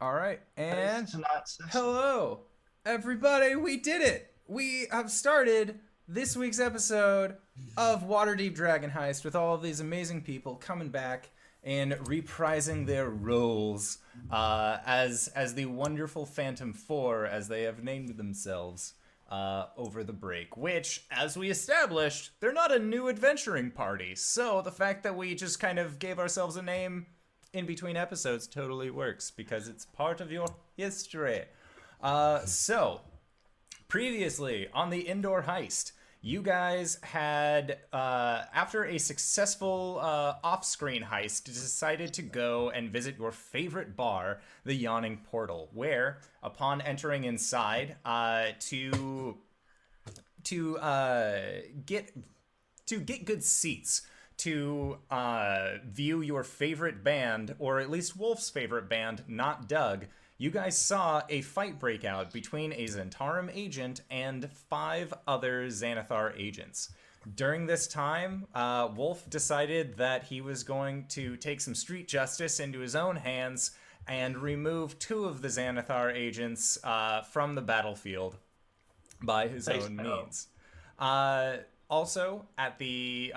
All right, and Tonight's session. hello, everybody. We did it. We have started this week's episode of Waterdeep Dragon Heist with all of these amazing people coming back and reprising their roles as the wonderful Phantom Four, as they have named themselves over the break. Which, as we established, they're not a new adventuring party. So the fact that we just kind of gave ourselves a name in between episodes totally works because it's part of your history. So, previously on the indoor heist, you guys had, after a successful off-screen heist, decided to go and visit your favorite bar, the Yawning Portal, where, upon entering inside, get good seats to view your favorite band, or at least Wolf's favorite band, Not Doug, you guys saw a fight break out between a Zentarum agent and 5 other Xanathar agents. During this time, Wolf decided that he was going to take some street justice into his own hands and remove 2 of the Xanathar agents from the battlefield by his own means. Also, at the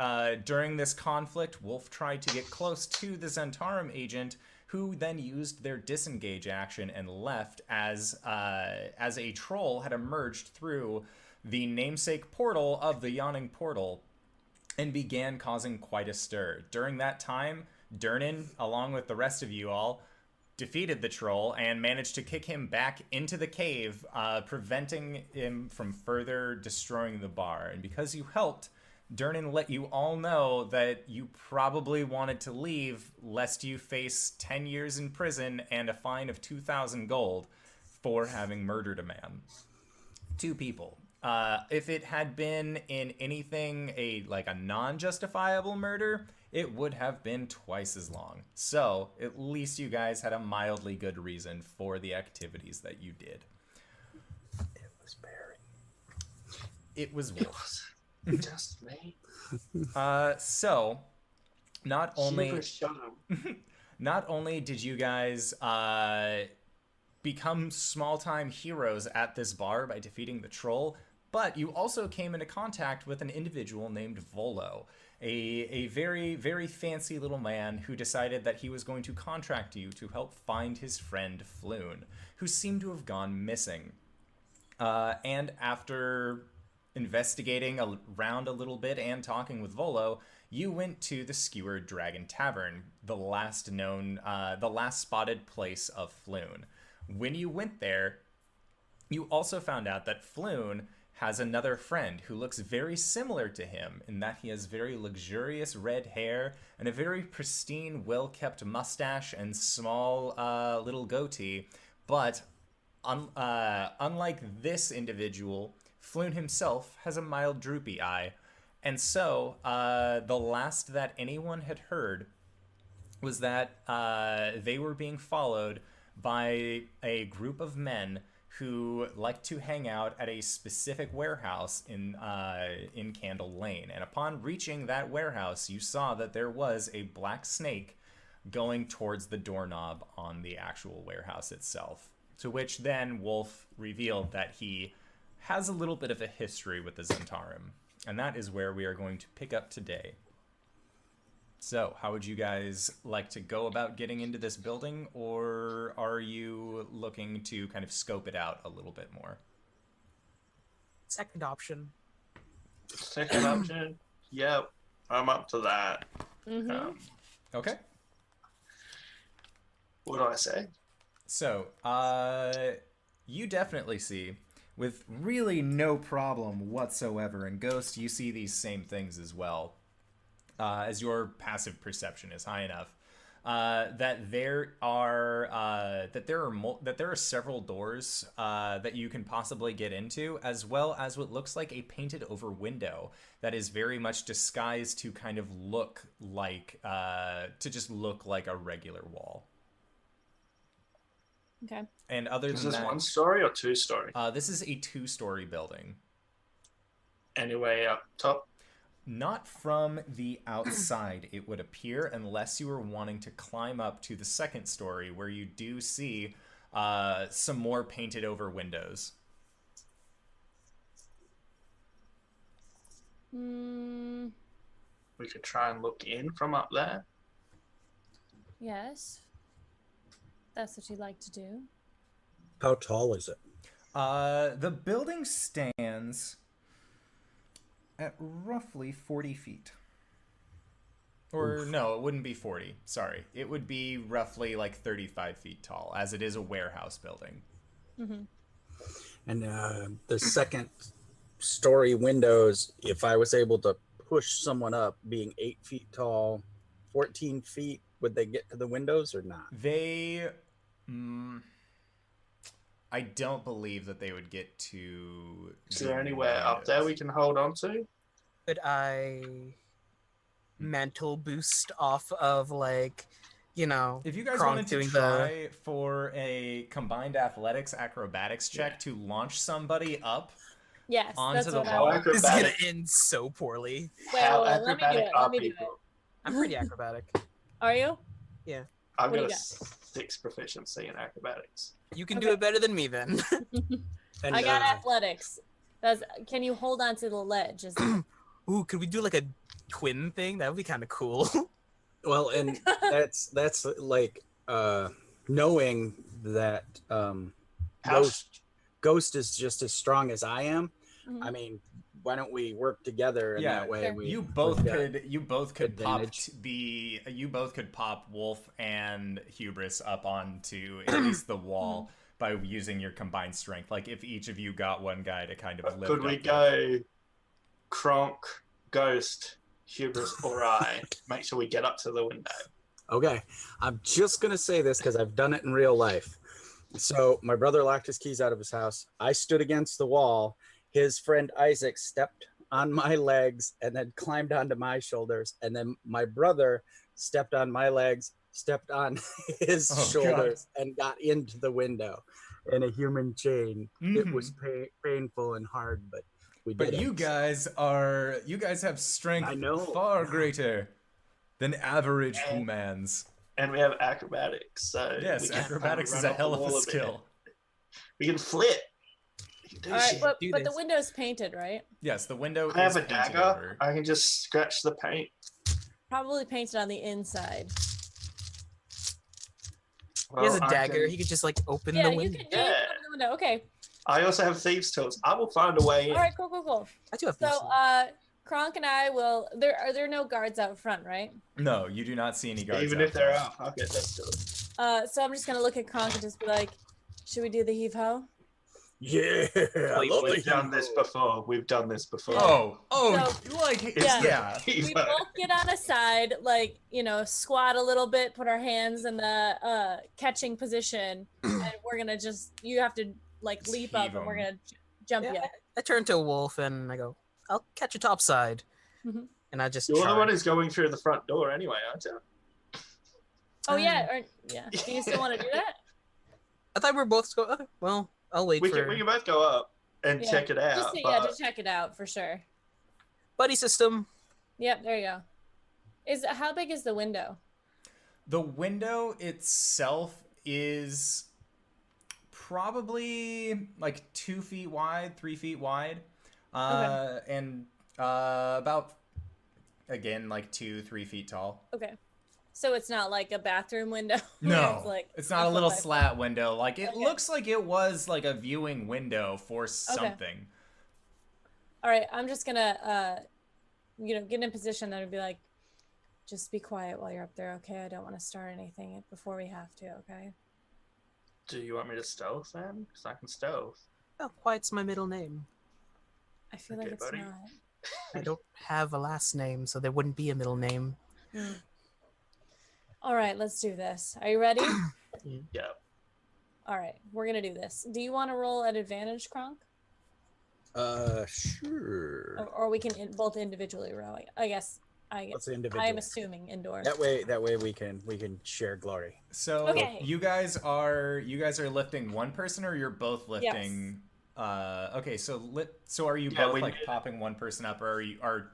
during this conflict, Wolf tried to get close to the Zentarum agent, who then used their disengage action and left as a troll had emerged through the namesake portal of the Yawning Portal and began causing quite a stir. During that time, Durnan, along with the rest of you all, defeated the troll and managed to kick him back into the cave, preventing him from further destroying the bar. And because you helped, Durnan let you all know that you probably wanted to leave lest you face 10 years in prison and a fine of 2,000 gold for having murdered a man. 2 people. If it had been in anything like a non-justifiable murder, it would have been twice as long. So, at least you guys had a mildly good reason for the activities that you did. It was Barry. It was It Wolf. was just me. So, not only Hubris shot him. not only did you guys become small-time heroes at this bar by defeating the troll, but you also came into contact with an individual named Volo, a very, very fancy little man who decided that he was going to contract you to help find his friend Floon, who seemed to have gone missing. And after investigating around a little bit and talking with Volo, you went to the Skewered Dragon Tavern, the last spotted place of Floon. When you went there, you also found out that Floon has another friend who looks very similar to him in that he has very luxurious red hair and a very pristine, well-kept mustache and small little goatee. But unlike this individual, Floon himself has a mild droopy eye. And so the last that anyone had heard was that they were being followed by a group of men who like to hang out at a specific warehouse in Candle Lane. And upon reaching that warehouse, you saw that there was a black snake going towards the doorknob on the actual warehouse itself. To which then Wolf revealed that he has a little bit of a history with the Zentarum. And that is where we are going to pick up today. So, how would you guys like to go about getting into this building, or are you looking to kind of scope it out a little bit more? Second option. Second option. Yep, I'm up to that. Okay. What do I say? So, you definitely see, with really no problem whatsoever, and Ghost, you see these same things as well. As your passive perception is high enough, that there are several doors that you can possibly get into, as well as what looks like a painted over window that is very much disguised to kind of look like a regular wall. Okay. And other Is than this that, 1-story or 2-story? This is a 2-story building. Anyway, up top. Not from the outside, it would appear, unless you were wanting to climb up to the second story, where you do see some more painted over windows. We could try and look in from up there. Yes. That's what you'd like to do. How tall is it? The building stands at roughly 40 feet. Or Oof. no, it wouldn't be 40. Sorry. It would be roughly like 35 feet tall, as it is a warehouse building. Mm-hmm. And the second story windows, if I was able to push someone up, being 8 feet tall, 14 feet, would they get to the windows or not? They... I don't believe that they would get to... Is there anywhere up there we can hold on to? Could I mental boost off of, like, you know, If you guys Kronk wanted to doing try for a combined athletics acrobatics check to launch somebody up Yes, onto that's the what I wall. want. This is gonna Acrobatic. end so poorly. Wait, How wait, let me do acrobatic it. are Let me do it. people? I'm pretty acrobatic. Are you? I've What do got you a 6 proficiency in acrobatics. You can Okay. do it better than me then. And, I got athletics. Can you hold on to the ledge? Ooh, could we do like a twin thing? That would be kind of cool. well, and that's like knowing that How Ghost is just as strong as I am. Mhm. I mean, why don't we work together? And Yeah, that way sure. we You both we've got- could pop Wolf and Hubris up onto at least the wall by using your combined strength. Like if each of you got one guy to kind of lift could we up go Kronk, Ghost, Hubris, or I? Make sure we get up to the window. Okay, I'm just gonna say this because I've done it in real life. So my brother locked his keys out of his house. I stood against the wall. His friend Isaac stepped on my legs and then climbed onto my shoulders. And then my brother stepped on my legs, stepped on his Oh, shoulders, and got into the window in a human chain. It was painful and hard, but we did But it. you guys have strength I know. far greater than average humans. And we have acrobatics, so Yes, we can acrobatics run is a up hell the of a wall bit. skill. We can flip. We can do All right, shit. but do the this. window's painted, right? Yes, the window I have is a painted dagger. over. I can just scratch the paint. Probably painted on the inside. He has a Well, I dagger. can- He could just like open Yeah, the you window. can open the window. Okay. I also have thieves' tools. I will find a way in. All right. Cool. I do have So, these. Kronk and I will. Are there no guards out front, right? No, you do not see any guards. Even out if they're front. out, I'll get them to it. So I'm just gonna look at Kronk and just be like, "Should we do the heave ho?" Yeah, I Wait, love wait, the We've done this hero. before. We've done this before. Yeah. Yeah. We both get on a side, like, squat a little bit, put our hands in the catching position, and we're gonna you have to like leap Heave up, and we're 'em. gonna jump Yeah, you. I turn to a wolf and I go, "I'll catch a top side," Mhm. and I just You're the charge. one who's going through the front door anyway, aren't you? Oh yeah, yeah. Do you still want to do that? I thought we were both going. Okay, well, I'll wait We for can both go up and Yeah. check it out. Just but to check it out for sure. buddy system. Yep, there you go. How big is the window? The window itself is probably like 2 feet wide, 3 feet wide, and about again like 2-3 feet tall. Okay. So it's not like a bathroom window. where No, it's, like it's not a foot little by foot. slat window. Like it Okay. looks like it was like a viewing window for something. All right, I'm just gonna, get in position that would be like, just be quiet while you're up there, okay? I don't want to start anything before we have to, okay? do you want me to stealth then? Because I can stealth. Oh, quiet's my middle name. I feel like Okay, it's buddy. not. I don't have a last name, so there wouldn't be a middle name. All right, let's do this. Are you ready? Yeah. All right, we're gonna do this. Do you want to roll at advantage, Kronk? Sure. Or we can both individually roll. I guess. Let's individual. I am assuming indoor. That way we can share glory. So Okay. you guys are lifting one person, or you're both lifting? Okay, so are you Yeah, both we like did. popping one person up, or are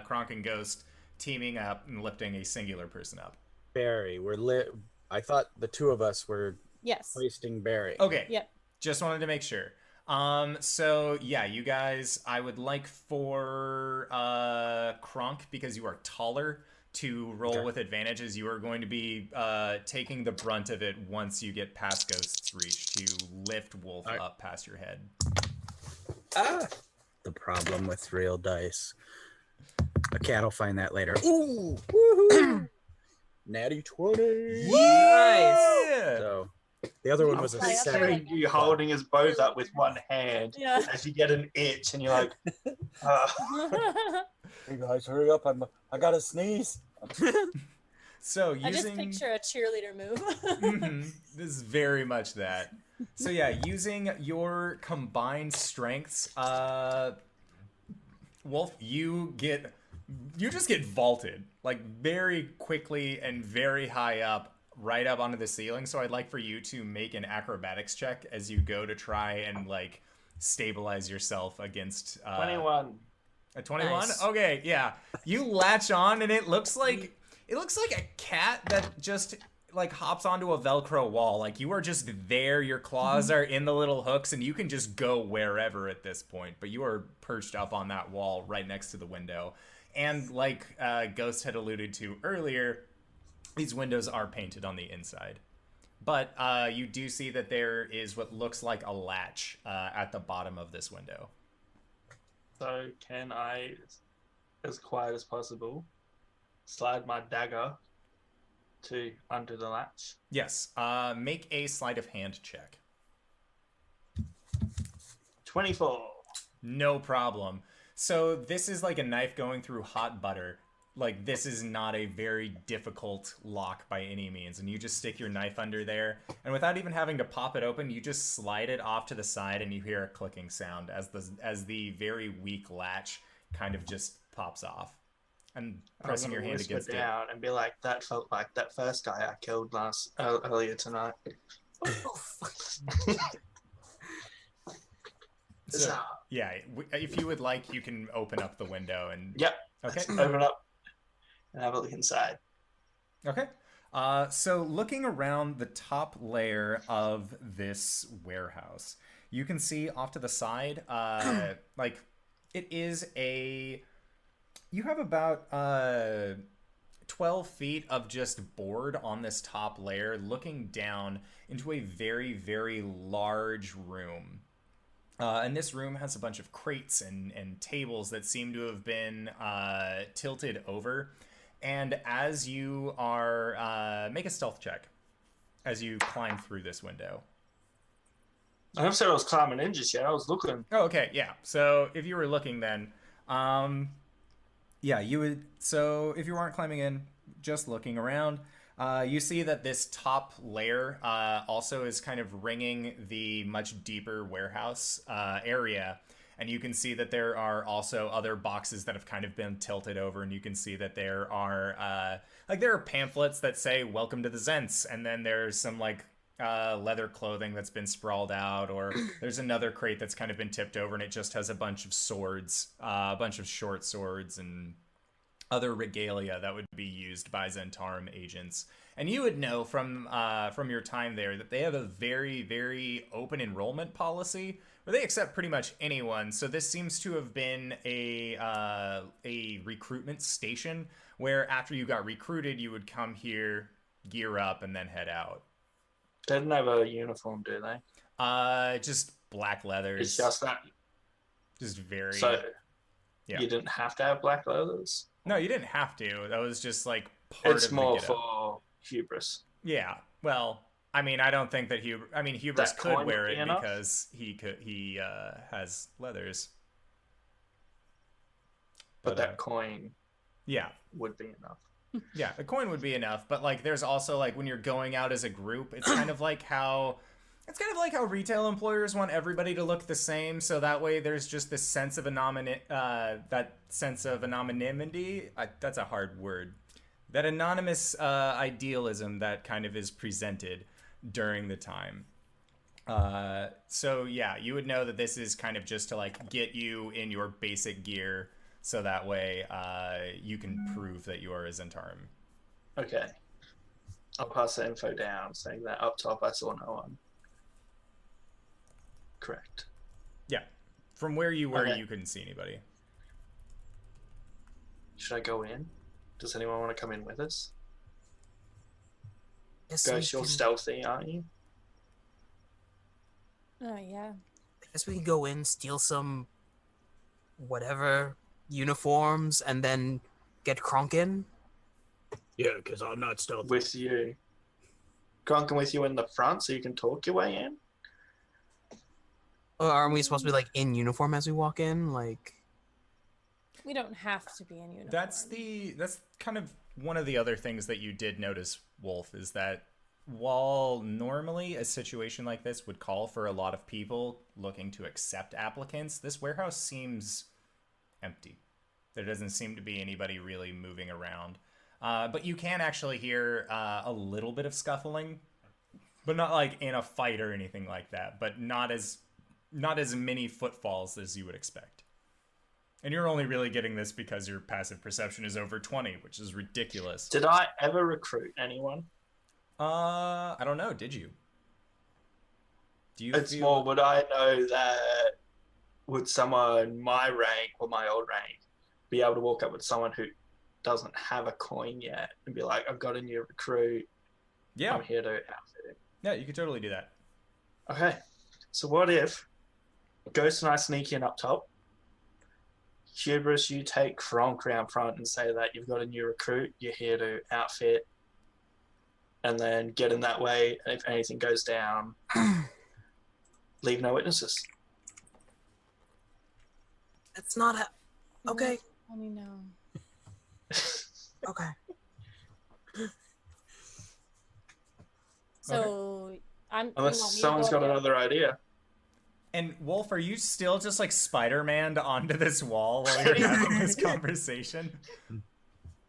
Kronk and Ghost teaming up and lifting a singular person up? Barry, we're lit. I thought the two of us were Yes. Wasting berry. Okay. Yep. Just wanted to make sure. So yeah, you guys, I would like for Kronk, because you are taller, to roll with advantage, as you are going to be taking the brunt of it once you get past Ghost's reach to lift Wolf up past your head. The problem with real dice. A cat will find that later. Ooh! Woohoo! Natty 20! Nice! So the other one was a Fly up 7. there. Picturing you holding his bows up with one hand Yeah. as you get an itch and you're like, Hey guys, hurry up! I gotta sneeze. So I just using picture a cheerleader move. Mhm. This is very much that. So yeah, using your combined strengths, Wolf, you just get vaulted, like, very quickly and very high up, right up onto the ceiling. So I'd like for you to make an acrobatics check as you go to try and, like, stabilize yourself against 21. a 21. Nice. Okay, yeah, you latch on, and it looks like a cat that just, like, hops onto a Velcro wall. Like, you are just there, your claws are in the little hooks, and you can just go wherever at this point. But you are perched up on that wall right next to the window. And like Ghost had alluded to earlier, these windows are painted on the inside. But you do see that there is what looks like a latch at the bottom of this window. So can I, as quiet as possible, slide my dagger to under the latch? Yes, make a sleight of hand check. 24. No problem. So this is like a knife going through hot butter. Like, this is not a very difficult lock by any means. And you just stick your knife under there, and without even having to pop it open, you just slide it off to the side, and you hear a clicking sound as the very weak latch kind of just pops off. And pressing your hand against it. Down and be like, that felt like that first guy I killed earlier tonight. So, yeah, if you would like, you can open up the window and... Yep. Okay. Let's open up and have a look inside. Okay. So looking around the top layer of this warehouse, you can see off to the side, like, it is a... You have about 12 feet of just board on this top layer, looking down into a very, very large room. And this room has a bunch of crates and tables that seem to have been tilted over. And as you are... make a stealth check as you climb through this window. I never said I was climbing in just yet. I was looking. Oh, okay, yeah. So if you were looking then... yeah, you would... So if you weren't climbing in, just looking around... you see that this top layer also is kind of ringing the much deeper warehouse area. And you can see that there are also other boxes that have kind of been tilted over. And you can see that there are, there are pamphlets that say, "Welcome to the Zents." And then there's some, like, leather clothing that's been sprawled out. Or there's another crate that's kind of been tipped over, and it just has a bunch of swords, a bunch of short swords and other regalia that would be used by Zentarum agents. And you would know from your time there that they have a very, very open enrollment policy where they accept pretty much anyone. So this seems to have been a recruitment station where after you got recruited, you would come here, gear up, and then head out. They didn't have a uniform, do they? Just black leathers. It's just that. Just very... So yeah. you didn't have to have black leathers? No, you didn't have to. That was just, like, part It's of the more get-up. for hubris. Yeah. Well, I mean, I don't think that Hubris That could coin wear would it be enough? because he has leathers. But that coin yeah. would be enough. Yeah, the coin would be enough, but, like, there's also, like, when you're going out as a group, it's kind of like how retail employers want everybody to look the same, so that way there's just this sense of anonymity. That's a hard word. That anonymous idealism that kind of is presented during the time. So yeah, you would know that this is kind of just to, like, get you in your basic gear, so that way you can prove that you are a Zentarum. Okay. I'll pass the info down, saying that up top I saw no one. Correct. Yeah. From where you were, Okay. you couldn't see anybody. Should I go in? Does anyone want to come in with us? Guess Ghost, we you're can- stealthy, aren't you? Oh yeah. I guess we can go in, steal some whatever uniforms, and then get Kronk in. Yeah, because I'm not stealthy. With you. Kronk with you in the front so you can talk your way in? Or aren't we supposed to be like in uniform as we walk in? Like, We don't have to be in uniform. That's kind of one of the other things that you did notice, Wolf, is that while normally a situation like this would call for a lot of people looking to accept applicants, this warehouse seems empty. There doesn't seem to be anybody really moving around. But you can actually hear a little bit of scuffling, but not like in a fight or anything like that, but not as many footfalls as you would expect. And you're only really getting this because your passive perception is over 20, which is ridiculous. Did I ever recruit anyone? I don't know. Did you? Do you It's feel... more, would I know that would someone my rank or my old rank be able to walk up with someone who doesn't have a coin yet and be like, I've got a new recruit. Yeah. I'm here to outfit it. Yeah, you could totally do that. Okay. So what if Ghost and I sneak in up top? Hubris, you take Kronk round front and say that you've got a new recruit, you're here to outfit, and then get in that way, and if anything goes down, leave no witnesses. it's not a... Okay, Let me know. okay. So I'm. you want me Unless to someone's go got up? another idea. And Wolf, are you still just like Spider-Man onto this wall while you're having this conversation?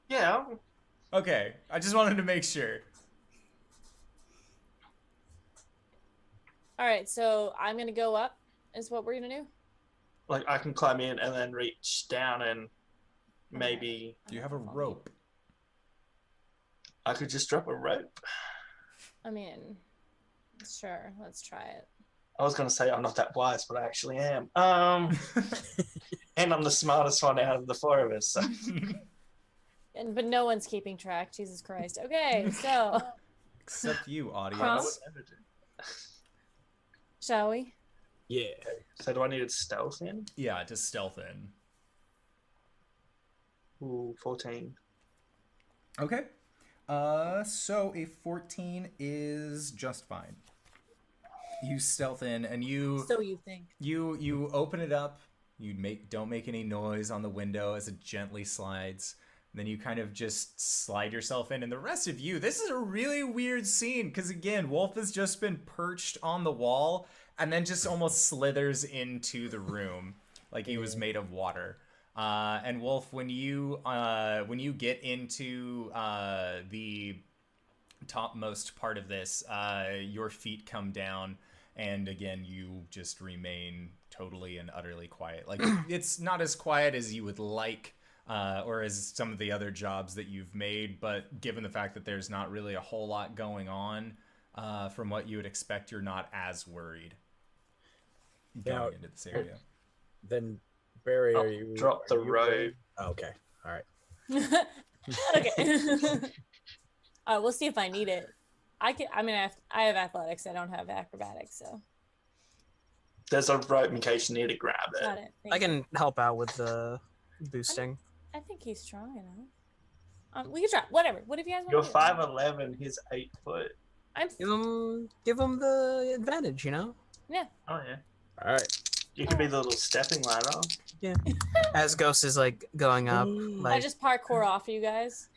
Yeah, Okay, I just wanted to make sure. All right, so I'm gonna go up. Is what we're gonna do? like I can climb in and then reach down and maybe Do you have a rope? I could just drop a rope. I mean, sure. Let's try it. I was going to say I'm not that wise, but I actually am. And I'm the smartest one out of the four of us. So. But no one's keeping track. Jesus Christ. Okay, so Except you, audience. Huh? I would never do. shall we? Yeah. So do I need stealth in? Yeah, just stealth in. Ooh, 14. Okay. So a 14 is just fine. You stealth in and you So you think? you open it up. You don't make any noise on the window as it gently slides. And then you kind of just slide yourself in. And the rest of you, this is a really weird scene because again, Wolf has just been perched on the wall and then just almost slithers into the room like he was made of water. And Wolf, when you get into the topmost part of this, your feet come down, and again you just remain totally and utterly quiet. Like it's not as quiet as you would like, or as some of the other jobs that you've made, but given the fact that there's not really a whole lot going on, from what you would expect, you're not as worried going into this area. Then, Barry, I'll are you... drop the are you rope. ready? Okay. All right. Okay. We'll see if I need it. I have athletics. I don't have acrobatics, so There's a rope in case you need to grab it. got it. I Thank you. can help out with the boosting. I think he's strong enough. We can try. Whatever. What if you guys want You're to? 5'11", he's 8 foot. I'm. Give him the advantage, you know? Yeah. Oh yeah. All right. You could be the little stepping ladder. Yeah. As Ghost is like going up, like I just parkour off you guys.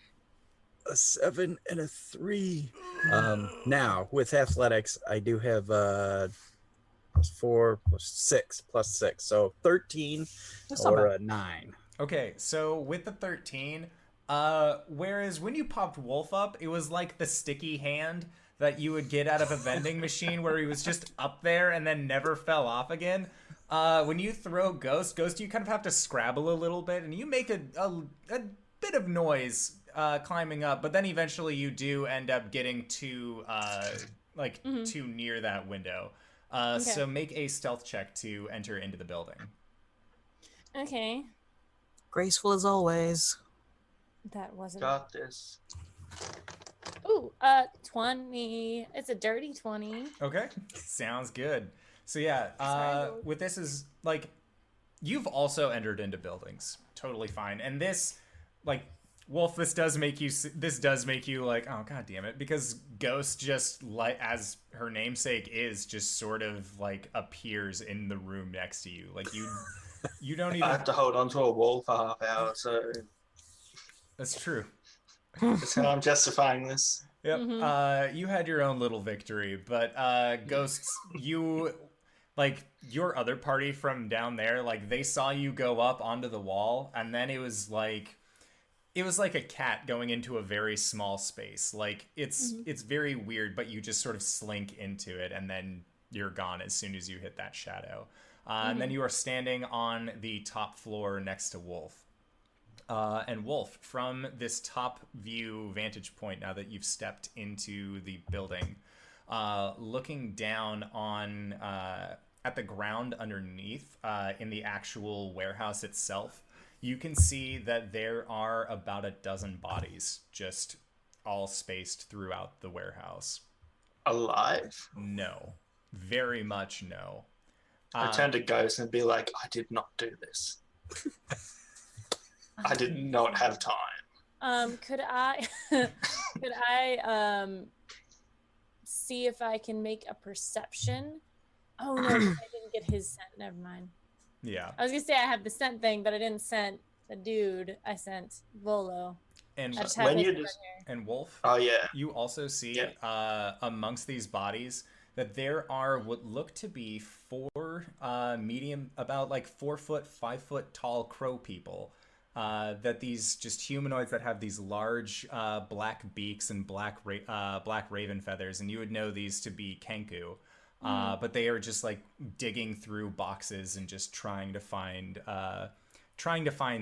A 7 and a 3. Now with athletics, I do have +4 +6 +6, so 13 That's not or bad. a 9. Okay, so with the 13, whereas when you popped Wolf up, it was like the sticky hand that you would get out of a vending machine where he was just up there and then never fell off again. When you throw Ghost, you kind of have to scrabble a little bit, and you make a bit of noise climbing up, but then eventually you do end up getting to too near that window. So make a stealth check to enter into the building. Okay. Graceful as always. That wasn't. Got this. Ooh, 20. It's a dirty 20. Okay, sounds good. So yeah, with this is like, you've also entered into buildings, totally fine. And this, like, Wolf, this does make you like, oh god damn it, because Ghost, just like as her namesake is, just sort of like appears in the room next to you. Like you don't even. I have to hold on to a wall for half hour, so That's true. that's how I'm justifying this. Yep. You had your own little victory, but Ghosts, you, like, your other party from down there, like, they saw you go up onto the wall, and then it was like a cat going into a very small space. Like, it's very weird, but you just sort of slink into it, and then you're gone as soon as you hit that shadow. And then you are standing on the top floor next to Wolf. And Wolf, from this top view vantage point, now that you've stepped into the building, looking down on at the ground underneath, in the actual warehouse itself, you can see that there are about a dozen bodies just all spaced throughout the warehouse. Alive? No. Very much no. I turn to Ghost and be like, I did not do this. I did not have time. Could I see if I can make a perception? Oh no, I didn't get his scent. Never mind. Yeah. I was gonna say I have the scent thing, but I didn't send the dude. I sent Volo. And I just have when his you right just- here. and Wolf, Oh yeah. you also see amongst these bodies that there are what look to be four medium, about like 4 foot, 5 foot tall crow people. That these just humanoids that have these large black beaks and black raven feathers, and you would know these to be Kenku. But they are just like digging through boxes and just trying to find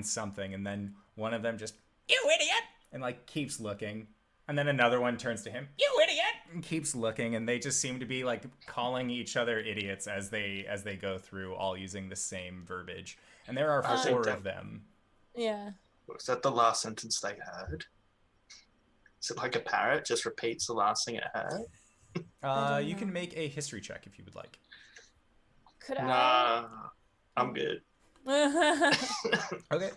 something, and then one of them just, "You idiot!" and like keeps looking, and then another one turns to him, "You idiot!" and keeps looking, and they just seem to be like calling each other idiots as they go through, all using the same verbiage. And there are 4 of them. Yeah. Was that the last sentence they heard? Is it like a parrot just repeats the last thing it heard? You can make a history check if you would like. Could Nah, I'm good. I? Okay.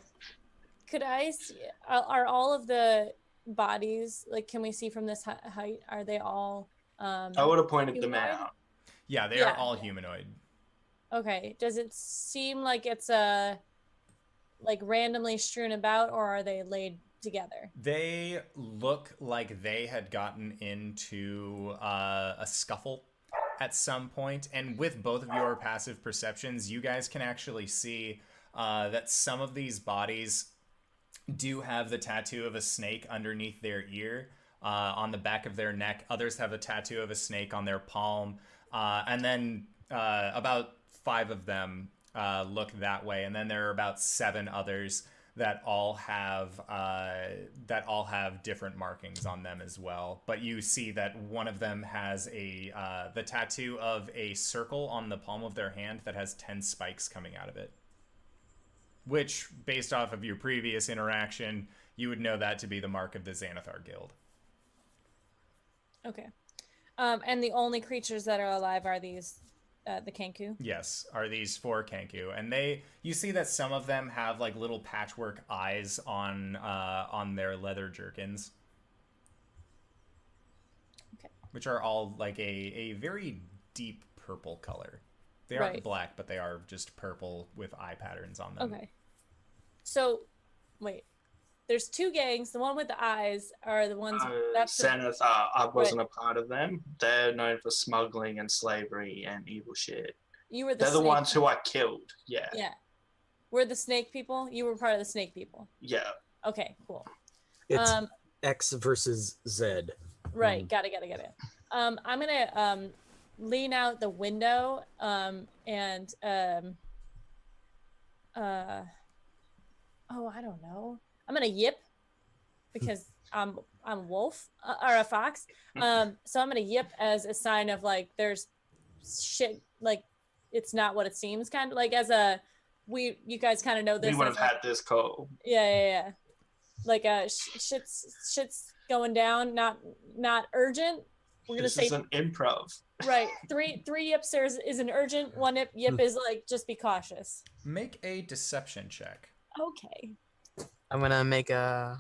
Could I see? Are all of the bodies, like, can we see from this height? Are they all? I would have pointed them humanoid? out. Yeah, they are all humanoid. Okay. Does it seem like it's like randomly strewn about, or are they laid together? They look like they had gotten into a scuffle at some point, and with both of your passive perceptions, you guys can actually see that some of these bodies do have the tattoo of a snake underneath their ear, on the back of their neck. Others have a tattoo of a snake on their palm, and then about 5 of them look that way, and then there are about 7 others that all have different markings on them as well. But you see that one of them has the tattoo of a circle on the palm of their hand that has 10 spikes coming out of it, which, based off of your previous interaction, you would know that to be the mark of the Xanathar Guild. Okay. And the only creatures that are alive are these the Kenku? Yes, are these 4 Kenku, and you see that some of them have like little patchwork eyes on their leather jerkins. Okay. Which are all like a very deep purple color. They aren't black, but they are just purple with eye patterns on them. Okay. So, wait. There's 2 gangs. The one with the eyes are the ones. Xanathar, I wasn't a part of them. They're known for smuggling and slavery and evil shit. You were They're the snake ones people. who I killed. Yeah. Yeah. We're the snake people? You were part of the snake people. Yeah. Okay, cool. It's X versus Z. Right, got it. I'm gonna lean out the window and oh, I don't know. I'm gonna yip because I'm a wolf or a fox. So I'm gonna yip as a sign of like there's shit, like it's not what it seems, kind of like as a you guys kind of know this. We would as, have like, had this call. Yeah. Like shit's going down, not urgent. We're gonna This say is an improv. right. Three yips there is an urgent. One yip is like just be cautious. Make a deception check. Okay. I'm gonna make a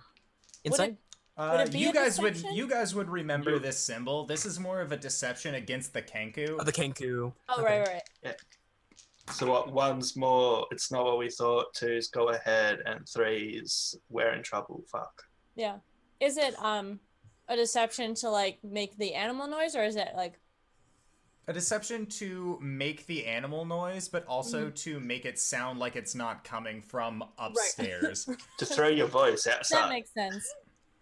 insight. Would it be You a guys deception? would remember this symbol. This is more of a deception against the Kenku. Oh, the Kenku. Oh, Okay. right. So what? One's more. It's not what we thought. Two's go ahead, and three's we're in trouble. Fuck. Yeah. Is it a deception to like make the animal noise, or is it like A deception to make the animal noise, but also to make it sound like it's not coming from upstairs. To throw your voice outside. that makes sense?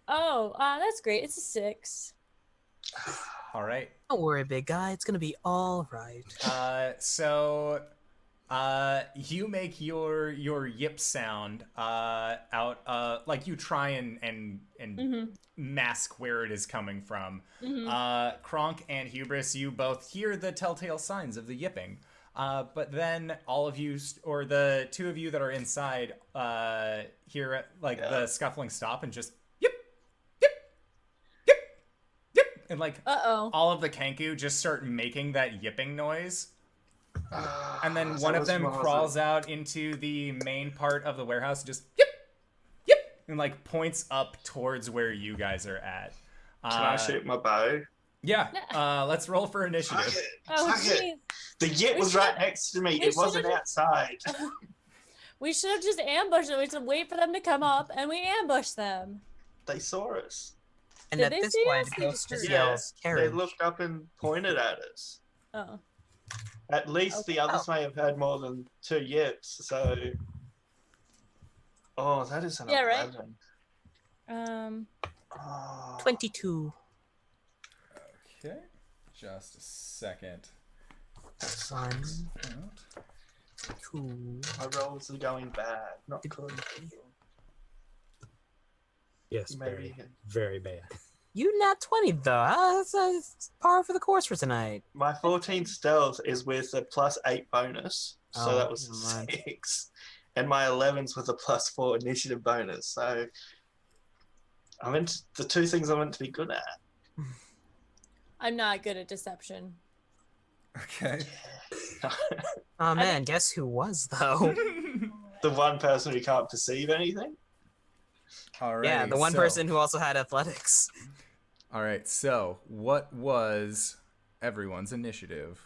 Oh, that's great. It's a 6. All right. Don't worry, big guy. It's gonna be all right. So you make your yip sound out like you try and mask where it is coming from. Kronk and Hubris, you both hear the telltale signs of the yipping. But then all of you, or the two of you that are inside, hear the scuffling stop and just yip, yip, yip, yip, and like all of the Kenku just start making that yipping noise. And then one of them crawls out into the main part of the warehouse and just yip, yip, and like points up towards where you guys are at. Can I shoot my bow? Yeah, let's roll for initiative. Fuck it. Oh, Fuck it. jeez. The yip was right next to me. we It wasn't should've- outside. We should have just ambushed them. We should wait for them to come up, and we ambushed them. They saw us. And Did at they this see point, us? the They ghost just just heard yells, They "Carriage." looked up and pointed at us. Oh. At least the others may have heard more than 2 yips, so... Oh, that is an Yeah, right? 11. Oh. 22. Okay, just a second. One, two. My rolls are going bad. Not good. Yes, Maybe. very bad. You nat 20 though. That's par for the course for tonight. My 14 stealth is with a +8 bonus, so Oh, that was never mind. 6. And my 11's with a +4 initiative bonus, so... the 2 things I'm meant to be good at. I'm not good at deception. Okay. Oh man, guess who was though? The one person who can't perceive anything? Alrighty, Yeah, the one so- person who also had athletics. All right, so what was everyone's initiative?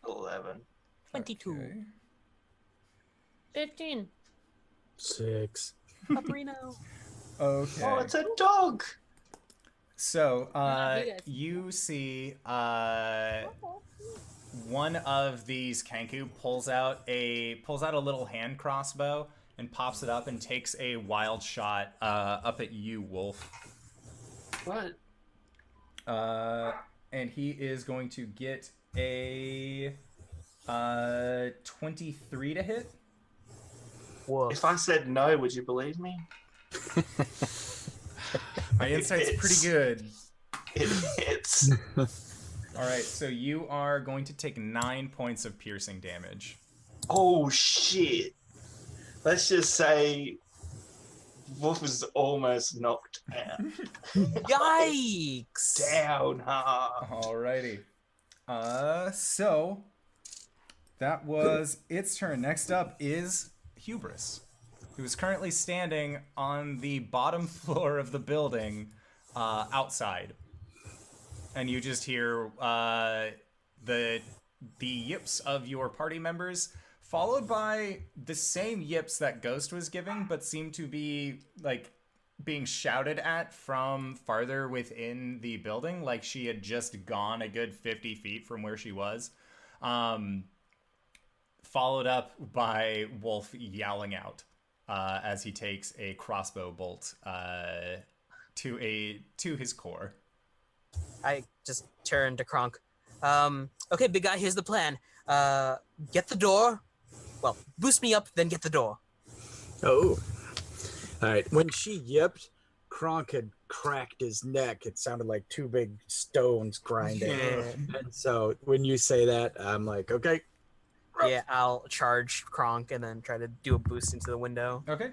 11. 22. Okay. 15. 6. Paperino. Okay. Oh, it's a dog! So, you guys. you see one of these Kenku pulls out a little hand crossbow and pops it up and takes a wild shot up at you, Wolf. What? And he is going to get a 23 to hit. Whoa. If I said no, would you believe me? My insight's pretty good. It hits. All right, so you are going to take 9 points of piercing damage. Oh, shit. Let's just say Wolf is almost knocked out. Yikes! Down. Alrighty. So that was its turn. Next up is Hubris, who is currently standing on the bottom floor of the building outside. And you just hear the yips of your party members, followed by the same yips that Ghost was giving, but seem to be like being shouted at from farther within the building, like she had just gone a good 50 feet from where she was. Followed up by Wolf yowling out as he takes a crossbow bolt to his core. I just turned to Kronk. Okay, big guy, here's the plan. Get the door. Well, boost me up, then get the door. Oh. All right. When she yipped, Kronk had cracked his neck. It sounded like two big stones grinding. Yeah. And so when you say that, I'm like, okay. Yeah, I'll charge Kronk and then try to do a boost into the window. Okay.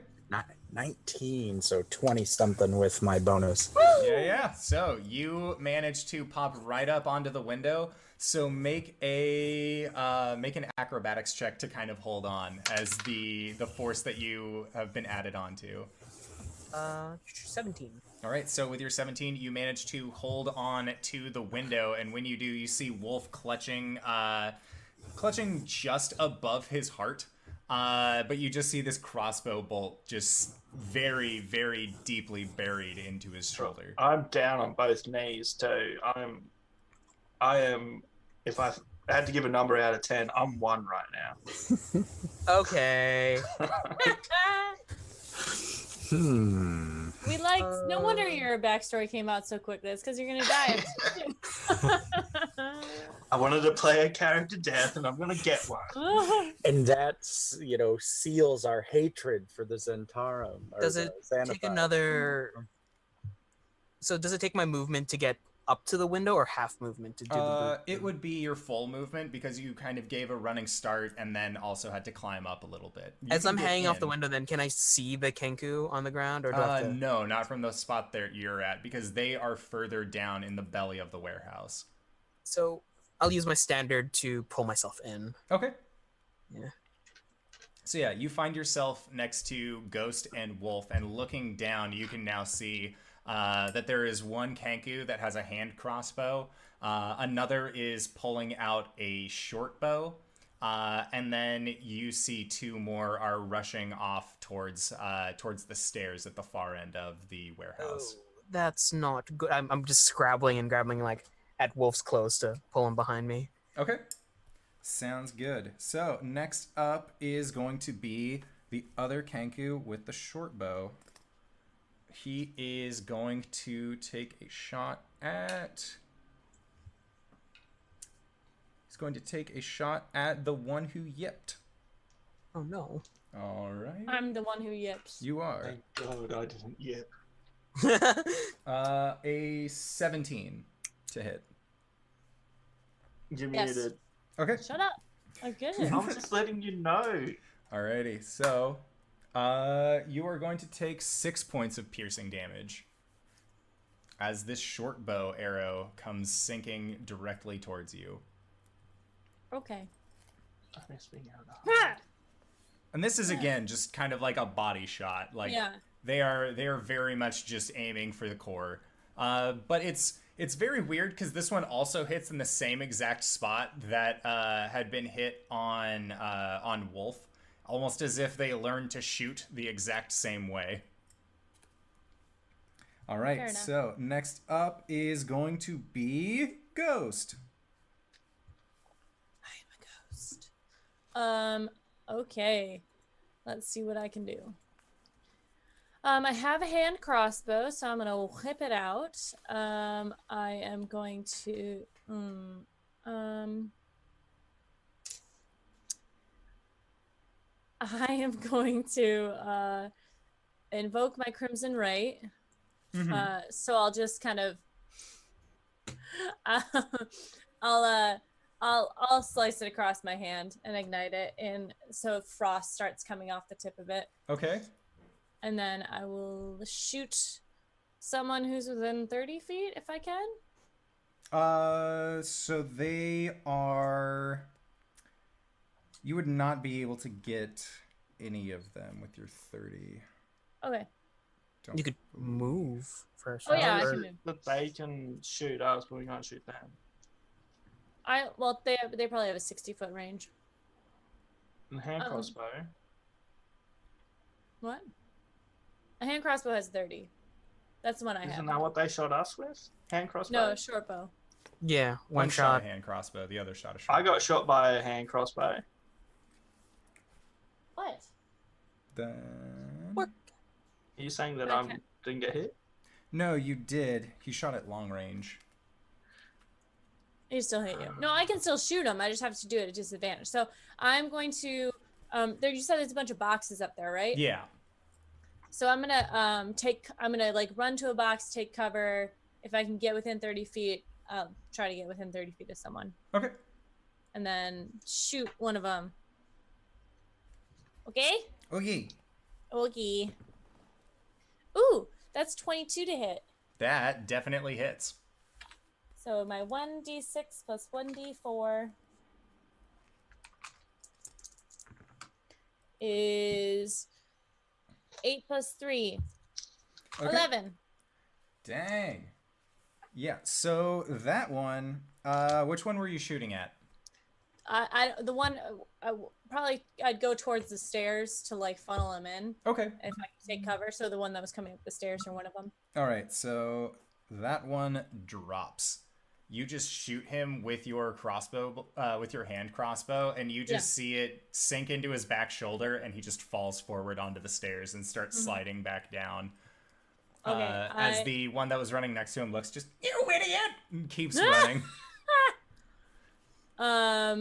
19, so 20 something with my bonus. Yeah. So you managed to pop right up onto the window. So make an acrobatics check to kind of hold on as the force that you have been added onto. 17. All right. So with your 17, you manage to hold on to the window, and when you do, you see Wolf clutching just above his heart. But you just see this crossbow bolt just very, very deeply buried into his shoulder. I'm down on both knees too. I am. If I had to give a number out of 10, I'm 1 right now. Okay. We liked. No wonder your backstory came out so quickly. It's because you're gonna die. I wanted to play a character death, and I'm gonna get one. And that's, seals our hatred for the Zentarum. Does it take another... So does it take my movement to get up to the window or half movement to do the boost? It would be your full movement because you kind of gave a running start and then also had to climb up a little bit. As I'm hanging off the window, then can I see the Kenku on the ground, or do I have to... No, not from the spot that you're at, because they are further down in the belly of the warehouse. So I'll use my standard to pull myself in. Okay. Yeah. So yeah, you find yourself next to Ghost and Wolf, and looking down, you can now see that there is one Kenku that has a hand crossbow. Another is pulling out a short bow. And then you see 2 more are rushing off towards the stairs at the far end of the warehouse. Oh, that's not good. I'm just scrabbling and grabbing at Wolf's clothes to pull him behind me. Okay. Sounds good. So next up is going to be the other Kenku with the short bow. He is going to take a shot at... He's going to take a shot at the one who yipped. Oh, no. All right. I'm the one who yips. You are. Thank God I didn't yip. A 17 to hit. You're Yes. muted. Okay. Shut up. I'm good. I'm just letting you know. Alrighty. So, you are going to take 6 points of piercing damage as this short bow arrow comes sinking directly towards you. Okay. I miss being able to- Ha! And this is again just kind of like a body shot. Like Yeah. they are very much just aiming for the core. But it's very weird because this one also hits in the same exact spot that had been hit on Wolf, almost as if they learned to shoot the exact same way. All Fair right, enough. so next up is going to be Ghost. I am a ghost. Okay. Let's see what I can do. I have a hand crossbow, so I'm gonna whip it out. I am going to I am going to invoke my Crimson Ray. So I'll just kind of I'll slice it across my hand and ignite it, and so frost starts coming off the tip of it. Okay. And then I will shoot someone who's within 30 feet if I can. So they are... You would not be able to get any of them with your 30. Okay. Don't... You could move first. Oh, yeah, I or- can move. But they can shoot us, but we can't shoot them. Well, they probably have a 60-foot range. And hand Um, crossbow. What? A hand crossbow has 30. That's the one I have. Isn't that what they shot us with? Hand crossbow? No, a short bow. Yeah, one shot shot. a hand crossbow, the other shot a short. I got shot by a hand crossbow. What? Then... What? Are you saying that Okay. I didn't get hit? No, you did. He shot at long range. He still hit you. No, I can still shoot him. I just have to do it at disadvantage. So I'm going to. There, you said there's a bunch of boxes up there, right? Yeah. So I'm gonna like run to a box, take cover. If I can get within 30 feet, I'll try to get within 30 feet of someone. Okay. And then shoot one of them. Okay? Okay. Okay. Ooh, that's 22 to hit. That definitely hits. So my 1d6 plus 1d4 is 8 plus 3. Okay. 11. Dang. Yeah, so that one, which one were you shooting at? The one, I'd go towards the stairs to like funnel him in. Okay. If I could take cover. So the one that was coming up the stairs or one of them. All right, so that one drops. You just shoot him with your crossbow, with your hand crossbow, and you just see it sink into his back shoulder, and he just falls forward onto the stairs and starts sliding back down. Okay. As the one that was running next to him looks just, you idiot, and keeps running. I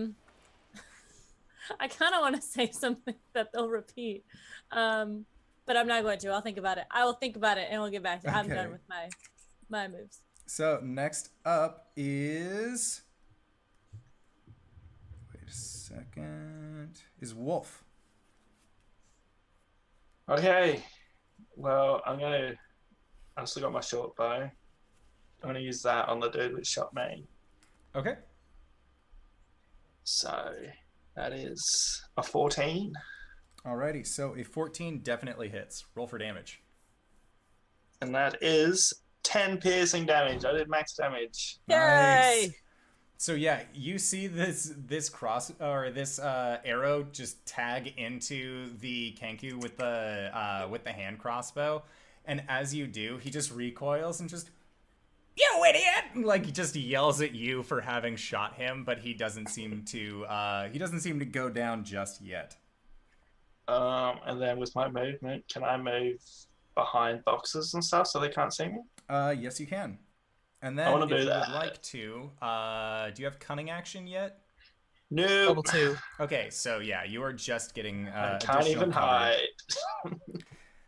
kind of want to say something that they'll repeat, but I'm not going to. I'll think about it. I will think about it, and we'll get back to it. I'm done with my moves. So next up is, wait a second, is Wolf. Okay. Well, I've still got my short bow. I'm gonna use that on the dude which shot me. Okay. So that is a 14. Alrighty, so a 14 definitely hits. Roll for damage. And that is 10 piercing damage. I did max damage. Nice. So yeah, you see this arrow just tag into the Kenku with the hand crossbow, and as you do, he just recoils and just, you idiot! Like, he just yells at you for having shot him, but he doesn't seem to go down just yet. And then with my movement, can I move behind boxes and stuff so they can't see me? Yes, you can. And then, if you would like to, do you have cunning action yet? No. Level 2. Okay, so yeah, you are just getting. I can't even hide.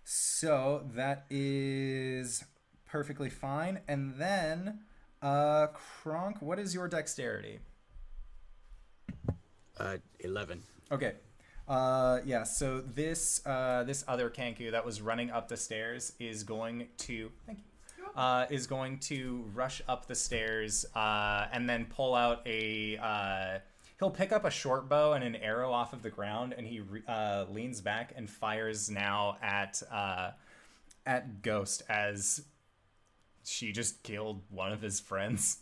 So that is perfectly fine. And then, Kronk, what is your dexterity? 11. Okay. Yeah. So this other Kenku that was running up the stairs is going to rush up the stairs and then pull out he'll pick up a short bow and an arrow off of the ground, and he leans back and fires now at Ghost as she just killed one of his friends,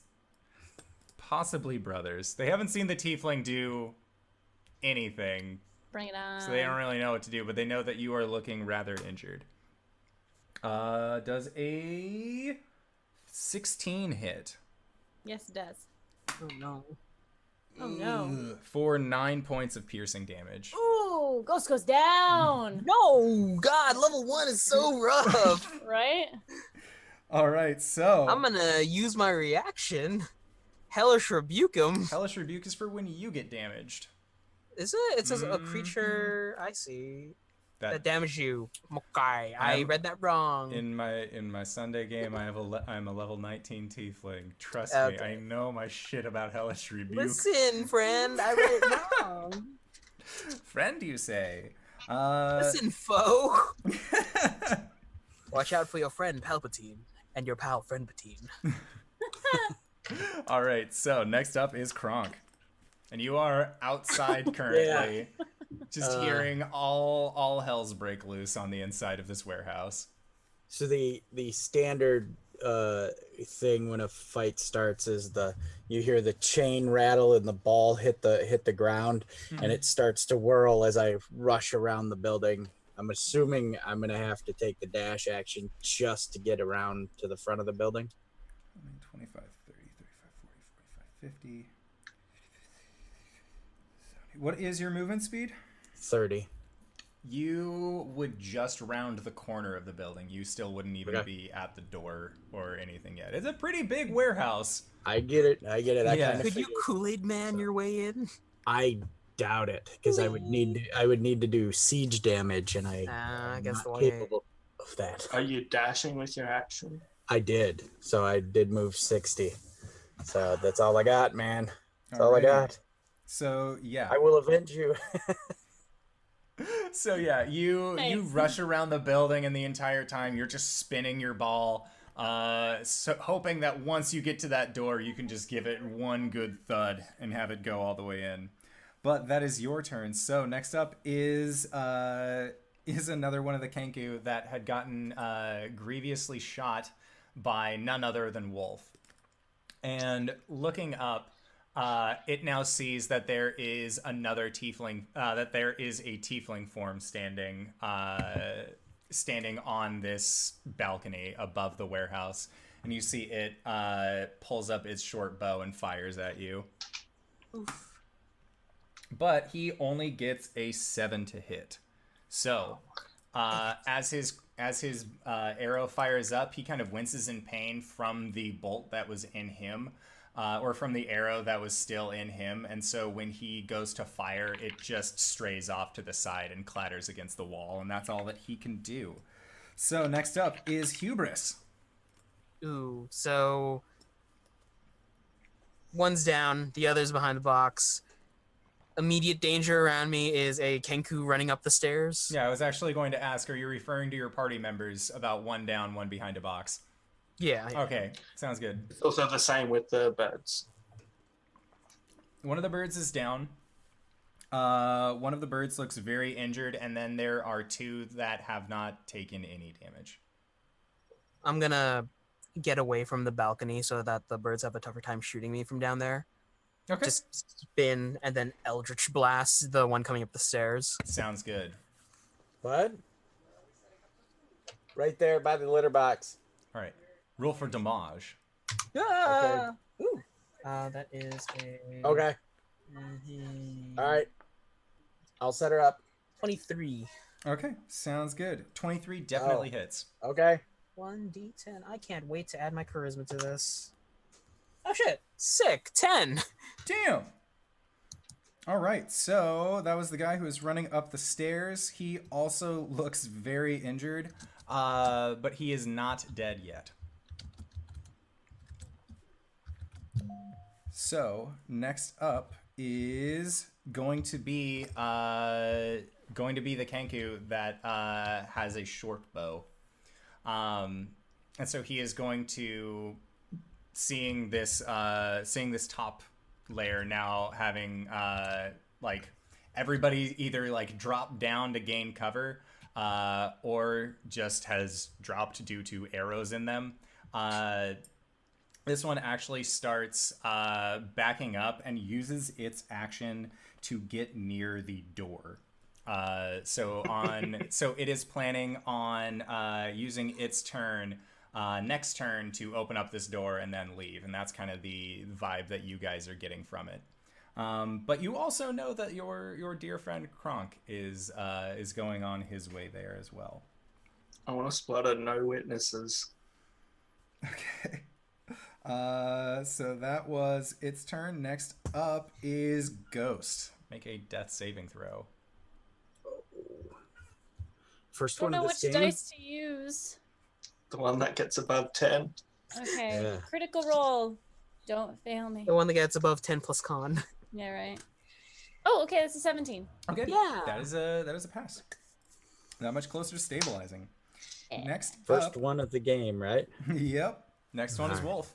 possibly brothers. They haven't seen the tiefling do anything. Bring it on. So they don't really know what to do, but they know that you are looking rather injured. Does a 16 hit? Yes, it does. Oh no. Oh no. For 9 points of piercing damage. Ooh, Ghost goes down. No, God, level 1 is so rough. Right? All right, so I'm gonna use my reaction. Hellish Rebuke him. Hellish Rebuke is for when you get damaged. Is it? It says a creature. I see. That damaged you. Okay, I read that wrong. In my Sunday game, I'm a level 19 tiefling. Trust me, I know my shit about Hellish Rebuke. Listen, friend, I read it wrong. Friend, you say? Listen, foe. Watch out for your friend Palpatine and your pal friend Patine. All right, so next up is Kronk, and you are outside currently. Just hearing all hells break loose on the inside of this warehouse. So the standard thing when a fight starts is you hear the chain rattle and the ball hit the ground, and it starts to whirl as I rush around the building. I'm assuming I'm gonna have to take the dash action just to get around to the front of the building. 25, 30, 35, 40, 45, 50. What is your movement speed? 30. You would just round the corner of the building. You still wouldn't even be at the door or anything yet. It's a pretty big warehouse. I get it. Yeah. Could you Kool-Aid man your way in? I doubt it, because I would need to do siege damage, and I guess not the way. capable of that. Are you dashing with your action? I did. So I did move 60. So that's all I got, man. That's all I got. So yeah, I will avenge you. so yeah, you Thanks. rush around the building, and the entire time you're just spinning your ball, so hoping that once you get to that door, you can just give it one good thud and have it go all the way in. But that is your turn. So next up is another one of the Kenku that had gotten grievously shot by none other than Wolf. And looking up, it now sees that there is another tiefling, that there is a tiefling form standing on this balcony above the warehouse. And you see it pulls up its short bow and fires at you. Oof. But he only gets a 7 to hit. So, as his arrow fires up, he kind of winces in pain from the bolt that was in him, or from the arrow that was still in him. And so when he goes to fire, it just strays off to the side and clatters against the wall. And that's all that he can do. So next up is Hubris. Ooh, so one's down, the other's behind the box. Immediate danger around me is a Kenku running up the stairs. Yeah, I was actually going to ask, are you referring to your party members about one down, one behind a box? Yeah. Okay, sounds good. It's also the same with the birds. One of the birds is down. One of the birds looks very injured, and then there are 2 that have not taken any damage. I'm gonna get away from the balcony so that the birds have a tougher time shooting me from down there. Okay. Just spin and then Eldritch Blast the one coming up the stairs. Sounds good. What? Right there by the litter box. All right. Roll for damage. Ah! Ooh. That is a... Okay. All right. I'll set her up. 23. Okay, sounds good. 23 definitely hits. Okay. 1d10. I can't wait to add my charisma to this. Oh shit. Sick. 10. Damn. All right, so that was the guy who was running up the stairs. He also looks very injured, but he is not dead yet. So next up is going to be the Kenku that has a short bow, and so he is going to seeing this top layer now having like everybody either like drop down to gain cover, or just has dropped due to arrows in them. This one actually starts backing up and uses its action to get near the door. So it is planning on using its turn next turn to open up this door and then leave, and that's kind of the vibe that you guys are getting from it. But you also know that your dear friend Kronk is going on his way there as well. I want to splatter no witnesses. Okay. So that was its turn. Next up is Ghost. Make a death saving throw. First Don't one know of which this game. dice to use. The one that gets above 10. Okay. Yeah. Critical roll. Don't fail me. The one that gets above 10 plus con. Yeah, right. Oh, okay, that's a 17. Okay. Yeah. That is a pass. Not much closer to stabilizing. Next First up, one of the game, right? Yep. Next one is Alright. Wolf.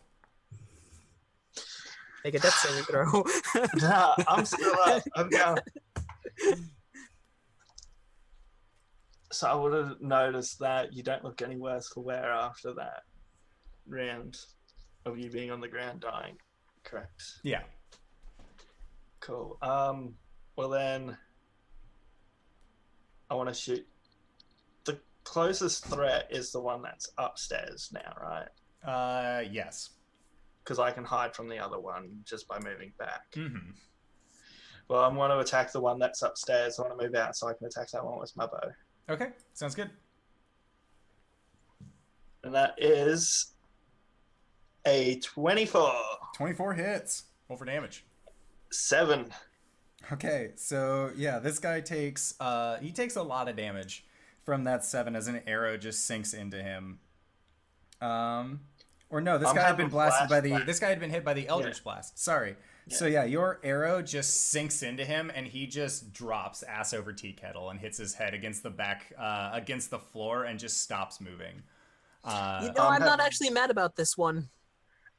Make a death saving throw. Nah, I'm still up. I'm down. So I would have noticed that you don't look any worse for wear after that round of you being on the ground dying. Correct. Yeah. Cool. Well then, I want to shoot. The closest threat is the one that's upstairs now, right? Yes. Because I can hide from the other one just by moving back. Mm-hmm. Well, I want to attack the one that's upstairs. I want to move out so I can attack that one with my bow. Okay. Sounds good. And that is a 24. 24 hits. Roll for damage. 7. Okay, so yeah, this guy takes a lot of damage from that 7 as an arrow just sinks into him. Or no, this I'm guy had been having blasted by the. flashbacks. This guy had been hit by the Eldritch Blast. Sorry. Yeah. So yeah, your arrow just sinks into him, and he just drops ass over tea kettle and hits his head against the back, against the floor, and just stops moving. I'm not actually mad about this one.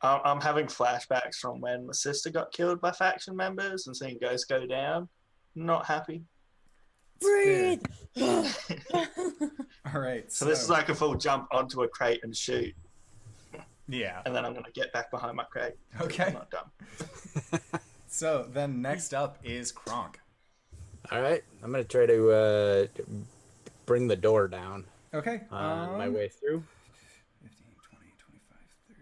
I'm having flashbacks from when my sister got killed by faction members and seeing ghosts go down. Not happy. Breathe. All right. So this is like a full jump onto a crate and shoot, Yeah. and then I'm gonna get back behind my crate. Okay. I'm not done. So then next up is Kronk. All right, I'm gonna try to bring the door down Okay. on my way through. 15, 20, 25, 30.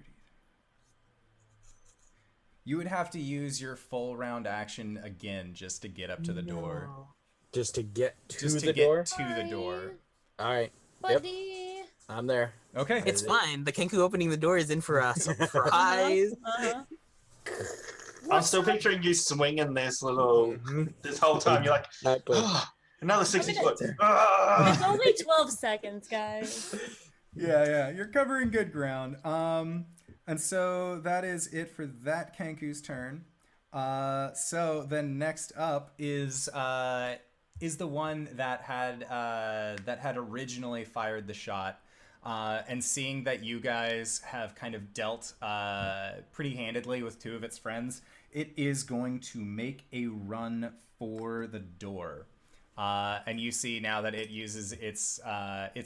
You would have to use your full round action again just to get up to the door. Just to get to Just to the get door. to the door. All right. Yep, Buddy. I'm there. Okay. It's fine. The Kenku opening the door is in for a surprise. Uh-huh. I'm still picturing you swinging this this whole time. You're like, Exactly. oh, another 60 I'm foot. It's Ah! only 12 seconds, guys. Yeah. You're covering good ground. And so that is it for that Kenku's turn. So then next up is the one that had originally fired the shot. And seeing that you guys have kind of dealt pretty handedly with 2 of its friends, it is going to make a run for the door. And you see now that it uses its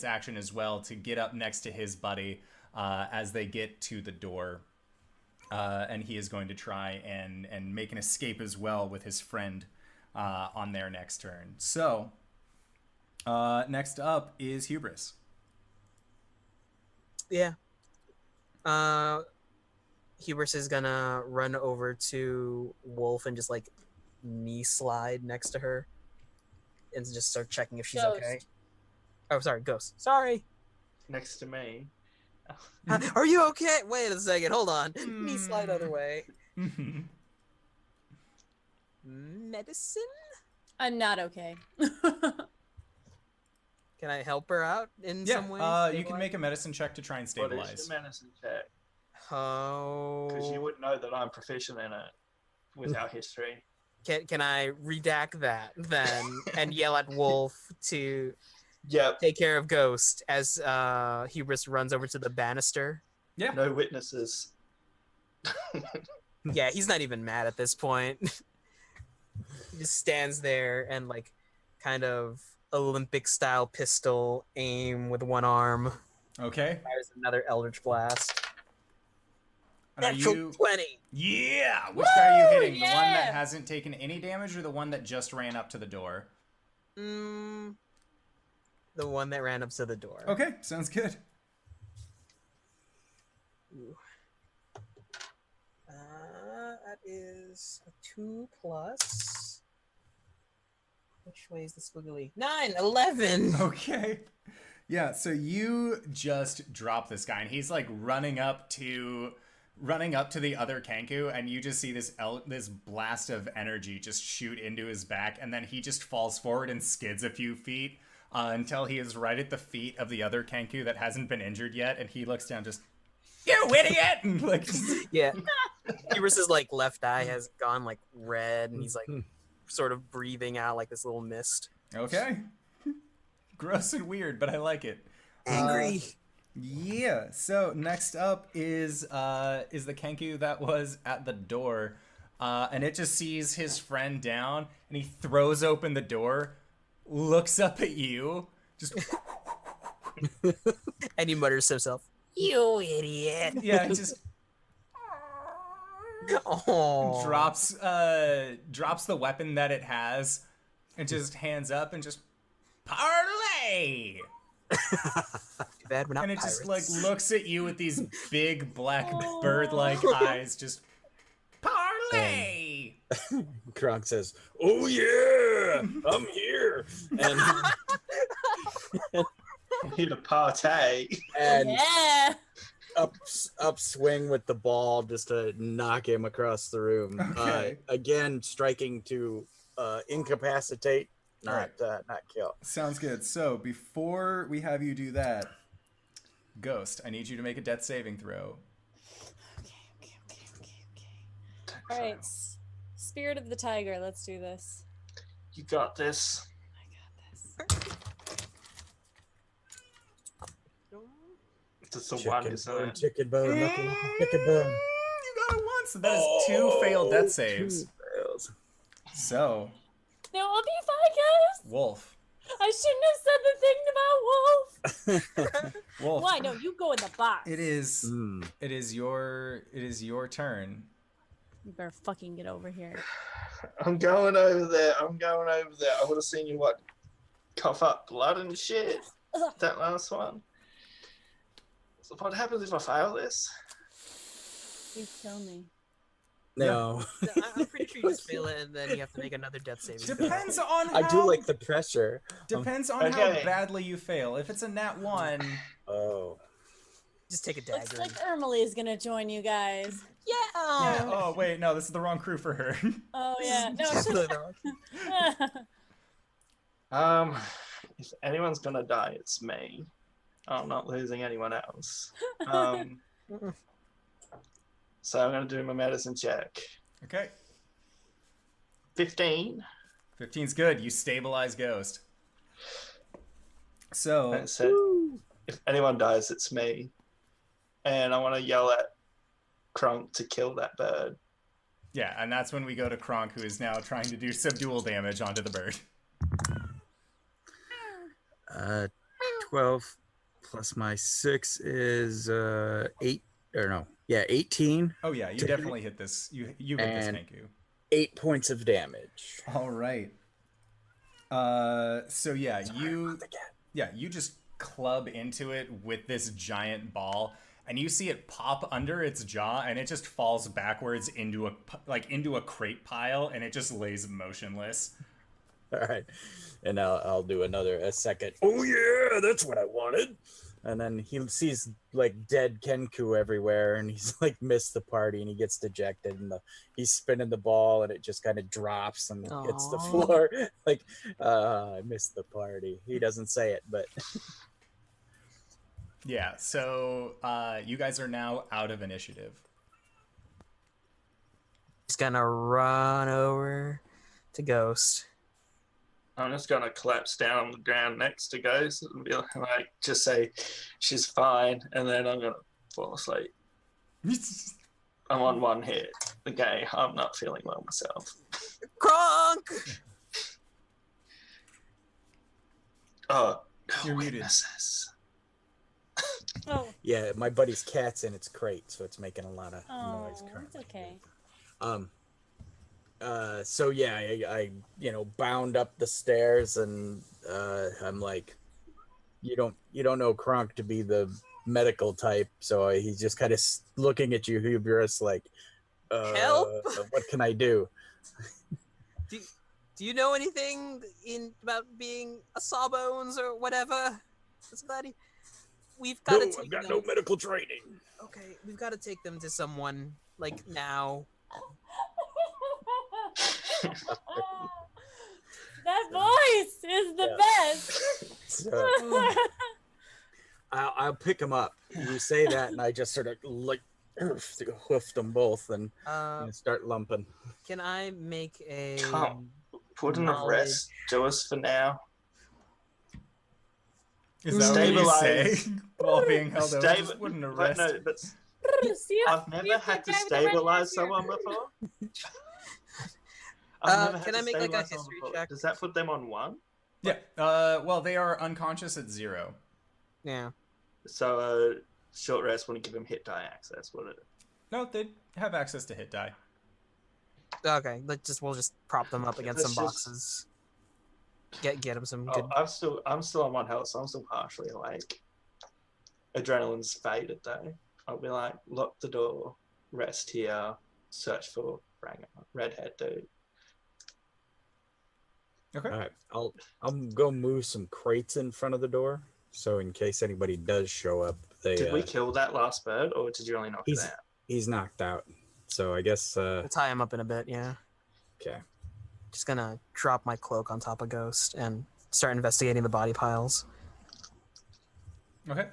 action as well to get up next to his buddy as they get to the door. And he is going to try and make an escape as well with his friend on their next turn. So next up is Hubris. Yeah. Hubris is gonna run over to Wolf and just like knee slide next to her and just start checking if she's okay. Ghost. Oh, sorry, Ghost. Sorry. Next to me. Are you okay? Wait a second. Hold on. Knee slide other way. Medicine? I'm not okay. Can I help her out in Yeah, some way? you can make a medicine check to try and What stabilize. is the medicine check? Oh. Because you would know that I'm proficient in it with our history. Can I redact that then and yell at Wolf to Yep. take care of Ghost as Hubris runs over to the banister? Yeah. No witnesses. Yeah, he's not even mad at this point. He just stands there and like kind of Olympic style pistol aim with one arm. Okay. Fires another Eldritch Blast. And are Natural you? 20. Yeah. Which guy are you hitting? The one that Yeah! hasn't taken any damage, or the one that just ran up to the door? The one that ran up to the door. Okay, sounds good. Ooh. That is a 2+. Which way is the squiggly? 9, 11. Okay. Yeah, so you just drop this guy, and he's like running up to the other Kenku, and you just see this blast of energy just shoot into his back, and then he just falls forward and skids a few feet until he is right at the feet of the other Kenku that hasn't been injured yet, and he looks down just, "You idiot!" and like, Yeah. Hubris' like left eye has gone like red, and he's like sort of breathing out like this little mist. okay. Gross and weird, but I like it. Angry. Yeah. So next up is the Kenku that was at the door, and it just sees his friend down, and he throws open the door, looks up at you, just And he mutters to himself, "You idiot." yeah, just Oh. drops the weapon that it has, and just hands up and just parlay. Too bad we're not And it pirates. just like looks at you with these big black bird-like eyes, just parlay. Kronk says, "Oh yeah, I'm here," and Here to partay. and Yeah. upswing with the ball just to knock him across the room. Okay. Again, striking to incapacitate not kill. Sounds good. So before we have you do that, Ghost, I need you to make a death saving throw. Okay. All right, Spirit of the Tiger. Let's do this. You got this. I got this. It's a one, isn't it? Chicken bone, knuckle, chicken bone. You got it once. So that is 2 failed death saves. 2 fails. So, No, I'll be fine, guys. Wolf. I shouldn't have said the thing about Wolf. Wolf. Why? No, you go in the box. It is your turn. You better fucking get over here. I'm going over there. I would have seen you cough up blood and shit. Ugh. That last one. So what happens if I fail this? You kill me. No. I'm pretty sure you just fail it, and then you have to make another death saving throw. Depends on how... I do like the pressure. Depends on how badly you fail. If it's a nat 1... Oh. Just take a dagger. Looks like Ermalie is gonna join you guys. Yeah. Yeah. Oh, wait, no, this is the wrong crew for her. Oh yeah. No. Definitely the wrong- If anyone's gonna die, it's me. I'm not losing anyone else. So I'm gonna do my medicine check. Okay. 15. 15's good. You stabilize Ghost. So... That's it. If anyone dies, it's me. And I want to yell at Kronk to kill that bird. Yeah, and that's when we go to Kronk, who is now trying to do subdual damage onto the bird. 12 plus my 6 is 8 or no. Yeah, 18. Oh yeah, you definitely hit this. You hit this, Kenku. 8 points of damage. All right. So yeah, you just club into it with this giant ball, and you see it pop under its jaw, and it just falls backwards into a crate pile, and it just lays motionless. All right, and I'll do a second. Oh yeah, that's what I wanted. And then he sees like dead Kenku everywhere, and he's like missed the party, and he gets dejected, and he's spinning the ball, and it just kind of drops and hits the floor. Like, I missed the party. He doesn't say it, but yeah. So you guys are now out of initiative. He's gonna run over to Ghost. I'm just gonna collapse down on the ground next to Ghost and be like, just say she's fine, and then I'm gonna fall asleep. I'm on 1 hit. Okay, I'm not feeling well myself. Kronk! Oh, You're muted. witnesses. Oh. yeah, my buddy's cat's in its crate, so it's making a lot of noise Oh, currently. it's okay. So yeah, I bound up the stairs, and I'm like, you don't know Kronk to be the medical type, so he's just kind of looking at you, Hubris, like, Help! What can I do? Do you know anything about being a sawbones or whatever? Somebody, we've got to take I've got them. no medical training. Okay, we've got to take them to someone like now. That voice is the best. So, I'll pick him up. You say that, and I just sort of like hoofed them both and start lumping. Can I make a Come, put in a rest to us for now. Is that what you say? Stabilize. While being held over, Stabi- just wouldn't but arrest. no, but See if- I've see never if had the to guy with the red stabilize hat's here. someone before. can I make, like, a history check? Does that put them on 1? Yeah. Well, they are unconscious at 0. Yeah. So short rest wouldn't give them hit die access, would it? No, they have access to hit die. Okay, we'll just prop them up against some Let's just- boxes. Get them some Oh, good. I'm still on 1 health, so I'm still partially awake. Adrenaline's faded though. I'll be like, lock the door, rest here, search for redhead dude. Okay. All right, I'll go move some crates in front of the door, so in case anybody does show up, they. Did we kill that last bird, or did you only knock it He's knocked out, so I guess. We'll tie him up in a bit. Yeah. Okay. Just gonna drop my cloak on top of Ghost and start investigating the body piles. Okay.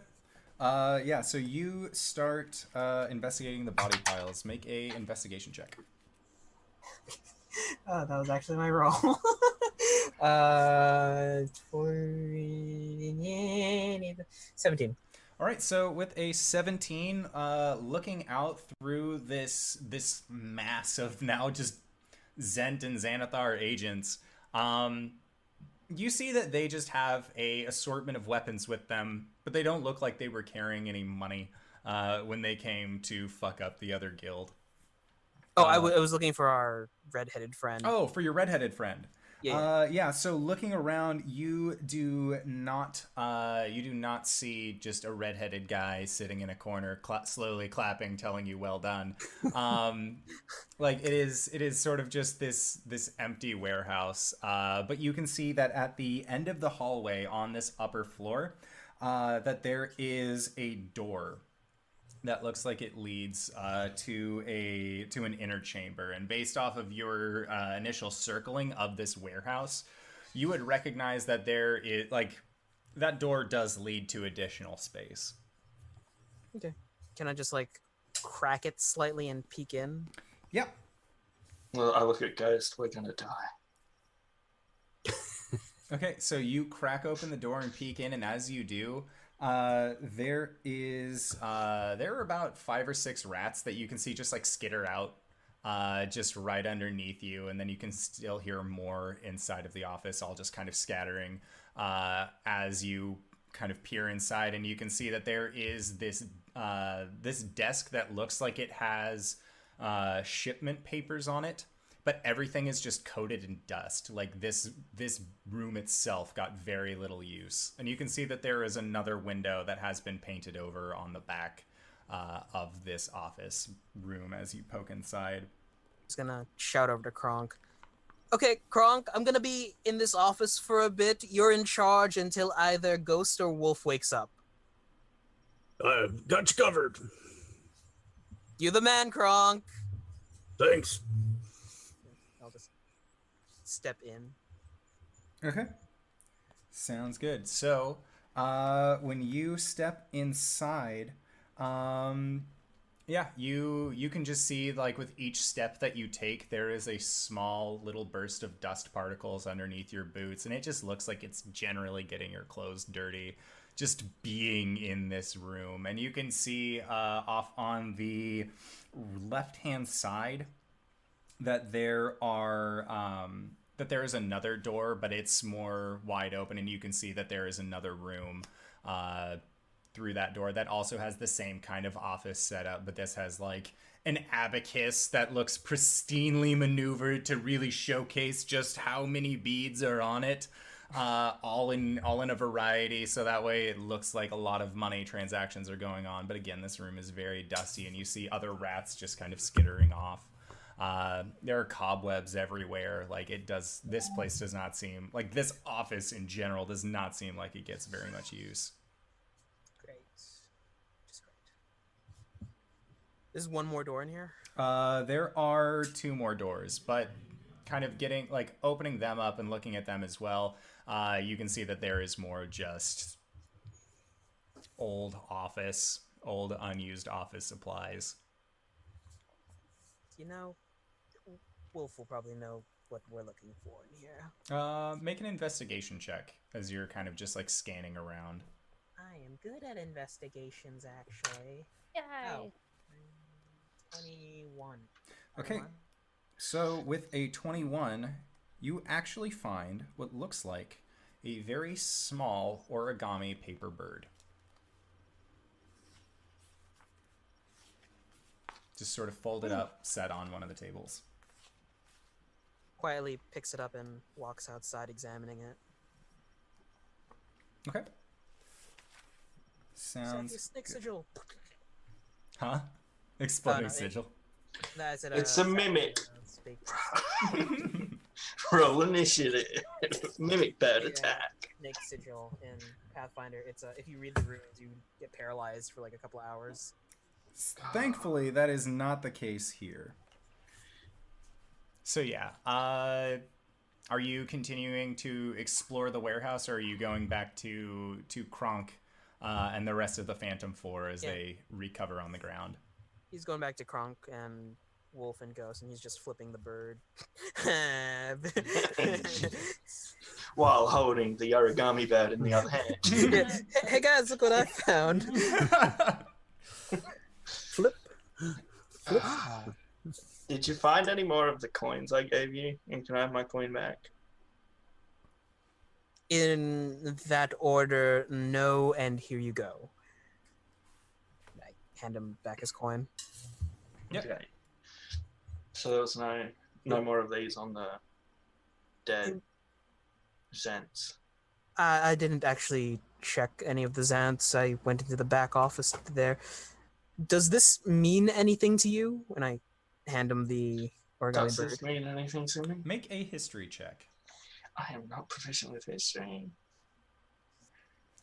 Yeah, so you start investigating the body piles. Make a investigation check. Oh, that was actually my roll. 17. All right, so with a 17, looking out through this mass of now just Zent and Xanathar agents, you see that they just have a assortment of weapons with them, but they don't look like they were carrying any money when they came to fuck up the other guild. Oh, I was looking for our red-headed friend. Oh, for your redheaded friend. Yeah. Yeah, so looking around, you do not see just a redheaded guy sitting in a corner slowly clapping, telling you well done. Like it is sort of just this empty warehouse, but you can see that at the end of the hallway on this upper floor, that there is a door that looks like it leads to an inner chamber. And based off of your initial circling of this warehouse, you would recognize that there is that door does lead to additional space. Okay. Can I just crack it slightly and peek in? Yep. Well, I look at Ghost. We're gonna die. Okay, so you crack open the door and peek in, and as you do, there are about 5 or 6 rats that you can see just skitter out just right underneath you, and then you can still hear more inside of the office, all just kind of scattering as you kind of peer inside, and you can see that there is this desk that looks like it has shipment papers on it, but everything is just coated in dust. Like this room itself got very little use. And you can see that there is another window that has been painted over on the back of this office room as you poke inside. Just gonna shout over to Kronk. Okay, Kronk, I'm gonna be in this office for a bit. You're in charge until either Ghost or Wolf wakes up. Got you covered. You the man, Kronk. Thanks. I'll just step in. Okay. Sounds good. So, when you step inside, yeah, you can just see, with each step that you take, there is a small little burst of dust particles underneath your boots, and it just looks like it's generally getting your clothes dirty, just being in this room. And you can see off on the left-hand side that there is another door, but it's more wide open, and you can see that there is another room through that door that also has the same kind of office setup, but this has an abacus that looks pristinely maneuvered to really showcase just how many beads are on it, all in a variety, so that way it looks like a lot of money transactions are going on. But again, this room is very dusty, and you see other rats just kind of skittering off. There are cobwebs everywhere. This place does not seem this office in general does not seem like it gets very much use. Great. Just great. There's one more door in here? There are 2 more doors, but kind of getting opening them up and looking at them as well, you can see that there is more just old unused office supplies. Wolf will probably know what we're looking for in here. Make an investigation check as you're kind of just scanning around. I am good at investigations, actually. Yay! Oh. 21. Okay, so with a 21, you actually find what looks like a very small origami paper bird. Just sort of folded up, set on one of the tables. Quietly picks it up and walks outside examining it. Okay. Sounds Snake good. sigil. Huh? Exploding no, sigil. It's a mimic. Roll initiative. Mimic bird attack. Snake sigil in Pathfinder. It's if you read the runes, you get paralyzed for a couple hours. Thankfully, that is not the case here. So yeah, Are you continuing to explore the warehouse, or are you going back to Kronk and the rest of the Phantom Four as they recover on the ground? He's going back to Kronk and Wolf and Ghost, and he's just flipping the bird. While holding the origami bird in the other hand. Yeah. Hey guys, look what I found. Flip. Flip. Did you find any more of the coins I gave you? And can I have my coin back? In that order, no, and here you go. I hand him back his coin. Yep. Okay. So there was no more of these on the dead Zents. I didn't actually check any of the Xants. I went into the back office there. Does this mean anything to you? And I hand him the origami Does bird. this mean anything to me? Make a history check. I am not proficient with history.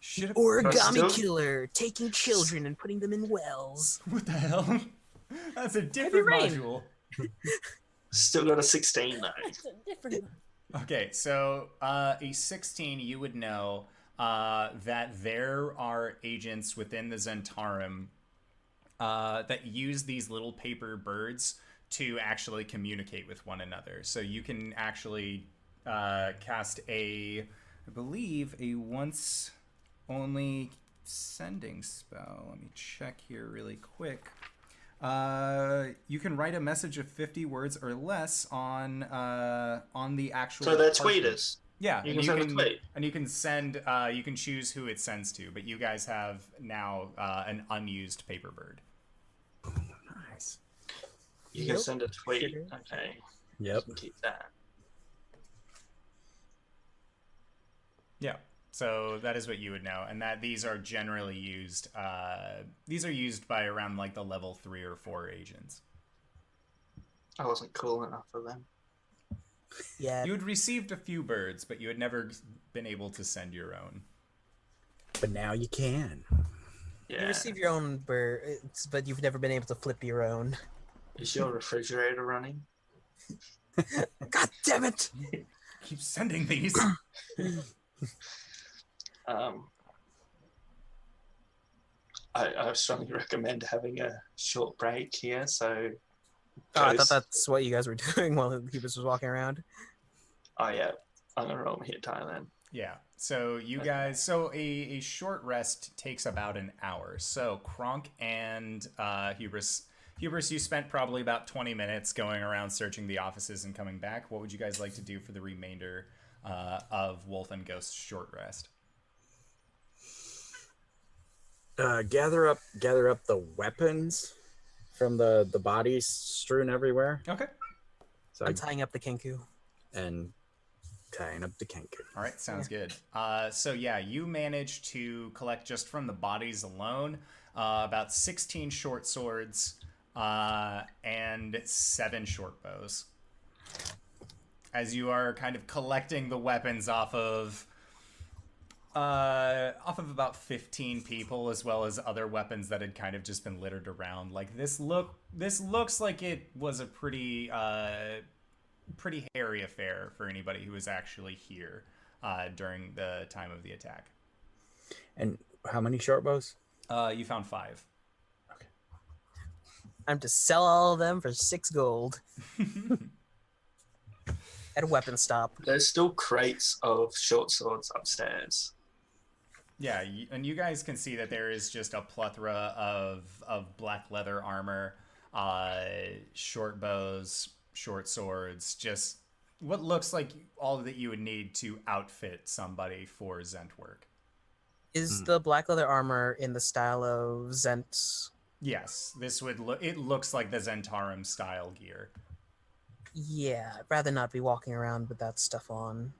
Should have... Origami killer, taking children and putting them in wells. What the hell? That's a different rain. module. Still got a 16 though. It's a different one. Okay, so a 16, you would know that there are agents within the Zentarum that use these little paper birds to actually communicate with one another. So you can actually cast I believe, a once only sending spell. Let me check here really quick. You can write a message of 50 words or less on the actual. So they're parchment. tweeters. Yeah, You can send a tweet. and you can send. You can choose who it sends to, but you guys have now an unused paper bird. Nice. You can send a tweet. Okay. Yep. You can keep that. Yeah. So that is what you would know, and that these are generally used. These are used by around like the level 3 or 4 agents. I wasn't cool enough for them. Yeah. You had received a few birds, but you had never been able to send your own. But now you can. Yeah. You receive your own birds, but you've never been able to flip your own. Is your refrigerator running? God damn it! Keep sending these. I strongly recommend having a short break here. So, Oh, I thought Ghost- that's what you guys were doing while Hubris was walking around. Oh yeah, I'm gonna roll my hit die then. Yeah. So you guys, so a short rest takes about an hour. So Kronk and Hubris, you spent probably about 20 minutes going around searching the offices and coming back. What would you guys like to do for the remainder of Wolf and Ghost's short rest? Gather up the weapons from the bodies strewn everywhere. Okay. So I'm tying up the Kenku. and tying up the Kenku. All right, sounds good. So yeah, you managed to collect just from the bodies alone about 16 short swords and 7 short bows. As you are kind of collecting the weapons off of about 15 people, as well as other weapons that had kind of just been littered around. Like this looks like it was a pretty hairy affair for anybody who was actually here during the time of the attack. And how many short bows? You found 5. I'm to sell all of them for 6 gold. At a weapon stop. There's still crates of short swords upstairs. Yeah, and you guys can see that there is just a plethora of black leather armor, short bows, short swords, just what looks like all that you would need to outfit somebody for Zent work. Is the black leather armor in the style of Zent? Yes, this would it looks like the Zentarum style gear. Yeah, I'd rather not be walking around with that stuff on.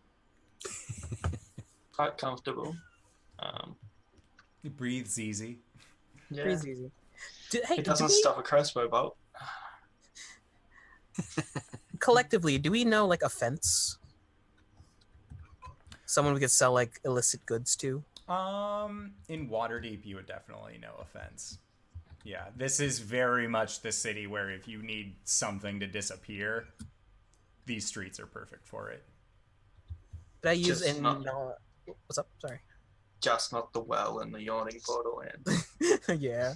Quite comfortable. It breathes easy. Yeah. Pretty easy. Hey, It doesn't stop a crossbow bolt. collectively, do we know like a fence? Someone we could sell like illicit goods to? In Waterdeep, you would definitely know a fence. Yeah, this is very much the city where if you need something to disappear, these streets are perfect for it. Could I use Just in not- what's up? Sorry. Just not the well and the yawning portal in. Yeah.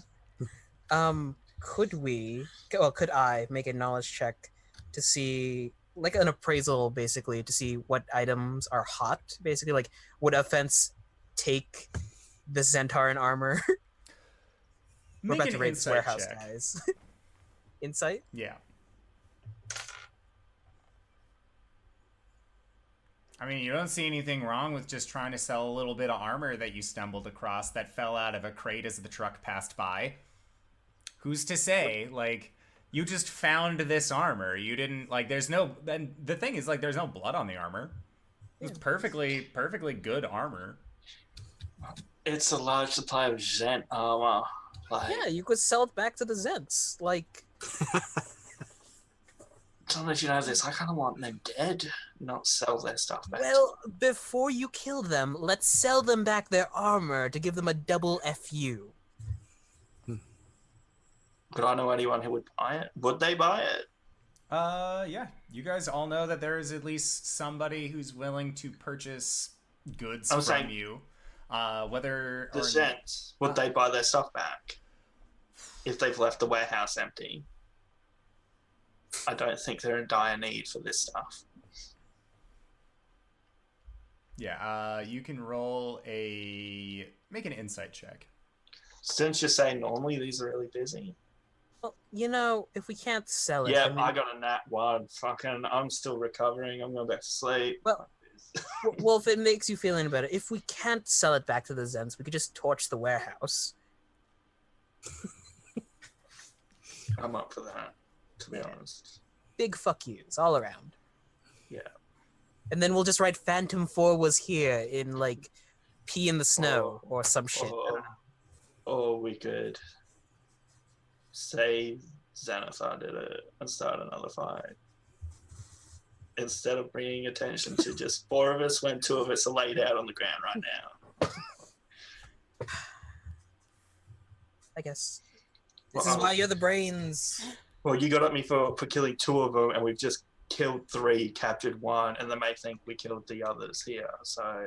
Could I make a knowledge check to see, like an appraisal, basically, to see what items are hot? Basically, like, would offense take the Zentaran armor? We're Make about an to raid this insight warehouse, check. guys. Insight? Yeah. I mean, you don't see anything wrong with just trying to sell a little bit of armor that you stumbled across that fell out of a crate as the truck passed by. Who's to say? Like, you just found this armor. You didn't, like, there's no, and the thing is, like, there's no blood on the armor. It's perfectly good armor. It's a large supply of Zent armor. Like, Yeah, you could sell it back to the Zents. Like, don't know if you know this. I kind of want them dead, not sell their stuff back. well, before you kill them, let's sell them back their armor to give them a double FU. Would I know anyone who would buy it? Would they buy it? Yeah. You guys all know that there is at least somebody who's willing to purchase goods I'm from saying- you. Whether The or Zents, would they buy their stuff back if they've left the warehouse empty? I don't think they're in dire need for this stuff. yeah, you can make an insight check. Since you're saying normally these are really busy. Well, you know, if we can't sell it, Yeah, I mean, I got a nat 1. Fucking, I'm still recovering. I'm going back to sleep. Well, well, if it makes you feel any better, if we can't sell it back to the Zens, we could just torch the warehouse. I'm up for that, to be honest. Big fuck yous all around. Yeah. And then we'll just write Phantom 4 was here in, like, pee in the snow or some shit. I don't know. Or we could say Xanathar did it and start another fight. Instead of bringing attention to just 4 of us when 2 of us are laid out on the ground right now. I guess. This Well, is why you're the brains. Well, you got at me for killing 2 of them, and we've just killed 3, captured 1, and they may think we killed the others here. So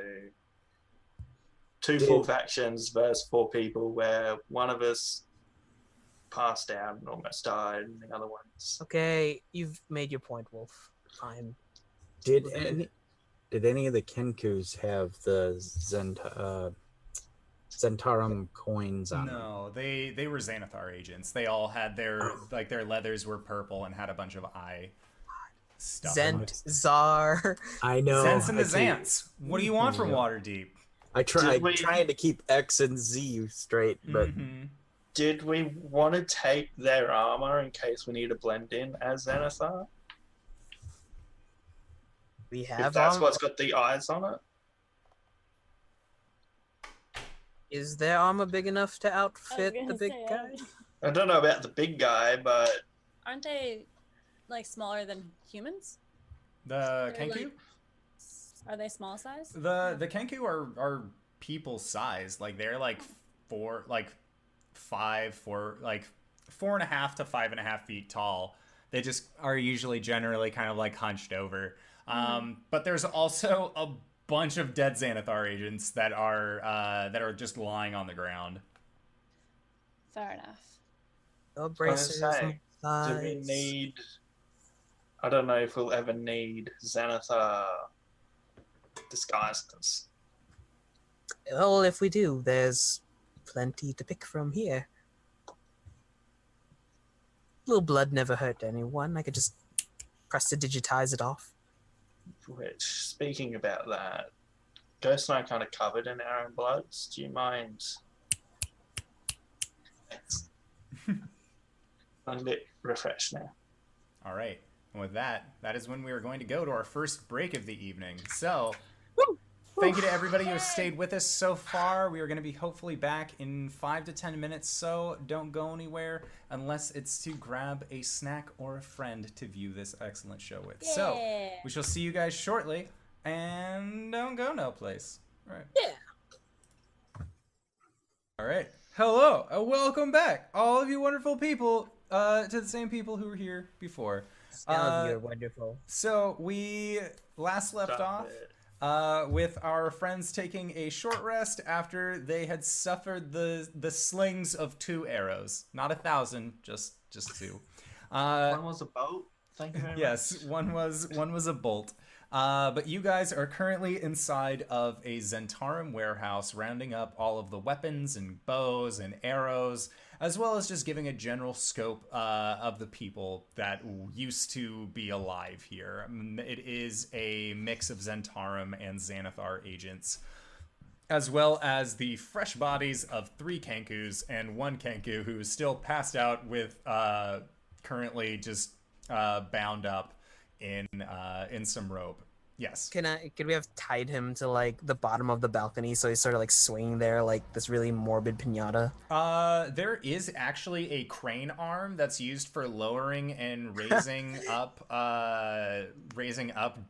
2 full factions versus 4 people, where one of us passed out and almost died, and the other one's... Okay, you've made your point, Wolf. Fine. Did any of the Kenkus have the Zentarum coins on them? No, they were Xanathar agents. They all had their leathers were purple and had a bunch of eye stuff. Zent, Czar. I know. Zents and the I see. Zants. What do you want from Yeah. Waterdeep? Did we- trying to keep X and Z straight, but Mhm. Did we want to take their armor in case we need to blend in as Xanathar? We If have that's armor. what's got the eyes on it? Is their armor big enough to outfit gonna the big say, guy? I don't know about the big guy, but Aren't they like smaller than humans? The They're, Kenku? like, Are they small size? The Kenku are people size. Like they're like 4.5 to 5.5 feet tall. They just are usually generally kind of like hunched over. But there's also a bunch of dead Xanathar agents that are just lying on the ground. Fair enough. No bracers. say, no do we thighs. need... I don't know if we'll ever need Xanathar disguises. Well, if we do, there's plenty to pick from here. Little blood never hurt anyone. I could just press to digitize it off. Which, speaking about that, Ghost and I kind of covered in our own bloods. Do you mind? Thanks. I'm a bit refreshed now. All right. And with that is when we are going to go to our first break of the evening. So, thank you to everybody who has stayed with us so far. We are going to be hopefully back in 5 to 10 minutes, so don't go anywhere unless it's to grab a snack or a friend to view this excellent show with. So, Yeah. we shall see you guys shortly, and don't go no place. All right. Yeah. All right. Hello, and welcome back, all of you wonderful people, to the same people who were here before. Now you're wonderful. So we last left Stop off it. with our friends taking a short rest after they had suffered the slings of 2 arrows. Not 1,000, just 2. One was a boat. Thank you very Yes, much. one was a bolt. But you guys are currently inside of a Zentarum warehouse, rounding up all of the weapons and bows and arrows, as well as just giving a general scope of the people that used to be alive here. It is a mix of Zentarum and Xanathar agents, as well as the fresh bodies of 3 Kenkus and 1 Kenku who is still passed out with currently just bound up in some rope. Yes. Could we have tied him to like the bottom of the balcony so he's sort of like swinging there like this really morbid piñata? There is actually a crane arm that's used for lowering and raising up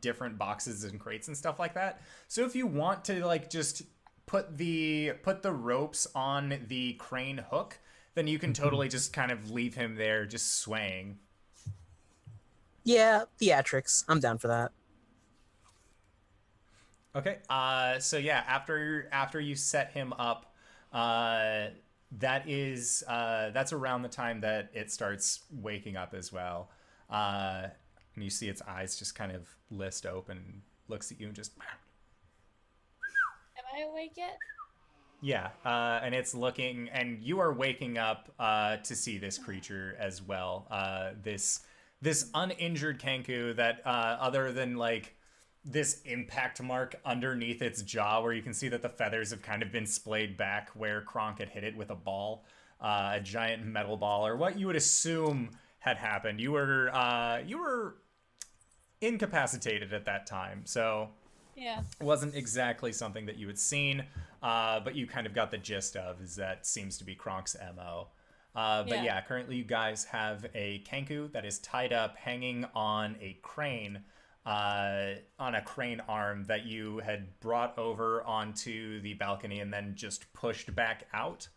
different boxes and crates and stuff like that. So if you want to like just put the ropes on the crane hook, then you can totally just kind of leave him there just swaying. Yeah, theatrics. I'm down for that. Okay. So yeah, after you set him up, that's around the time that it starts waking up as well. And you see its eyes just kind of list open, looks at you and just. Am I awake yet? Yeah, and it's looking, and you are waking up to see this creature as well. This uninjured Kenku that, other than like this impact mark underneath its jaw, where you can see that the feathers have kind of been splayed back where Kronk had hit it with a ball, a giant metal ball, or what you would assume had happened. You were incapacitated at that time, so. Yeah. It wasn't exactly something that you had seen, but you kind of got the gist of, is that seems to be Kronk's MO. But yeah, currently you guys have a Kenku that is tied up, hanging on a crane arm that you had brought over onto the balcony and then just pushed back out.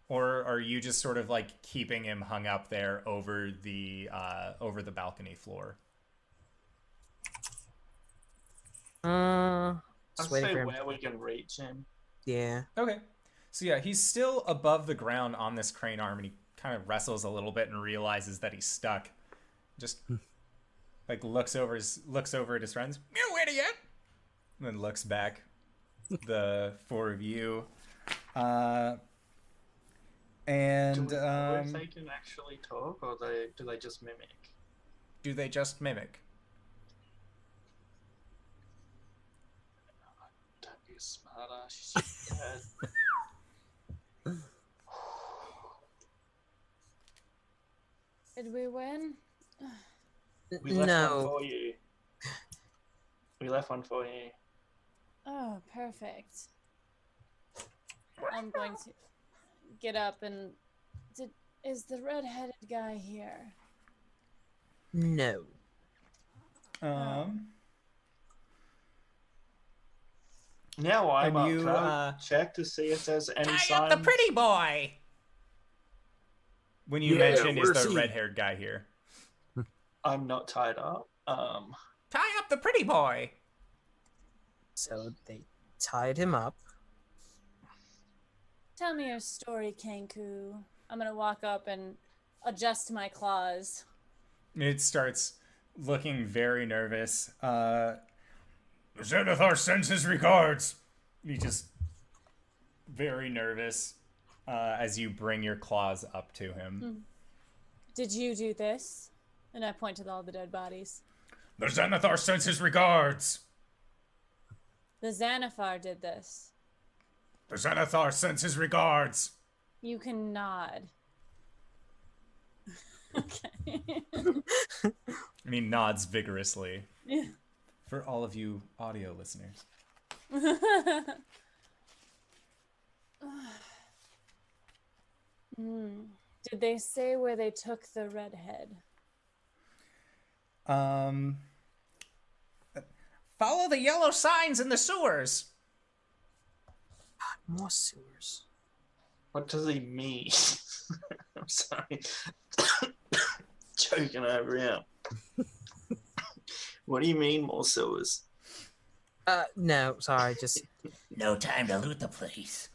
Or are you just sort of like keeping him hung up there over the balcony floor? I'd Just waiting say for him. where we can reach him. Yeah. Okay. So yeah, he's still above the ground on this crane arm, and he kind of wrestles a little bit and realizes that he's stuck. Just like looks over at his friends. You idiot! And then looks back. The 4 of you. And Do we know if they can actually talk, or do they just mimic? do they just mimic? Don't be a smartass. You should be dead. Did we win? We left one No. for you. We left one for you. Oh, perfect. I'm going to get up and... Is the red-headed guy here? No. Now I'm And up. you, Can I check to see if there's any Tie signs? up the pretty boy! When you Yeah, mentioned is where's the he? red-haired guy here. I'm not tied up. Tie up the pretty boy! So they tied him up. Tell me your story, Kenku. I'm gonna walk up and adjust my claws. It starts looking very nervous. Xanathar sends his regards. He just very nervous as you bring your claws up to him. Did you do this? And I point to all the dead bodies. The Xanathar sends his regards. The Xanathar did this. The Xanathar sends his regards. You can nod. Okay. And he nods vigorously. Yeah. For all of you audio listeners. Did they say where they took the redhead? Follow the yellow signs in the sewers. More sewers. What does he mean? I'm sorry. Choking over him. What do you mean, more sewers? No, sorry, just No time to loot the place.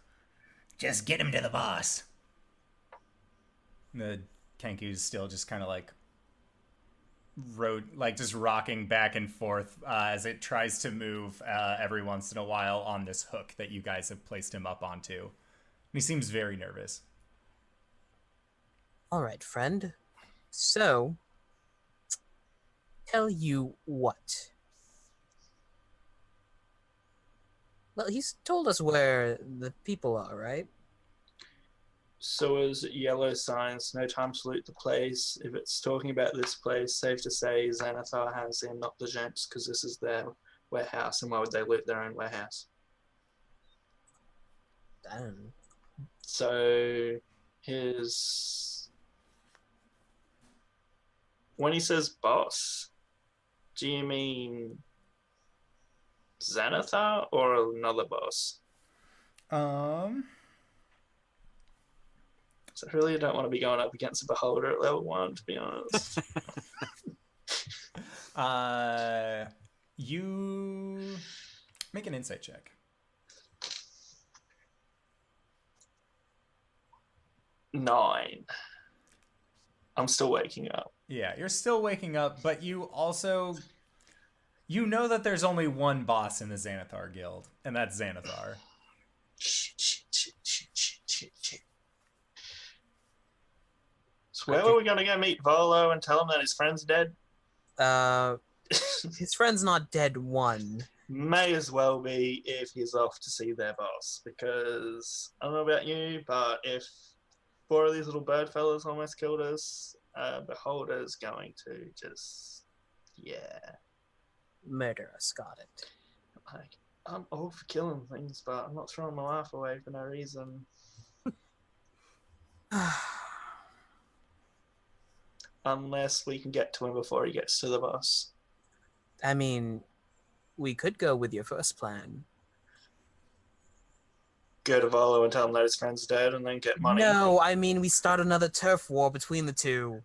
Just get him to the boss. The Kenku's still just kind of like just rocking back and forth as it tries to move every once in a while on this hook that you guys have placed him up onto. And he seems very nervous. all right, friend. So, tell you what. Well, he's told us where the people are, right? So is yellow signs, no time to loot the place. If it's talking about this place, safe to say Xanathar has in, not the gents, because this is their warehouse, and why would they loot their own warehouse? Damn. So his... When he says boss, do you mean Xanathar or another boss? So I really don't want to be going up against a beholder at level 1, to be honest. You make an insight check. 9. I'm still waking up. Yeah, you're still waking up, but you also... You know that there's only one boss in the Xanathar Guild, and that's Xanathar. Shit. So where were we going to go meet Volo and tell him that his friend's dead? His friend's not dead, one. May as well be if he's off to see their boss, because I don't know about you, but if 4 of these little bird fellas almost killed us, Beholder's going to just, Murder us, got it. like, I'm all for killing things, but I'm not throwing my life away for no reason. Unless we can get to him before he gets to the boss. I mean, we could go with your first plan. Go to Volo and tell him that his friend's dead and then get money. No, I mean, we start another turf war between the two.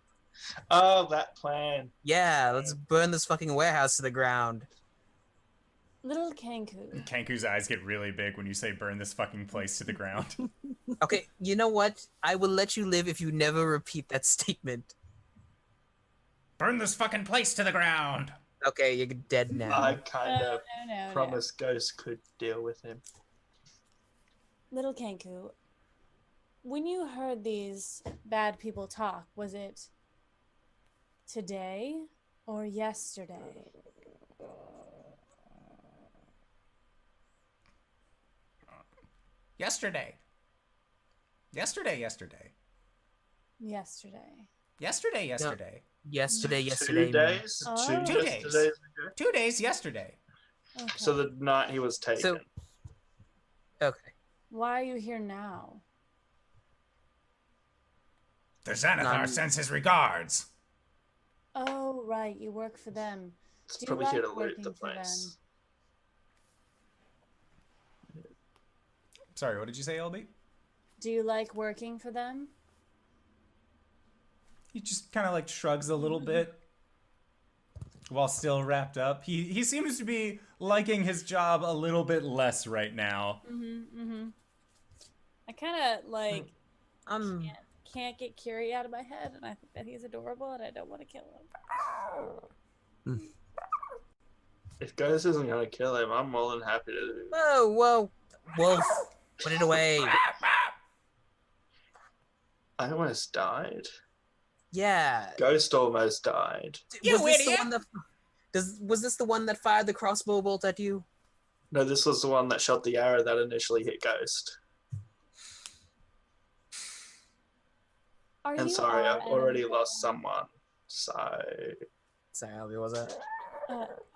Oh, that plan. Yeah, let's burn this fucking warehouse to the ground. Little Kenku. Kenku's eyes get really big when you say burn this fucking place to the ground. Okay, you know what? I will let you live if you never repeat that statement. Burn this fucking place to the ground! Okay, you're dead now. I kind of No. promised Ghost could deal with him. Little Kenku, when you heard these bad people talk, was it today or yesterday? Yesterday. Yesterday. Yesterday. 2 days? Oh. 2 2 days. yesterdays ago? 2 days yesterday. Okay. So the night he was taken. So- Okay. Why are you here now? The Xanathar None. sends his regards. Oh, right, you work for them. It's Do you probably here to like loot the working for place. Sorry, what did you say, LB? Do you like working for them? He just kind of like shrugs a little bit while still wrapped up. He seems to be liking his job a little bit less right now. I kind of like Um, can't get Curie out of my head, and I think that he's adorable, and I don't want to kill him. If Ghost isn't going to kill him, I'm more than happy to. whoa. Wolf, put it away. I almost died. Yeah. Ghost almost died. You was this the idiot! one that was this the one that fired the crossbow bolt at you? No, this was the one that shot the arrow that initially hit Ghost. Are And you sorry, our I've already enemy? lost someone. So Sorry, Albie, was that?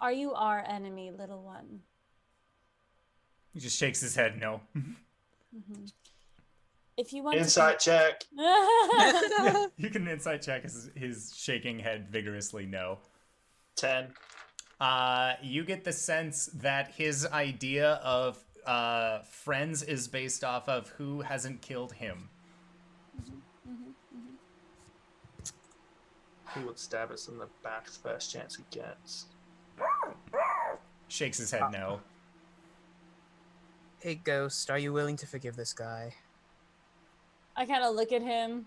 Are you our enemy, little one? He just shakes his head no. If you want insight check. to... Yeah, you can insight check his shaking head vigorously no. 10. You get the sense that his idea of friends is based off of who hasn't killed him. He would stab us in the back the first chance he gets. Shakes his head no. Hey, Ghost, are you willing to forgive this guy? I kind of look at him.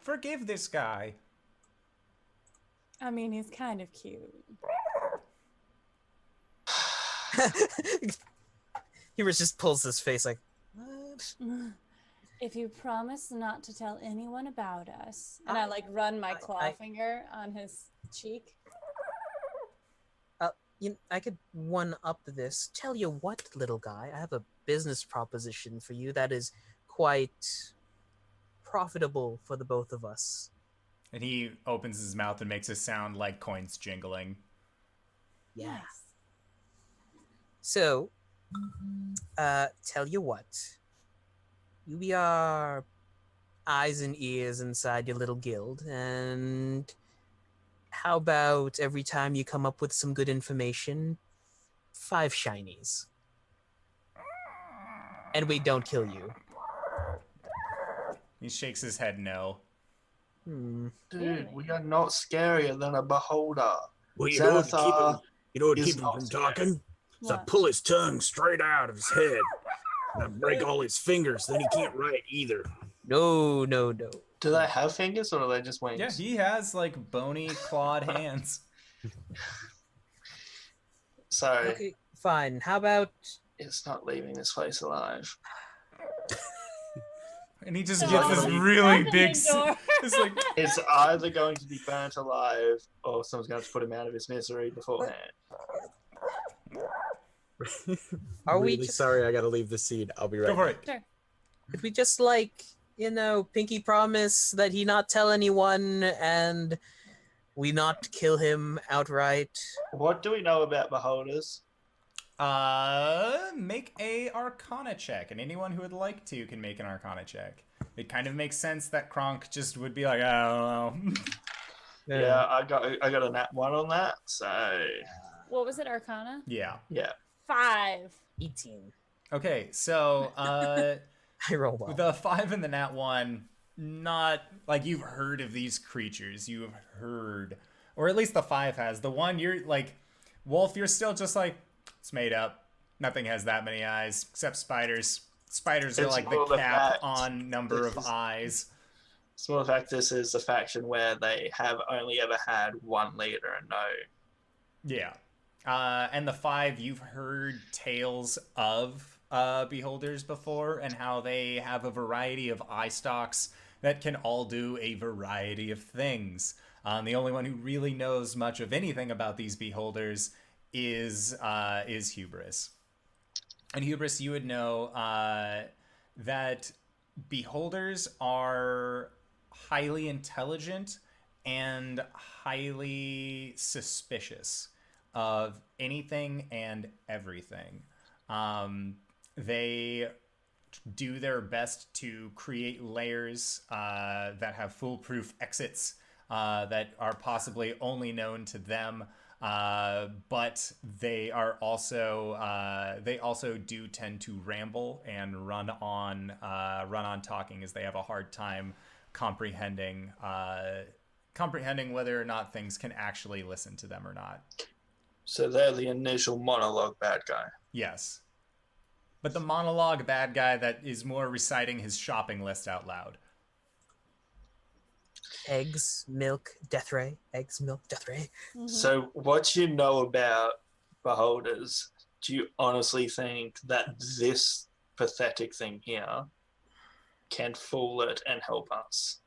Forgive this guy. I mean, he's kind of cute. Hubris just pulls his face like, what? If you promise not to tell anyone about us, and I like run my claw finger on his cheek. I could one up this. Tell you what, little guy, I have a business proposition for you that is quite profitable for the both of us. And he opens his mouth and makes a sound like coins jingling. Yeah. Nice. So, tell you what. You be our eyes and ears inside your little guild, and how about every time you come up with some good information, 5 shinies. And we don't kill you. He shakes his head no. Dude, we are not scarier than a beholder. Well, you know what Xanathar would is keep him not from scary. talking? So I What? pull his tongue straight out of his head. And I break all his fingers, then he can't write either. No. Do they have fingers or are they just wings? Yeah, he has like bony clawed hands. So Okay, fine. How about it's not leaving this place alive. And he just So gets this I'm really opening big... door. It's like... It's either going to be burnt alive or someone's going to put him out of his misery beforehand. Are we really just- sorry, I gotta leave the scene. I'll be right Go for back. it. Sure. could we just pinky promise that he not tell anyone and we not kill him outright? What do we know about beholders? Make a Arcana check, and anyone who would like to can make an Arcana check. It kind of makes sense that Kronk just would be like, I don't know. Yeah, I got a nat 1 on that. So What was it, Arcana? Yeah. yeah. 5. 18. Okay, so I roll well. the 5 and the nat 1, not like you've heard of these creatures. You've heard, or at least the 5 has. The 1, you're like, Wolf, you're still just like, it's made up. Nothing has that many eyes except spiders. Spiders are It's like more the the cap fact on number this of is- eyes. So the fact this is a faction where they have only ever had one leader and no. Yeah. And the 5, you've heard tales of beholders before and how they have a variety of eye stalks that can all do a variety of things. The only one who really knows much of anything about these beholders is Hubris. And Hubris, you would know that beholders are highly intelligent and highly suspicious of anything and everything. They do their best to create layers that have foolproof exits that are possibly only known to them. But they are also they also do tend to ramble and run on talking, as they have a hard time comprehending whether or not things can actually listen to them or not. So they're the initial monologue bad guy. Yes, but the monologue bad guy that is more reciting his shopping list out loud. Eggs, milk, death ray. Eggs, milk, death ray. So what you know about beholders, do you honestly think that this pathetic thing here can fool it and help us?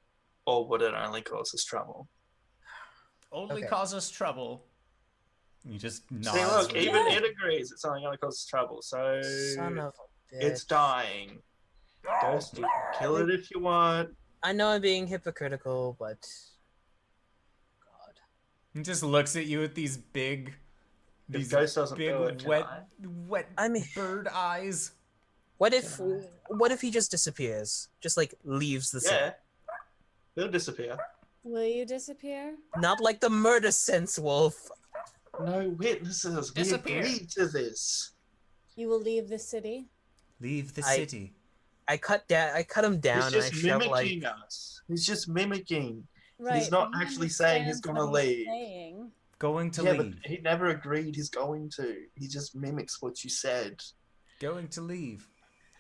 Or would it only cause us trouble? Only Okay. cause us trouble. You just nods. See, look, with- even it agrees it's only going to cause us trouble. So Son of a bitch. it's dying. Ghost, you can kill it if you want. I know I'm being hypocritical, but God. He just looks at you with these big, If Ghost doesn't big do it tonight. wet I mean- bird eyes. What if he just disappears? Just like leaves the Yeah. scene. He'll disappear. Will you disappear? Not like the murder sense, Wolf. No witnesses. Disappear. We agreed to this. You will leave the city? Leave the I- city. I cut him down He's and I just shove mimicking like us. He's just mimicking. Right. not but he actually saying he's understands gonna what he's leave. saying. Going to Yeah, leave. but he never agreed he's going to. He just mimics what you said. Going to leave.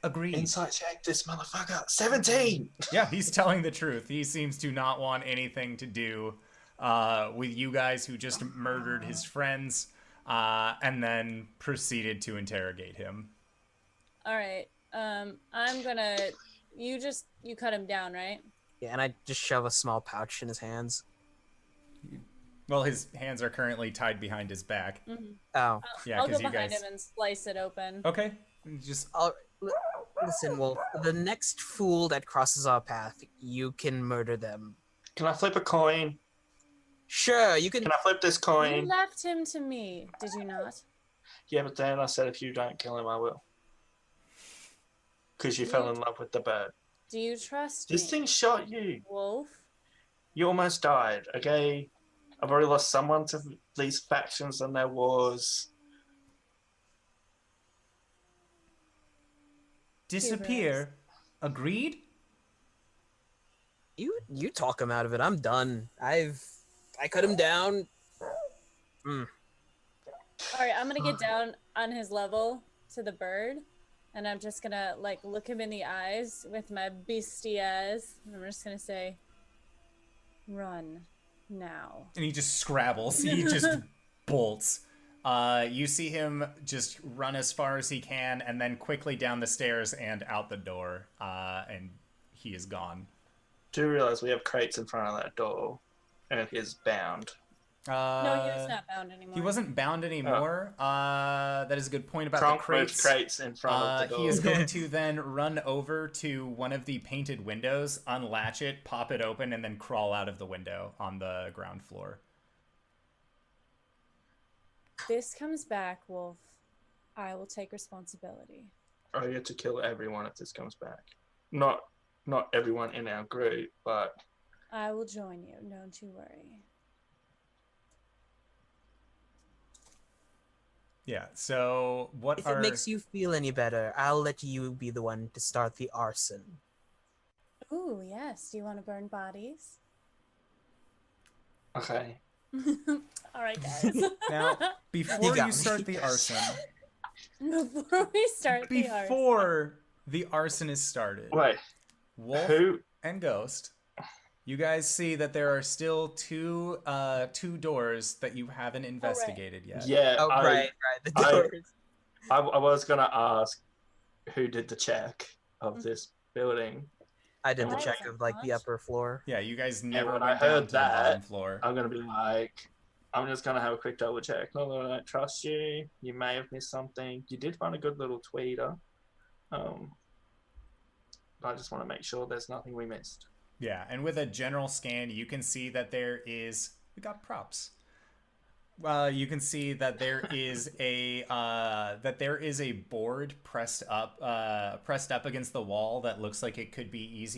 Agreed. Insight check this motherfucker. 17! Yeah, he's telling the truth. He seems to not want anything to do with you guys who just murdered his friends and then proceeded to interrogate him. All right. I'm gonna. You cut him down, right? Yeah, and I just shove a small pouch in his hands. Well, his hands are currently tied behind his back. Mm-hmm. Oh. Yeah, I'll go 'cause you behind guys- him and slice it open. Okay. Just Listen, Wolf, the next fool that crosses our path, you can murder them. Can I flip a coin? Sure, you can. Can I flip this You coin? left him to me, did you not? Yeah, but then I said if you don't kill him, I will. Because you fell in love with the bird. Do you trust This me, thing shot you. Wolf? You almost died, okay? I've already lost someone to these factions and there was... disappear. Agreed? You talk him out of it. I'm done. I cut him down. All right, I'm gonna get down on his level to the bird, and I'm just gonna like look him in the eyes with my beastie eyes, and I'm just gonna say, "Run now." And he just scrabbles. He just bolts. You see him just run as far as he can and then quickly down the stairs and out the door. And he is gone. Do you realize we have crates in front of that door? And he is bound. No, he was not bound anymore. He wasn't bound anymore. That is a good point about Kronk the crates. crates in front of the door. He is going to then run over to one of the painted windows, unlatch it, pop it open, and then crawl out of the window on the ground floor. This comes back, Wolf. I will take responsibility. I get to kill everyone if this comes back. Not everyone in our group, but... I will join you. Don't you worry. Yeah, so what If are... it makes you feel any better, I'll let you be the one to start the arson. Ooh, yes. Do you want to burn bodies? Okay. All right, guys. Now, before got you me. start the arson... Before we start the arson. Before the arson is started, Wait, Wolf who? and Ghost, you guys see that there are still two doors that you haven't investigated yet. Yeah, Oh, right, the doors. I was going to ask who did the check of this building. I did the Oh, check is it of like the much? upper floor. Yeah, you guys never when went I heard down to the bottom that, floor. I'm going to be like, I'm just going to have a quick double check. Not that I don't trust you. You may have missed something. You did find a good little tweeter. I just want to make sure there's nothing we missed. Yeah, and with a general scan, you can see that there is... We got props. You can see that there is a board pressed up against the wall that looks like it could be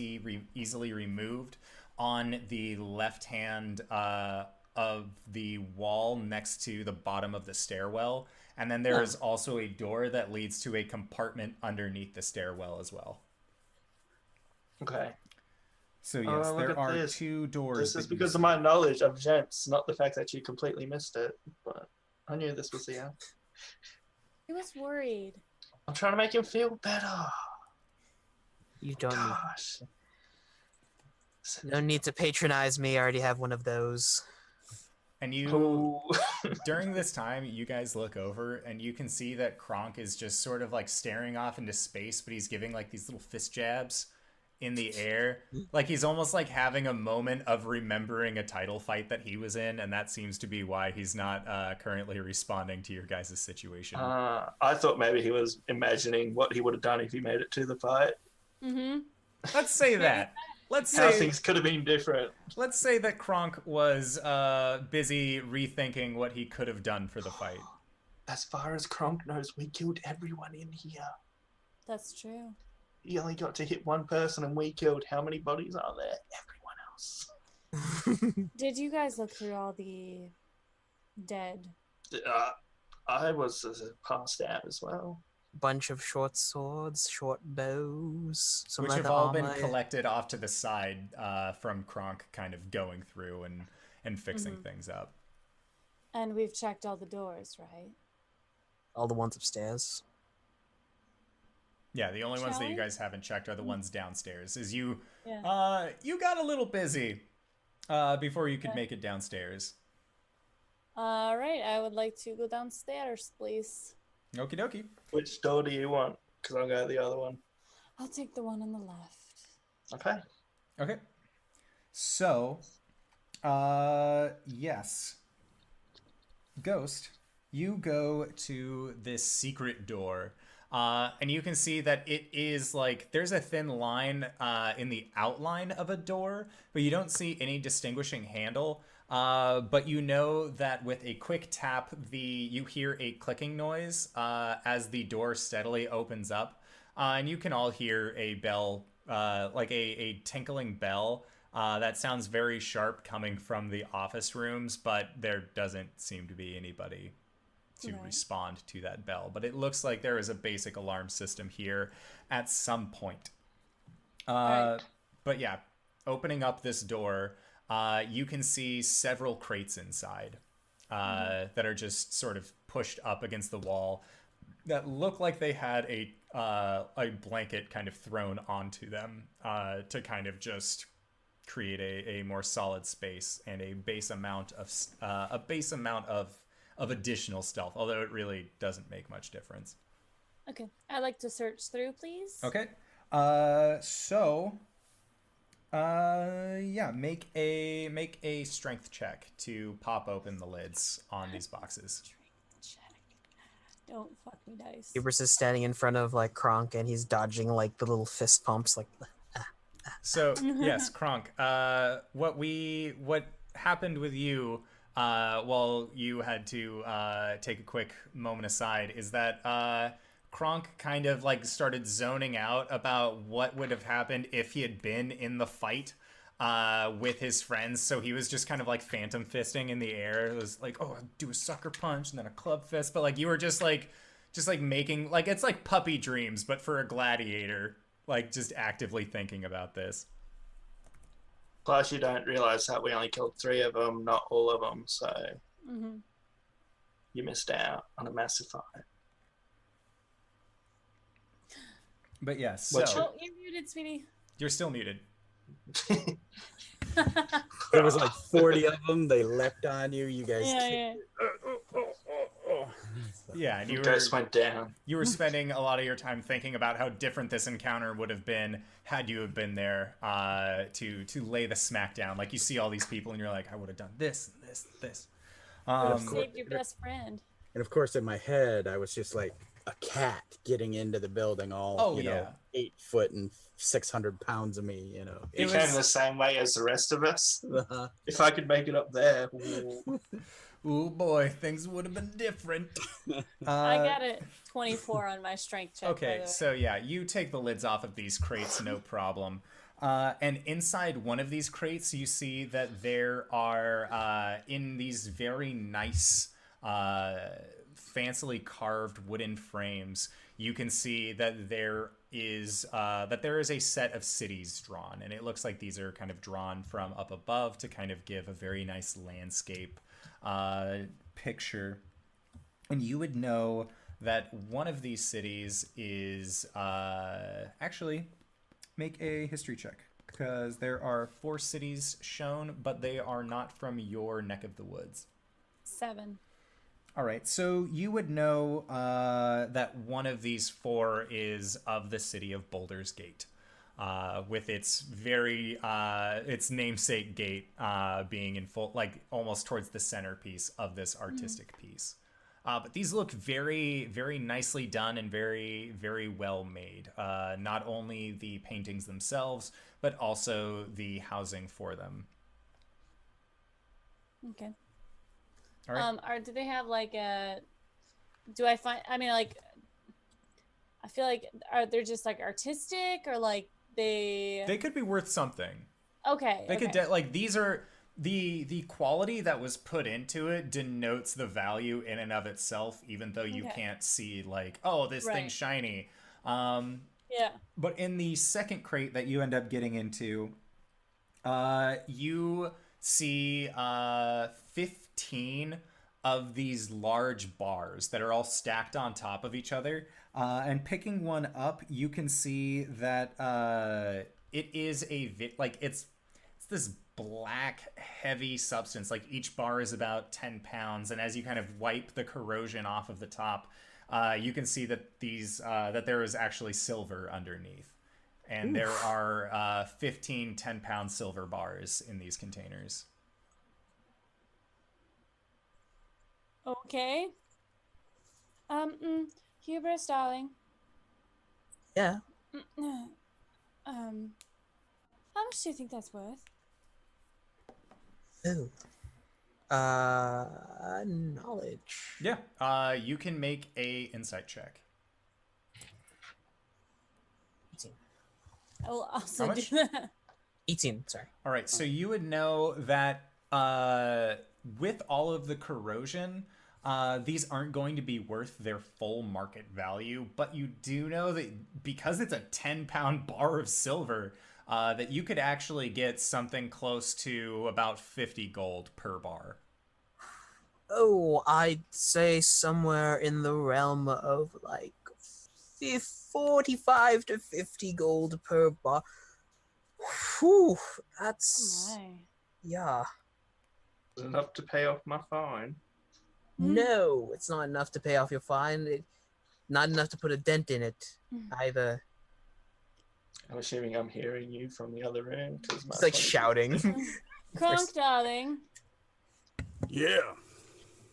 easily removed on the left hand of the wall next to the bottom of the stairwell, and then there is also a door that leads to a compartment underneath the stairwell as well. Okay. So yes, look there at are this. two doors. This is that you because see. of my knowledge of gents, not the fact that you completely missed it. But I knew this was the end. He was worried. I'm trying to make him feel better. You don't need, Gosh. no need to patronize me. I already have one of those. And you, Cool. during this time, you guys look over and you can see that Kronk is just sort of like staring off into space, but he's giving like these little fist jabs in the air. Like he's almost like having a moment of remembering a title fight that he was in, and that seems to be why he's not currently responding to your guys' situation. I thought maybe he was imagining what he would have done if he made it to the fight. Mm-hmm. Let's say that. How things could have been different. Let's say that Kronk was busy rethinking what he could have done for the fight. As far as Kronk knows, we killed everyone in here. That's true. He only got to hit one person and we killed how many bodies are there? Everyone else. Did you guys look through all the dead? I was passed out as well. Bunch of short swords, short bows, some Which have leather all been armor. collected off to the side from Kronk kind of going through and fixing things up. And we've checked all the doors, right? All the ones upstairs. Yeah, the only ones Shall that you we? guys haven't checked are the ones downstairs. You got a little busy before you could Okay. make it downstairs. All right, I would like to go downstairs, please. Okie dokie. Which door do you want? Because I'll go the other one. I'll take the one on the left. Okay. Okay. So, yes. Ghost, you go to this secret door, and you can see that it is like there's a thin line in the outline of a door, but you don't see any distinguishing handle. But you know that with a quick tap, you hear a clicking noise as the door steadily opens up, and you can all hear a bell, like a tinkling bell. That sounds very sharp coming from the office rooms, but there doesn't seem to be anybody to respond to that bell. But it looks like there is a basic alarm system here at some point. Right. But yeah, opening up this door, you can see several crates inside that are just sort of pushed up against the wall that look like they had a blanket kind of thrown onto them to kind of just create a more solid space and a base amount of additional stealth, although it really doesn't make much difference. Okay, I'd like to search through, please. Okay. Yeah, make a strength check to pop open the lids on these boxes. Check. Don't fuck me, dice. Hubris is standing in front of like Kronk, and he's dodging like the little fist pumps. Like, So yes, Kronk. What happened with you while you had to take a quick moment aside is that Kronk kind of like started zoning out about what would have happened if he had been in the fight with his friends. So he was just kind of like phantom fisting in the air. It was like, oh, I'll do a sucker punch and then a club fist. But like you were just like making like it's like puppy dreams, but for a gladiator. Like, just actively thinking about this. Plus, you don't realize that we only killed 3 of them, not all of them, so you missed out on a massive fight. But yes, What's so Oh, you're muted, sweetie. you're still muted. There was like 40 of them. They leapt on you. You guys. Yeah. Yeah, and Ghost went down. you were spending a lot of your time thinking about how different this encounter would have been had you have been there to lay the smack down. Like you see all these people and you're like, I would have done this and this and this. Saved your best friend. And of course, in my head, I was just like a cat getting into the building, all Oh, you know, 8 foot and 600 pounds of me. You know. You It came was- the same way as the rest of us. Uh-huh. If I could make it up there. Ooh. Ooh boy, things would have been different. I got a 24 on my strength check. by Okay, the way. so yeah, you take the lids off of these crates, no problem. And inside one of these crates, you see that there are, in these very nice, fancily carved wooden frames, you can see that there is a set of cities drawn. And it looks like these are kind of drawn from up above to kind of give a very nice landscape picture. And you would know that one of these cities is actually make a history check because there are 4 cities shown, but they are not from your neck of the woods. 7. All right, so you would know that one of these 4 is of the city of Baldur's Gate, with its its namesake gate being in full, like almost towards the centerpiece of this artistic piece. But these look very, very nicely done and very, very well made. Not only the paintings themselves, but also the housing for them. Okay. All right. Do they have like a? Do I find? I mean, like, I feel like they're just like artistic or like they? They could be worth something. Okay. They okay. could like these are the quality that was put into it denotes the value in and of itself, even though you Okay. can't see like, oh, this Right. thing's shiny. Yeah. But in the second crate that you end up getting into, you see 15 of these large bars that are all stacked on top of each other. And picking one up, you can see that it is it's this black, heavy substance. Like each bar is about 10 pounds, and as you kind of wipe the corrosion off of the top, you can see that that there is actually silver underneath. And there are 15 10-pound silver bars in these containers. Okay. Hubris, darling. Yeah. How much do you think that's worth? Oh. Knowledge. Yeah. You can make a insight check. I will also How much? do that. 18. Sorry. All right. So you would know that with all of the corrosion, these aren't going to be worth their full market value, but you do know that because it's a 10-pound bar of silver, that you could actually get something close to about 50 gold per bar. Oh, I'd say somewhere in the realm of like 45 to 50 gold per bar. Whew, that's Oh my. yeah. Enough to pay off my fine. No, it's not enough to pay off your fine. Not enough to put a dent in it either. I'm assuming I'm hearing you from the other room. It's like shouting. Kronk, darling. Yeah.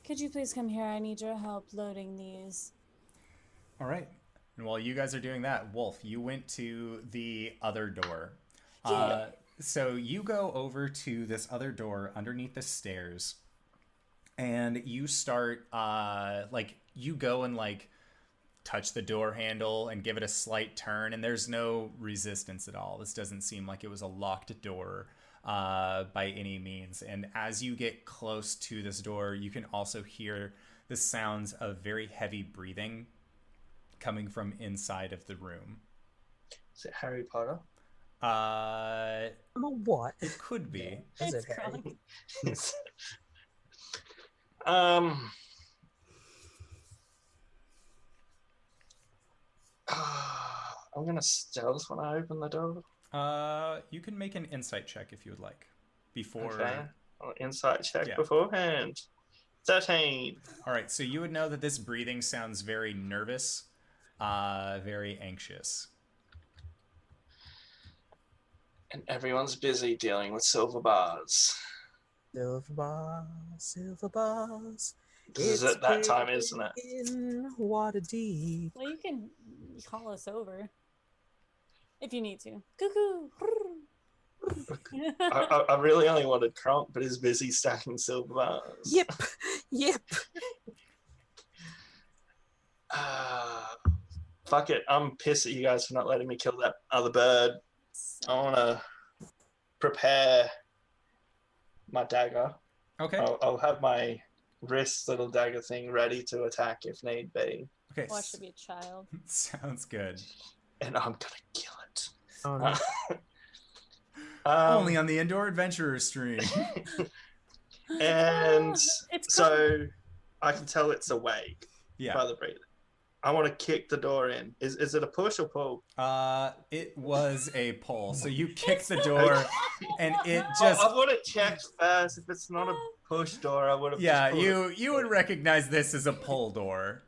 Could you please come here? I need your help loading these. All right. And while you guys are doing that, Wolf, you went to the other door. Yeah. So you go over to this other door underneath the stairs, and you start, you go and, touch the door handle and give it a slight turn, and there's no resistance at all. This doesn't seem like it was a locked door by any means. And as you get close to this door, you can also hear the sounds of very heavy breathing coming from inside of the room. Is it Harry Potter? What? It could be. Is It's it Harry? Kronk. I'm gonna stealth when I open the door. You can make an insight check if you would like. Before. Okay. I'll insight check Yeah. beforehand. 13. All right, so you would know that this breathing sounds very nervous, very anxious. And everyone's busy dealing with silver bars. Silver bars, silver bars. This is at that time, isn't it? In Waterdeep. Well, you can call us over if you need to. Cuckoo. I really only wanted Kronk, but he's busy stacking silver bars. Yep. Yep. Fuck it. I'm pissed at you guys for not letting me kill that other bird. I want to prepare my dagger. Okay. I'll have my wrist little dagger thing ready to attack if need be. Okay. Watch to be a child. Sounds good. And I'm gonna kill it. Oh, no. Only on the Indoor Adventurer stream. And It's so I can tell it's awake Yeah. by the breathing. I want to kick the door in. Is it a push or pull? It was a pull. So you kick the door, and it just. I would have checked first. If it's not a push door, I would have. Yeah, you would recognize this as a pull door.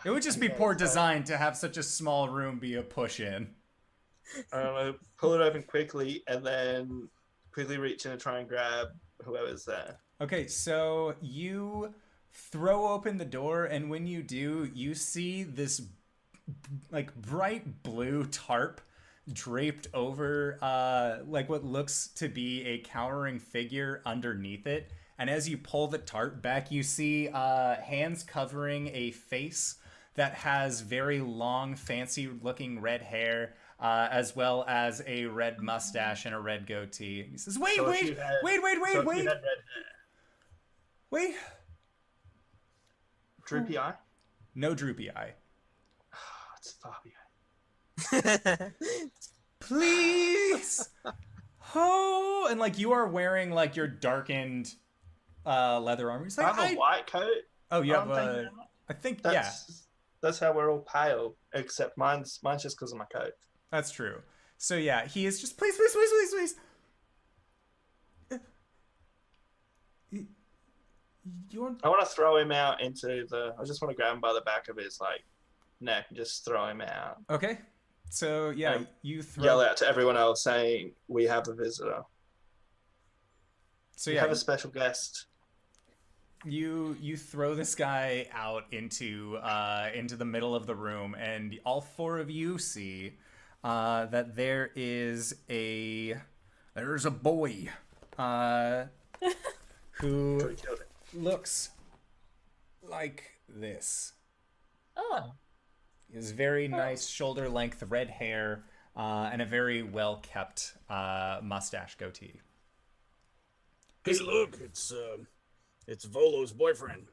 It would just be poor design to have such a small room be a push in. I'm gonna pull it open quickly and then quickly reach in and try and grab whoever's there. Okay, so you throw open the door, and when you do, you see this bright blue tarp draped over what looks to be a cowering figure underneath it. And as you pull the tarp back, you see hands covering a face that has very long, fancy-looking red hair, as well as a red mustache and a red goatee. And he says, wait. So if you had red hair, Wait. droopy eye? No droopy eye. It's far behind. Please! Oh! And, you are wearing, your darkened leather armor. He's I like, have a white coat. Oh, you have I'm thinking I think, That's That's how we're all pale. Except mine's just because of my coat. That's true. So yeah, he is just please, please, please, please, please. You're I want to throw him out into the. I just want to grab him by the back of his like neck and just throw him out. okay. So yeah, Um, you throw. Yell out to everyone else saying, "We have a visitor. So We yeah, have a special guest." you throw this guy out into the middle of the room, and all four of you see that there's a boy who So we killed him. looks like this. Oh, He has very nice shoulder length red hair and a very well kept mustache goatee. Hey, look, it's Volo's boyfriend.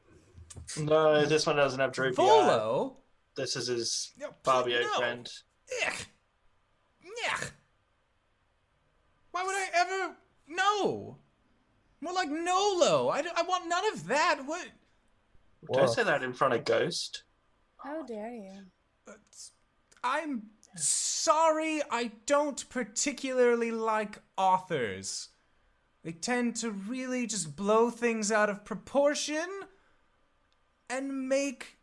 No, this one doesn't have droopy eye. Volo. This is his No, Fabio no. friend. Ugh. Yuck. Why would I ever? No. More like Nolo. I want none of that. What? Don't say that in front of Ghost. how dare you? I'm sorry. I don't particularly like authors. They tend to really just blow things out of proportion and make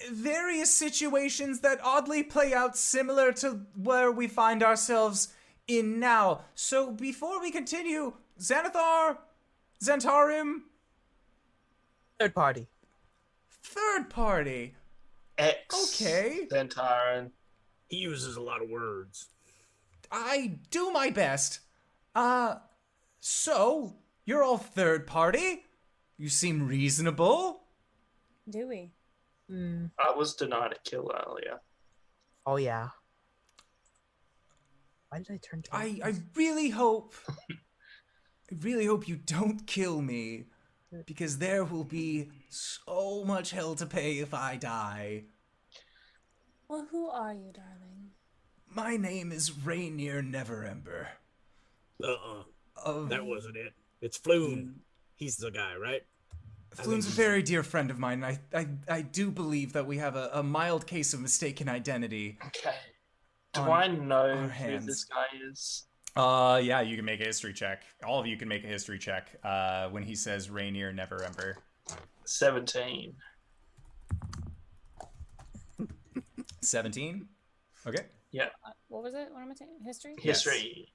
various situations that oddly play out similar to where we find ourselves in now. So before we continue, Xanathar, Xantarim, Third party. third party. X. Okay. Zentaran. He uses a lot of words. I do my best. So you're all third party? You seem reasonable. Do we? I was denied a kill earlier. Oh yeah. Why did I turn to I really hope you don't kill me, because there will be so much hell to pay if I die. Well, who are you, darling? My name is Rainier Neverember. That wasn't it. It's Floon. He's the guy, right? Floon's a very dear friend of mine. I do believe that we have a mild case of mistaken identity. Okay. Do On I know our who hands. this guy is? Yeah, you can make a history check. All of you can make a history check when he says Rainier Neverember. 17. 17? Okay. Yeah. What was it? What am I saying? History? Yes. History.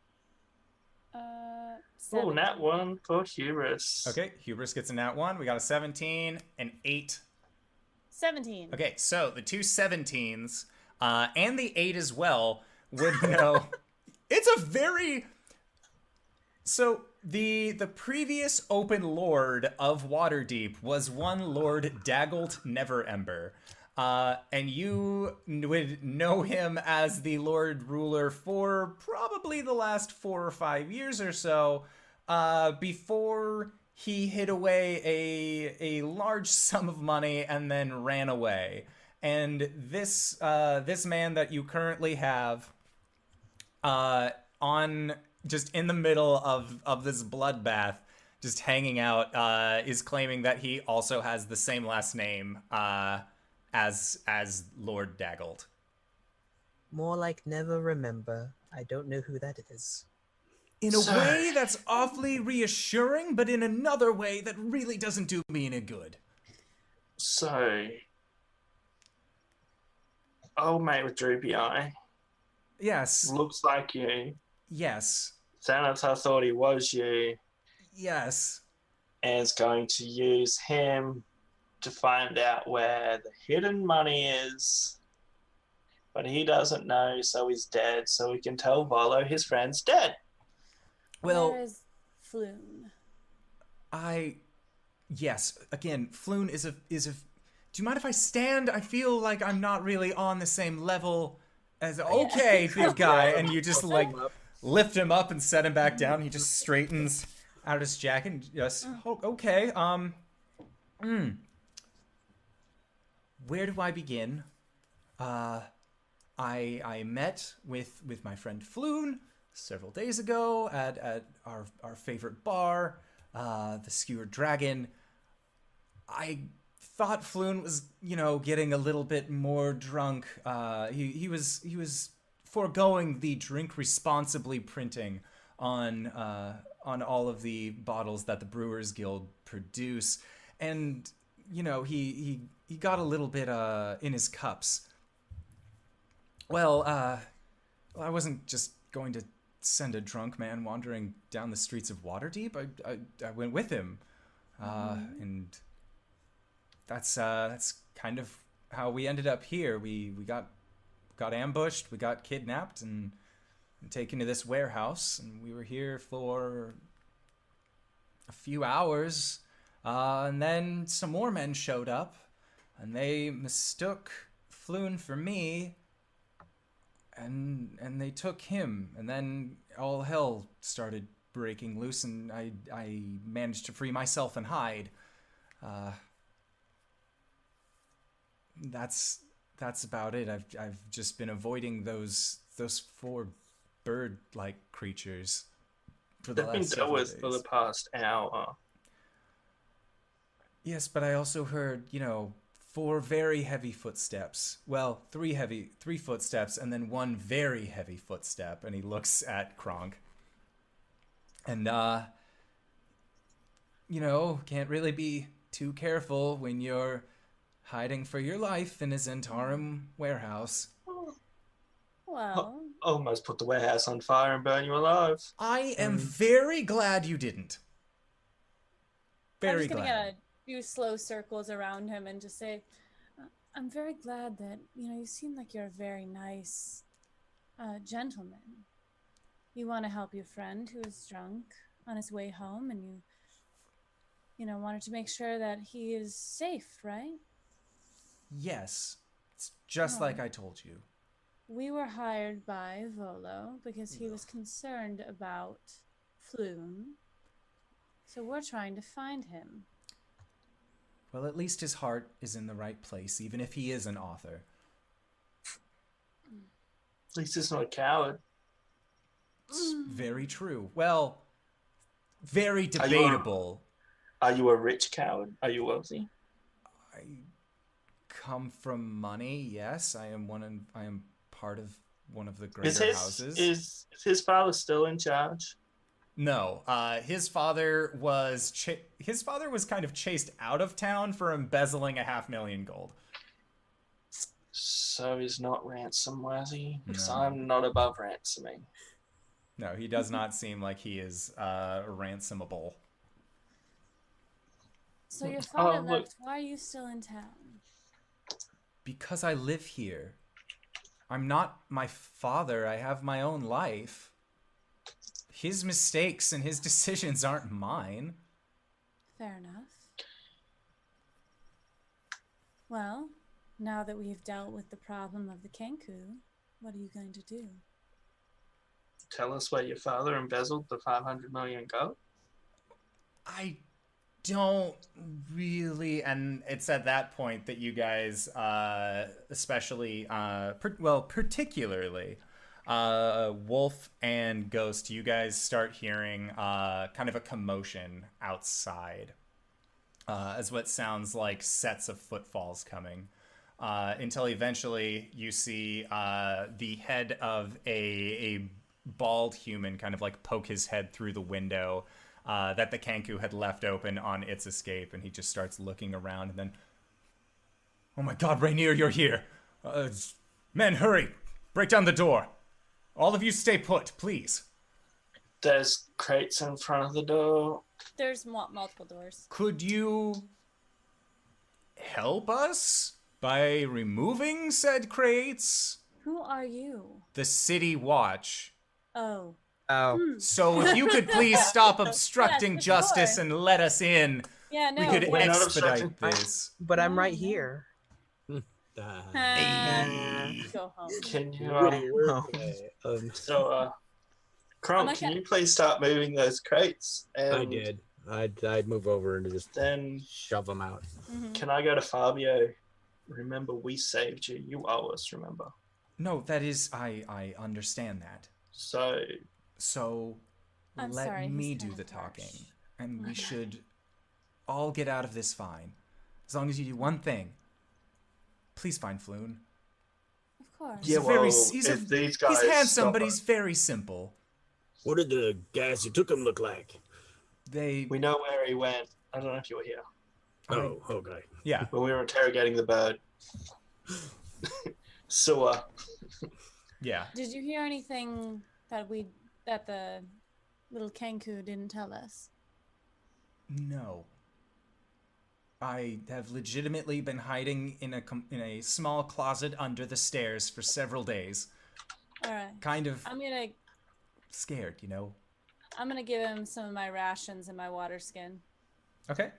Oh, 17. nat 1 for Hubris. Okay, Hubris gets a nat 1. We got a 17, an 8. 17. Okay, so the two 17s and the 8 as well would know. It's a very... So the previous open lord of Waterdeep was one Lord Daggled Neverember. And you would know him as the Lord Ruler for probably the last 4 or 5 years or so, before he hid away a large sum of money and then ran away. And this man that you currently have on just in the middle of this bloodbath, just hanging out, is claiming that he also has the same last name as Lord Daggled. More like never remember. I don't know who that is. In a way that's awfully reassuring, but in another way that really doesn't do me any good. So, old mate with droopy eye. Yes. Looks like you. Yes. Xanatar thought he was you Yes. and is going to use him to find out where the hidden money is. But he doesn't know, so he's dead, so we can tell Volo his friend's dead. Well, Where is Floon? yes. Again, Floon is a. Do you mind if I stand? I feel like I'm not really on the same level as. Okay, big guy, and you just like lift him up and set him back down. He just straightens out his jacket. And just okay. Where do I begin? I met with my friend Floon several days ago at our favorite bar, the Skewered Dragon. I thought Floon was, getting a little bit more drunk. He was foregoing the drink responsibly printing on all of the bottles that the Brewers Guild produce, and he got a little bit in his cups. Well, I wasn't just going to send a drunk man wandering down the streets of Waterdeep. I went with him, and that's kind of how we ended up here. We got ambushed, we got kidnapped, and taken to this warehouse, and we were here for a few hours, and then some more men showed up, and they mistook Floon for me, and they took him, and then all hell started breaking loose, and I managed to free myself and hide. That's about it. I've just been avoiding those four bird-like creatures for the They've been last dealt several with days. for the past hour. Yes, but I also heard, 4 very heavy footsteps. Well, 3 footsteps, and then 1 very heavy footstep. And he looks at Kronk. And, can't really be too careful when you're hiding for your life in a Zentarum warehouse. Well, Almost put the warehouse on fire and burn you alive. I am very glad you didn't. I'm Very just gonna glad. get a few slow circles around him and just say, I'm very glad that, you seem like you're a very nice gentleman. You want to help your friend who is drunk on his way home, and you wanted to make sure that he is safe, right? Yes. It's just like I told you. We were hired by Volo because he was concerned about Floon. So we're trying to find him. Well, at least his heart is in the right place, even if he is an author. At least he's not a coward. It's very true. Well, very debatable. Are you a rich coward? Are you wealthy? I come from money, yes. I am part of one of the greater houses. Is his father still in charge? No, his father was kind of chased out of town for embezzling 500,000 gold. So he's not ransom worthy? Because No. I'm not above ransoming. No, he does not seem like he is ransomable. So your father look. left. Why are you still in town? Because I live here. I'm not my father. I have my own life. His mistakes and his decisions aren't mine. Fair enough. Well, now that we've dealt with the problem of the Kenku, what are you going to do? Tell us where your father embezzled the 500 million gold? I don't really, and it's at that point that you guys, especially, particularly, Wolf and Ghost, you guys start hearing kind of a commotion outside, as what sounds like sets of footfalls coming, until eventually you see the head of a bald human kind of like poke his head through the window that the Kenku had left open on its escape, and he just starts looking around, and then, oh my god, Rainier, you're here. Men, hurry, break down the door. All of you stay put, please. There's crates in front of the door. There's multiple doors. Could you help us by removing said crates? Who are you? The City Watch. Oh. Oh, So if you could please stop obstructing Yes, of justice course. and let us in, Yeah, no. we could We're not expedite obstructing. this. but I'm right No. here. Go home. Can you, Kronk, I'm can okay. you please start moving those crates? And I did. I'd move over and just Then shove them out. Mhm. can I go to Fabio? Remember, we saved you. You owe us, remember? No, that is, I understand that. So I'm let sorry, me he's do kind the of harsh. talking, and we Okay. should all get out of this fine. as long as you do one thing. Please find Floon. Of course. Yeah, He's these guys handsome, stop but us. he's very simple. What did the guys who took him look like? We know where he went. I don't know if you were here. Oh, okay. Yeah. When we were interrogating the bird. Sewer. Yeah. Did you hear anything that the little Kenku didn't tell us? No. I have legitimately been hiding in a small closet under the stairs for several days. All right. Kind of I'm gonna scared, you know. I'm gonna give him some of my rations and my water skin. Okay.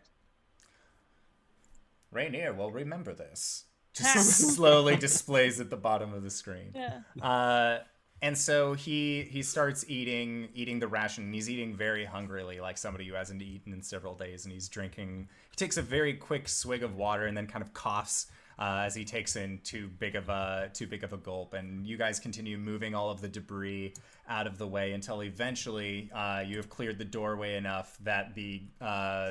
Rainier will remember this. Just slowly displays at the bottom of the screen. Yeah. And so he starts eating the ration, and he's eating very hungrily, like somebody who hasn't eaten in several days, and he's drinking. He takes a very quick swig of water and then kind of coughs as he takes in too big of a gulp. And you guys continue moving all of the debris out of the way until eventually you have cleared the doorway enough that the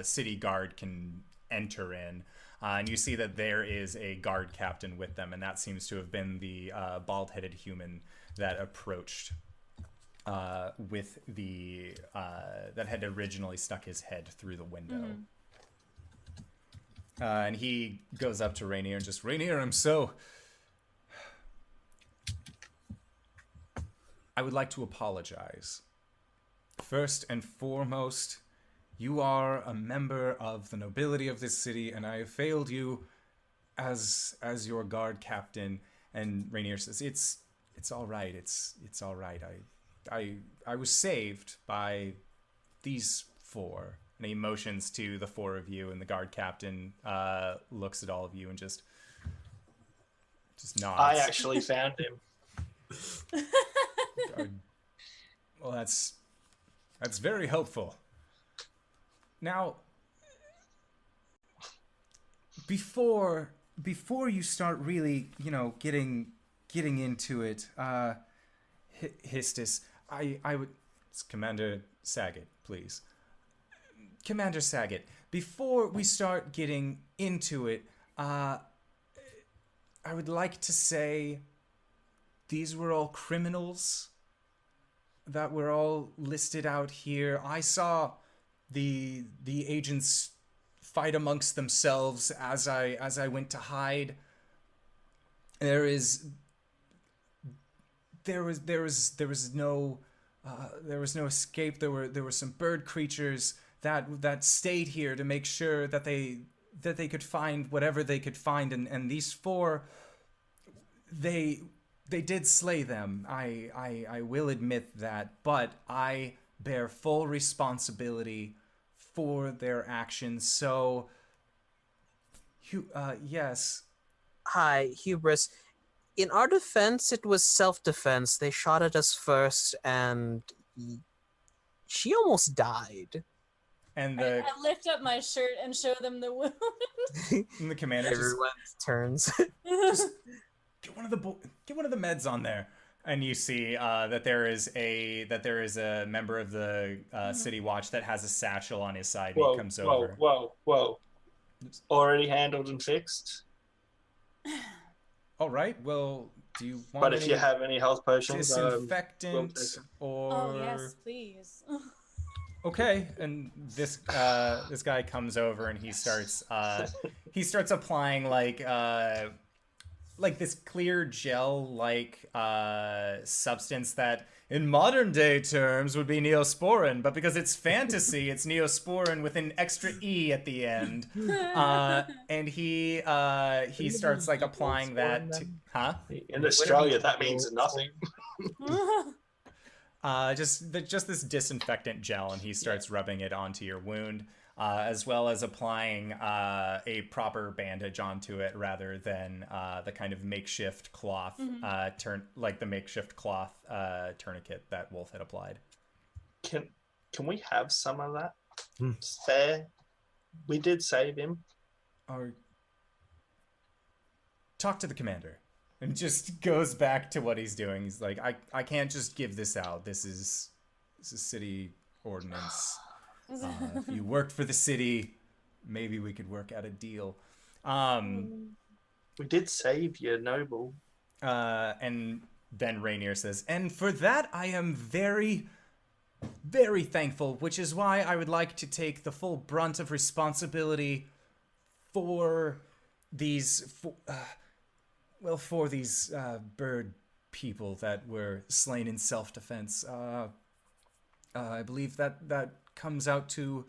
city guard can enter in. And you see that there is a guard captain with them, and that seems to have been the bald-headed human that approached with the that had originally stuck his head through the window. Mm-hmm. And he goes up to Rainier and just, Rainier, I would like to apologize. First and foremost, you are a member of the nobility of this city, and I have failed you as your guard captain. And Rainier says, it's all right. It's all right. I was saved by these four. And he motions to the four of you, and the guard captain looks at all of you and just nods. I actually found him. Well, that's very helpful. Now, before you start really, getting into it, Histis, I would, Commander Saget, please. Commander Saget, before we start getting into it, I would like to say these were all criminals that were all listed out here. I saw the agents fight amongst themselves as I went to hide. There was no escape. There were some bird creatures that stayed here to make sure that they could find whatever they could find, and these four, they did slay them. I will admit that, but I bear full responsibility for their actions. So, yes. Hi, Hubris. In our defense, it was self-defense. They shot at us first, and she almost died. And I lift up my shirt and show them the wound. and the commander Everyone turns. just get one of the meds on there. And you see that there is a member of the city watch that has a satchel on his side. And he comes over. Whoa. Already handled and fixed. All right. Well, do you want? But if you have any health potions, disinfectant or? Oh yes, please. Okay, and this guy comes over and he starts applying like this clear gel substance that in modern day terms would be Neosporin, but because it's fantasy, it's Neosporin with an extra E at the end. And he starts applying that to, in Australia that means nothing. Just this disinfectant gel, and he starts rubbing it onto your wound, as well as applying a proper bandage onto it rather than the kind of makeshift cloth the makeshift cloth tourniquet that Wolf had applied. Can we have some of that? Spare? We did save him. Talk to the commander. And just goes back to what he's doing. He's like, I can't just give this out. This is city ordinance. If you worked for the city, maybe we could work out a deal. We did save your noble. And then Rainier says, and for that I am very, very thankful, which is why I would like to take the full brunt of responsibility for these, for these bird people that were slain in self-defense. I believe that comes out to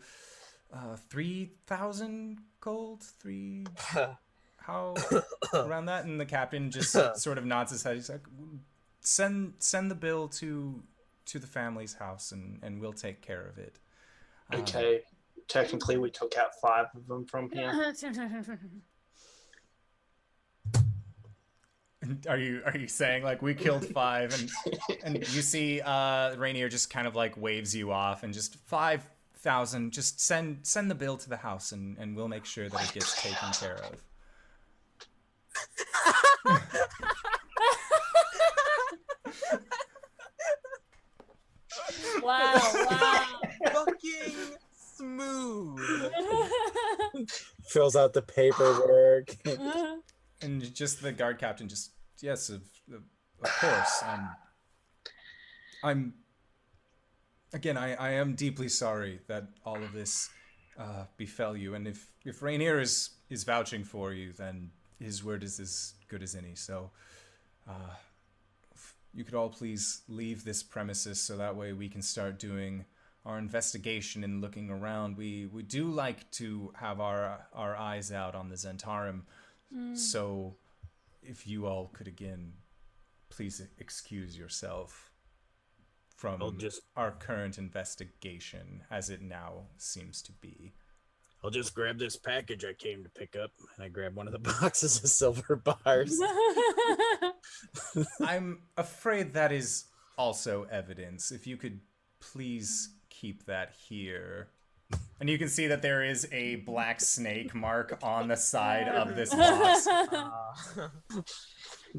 3,000 gold. How around that? And the captain just sort of nods his head. He's like, send the bill to the family's house, and we'll take care of it. Okay. Technically, we took out 5 of them from here. Are you saying like we killed 5 and you see Rainier just kind of like waves you off and just 5,000, just send the bill to the house and we'll make sure that it gets taken care of. Wow. Fucking smooth. Fills out the paperwork. And just the guard captain just, yes, of course. I'm again, I am deeply sorry that all of this befell you. And if Rainier is vouching for you, then his word is as good as any. So you could all please leave this premises so that way we can start doing our investigation and looking around. We do like to have our eyes out on the Zentarum. So if you all could again please excuse yourself from our current investigation as it now seems to be. I'll just grab this package I came to pick up, and I grab one of the boxes of silver bars. I'm afraid that is also evidence. If you could please keep that here. And you can see that there is a black snake mark on the side of this box.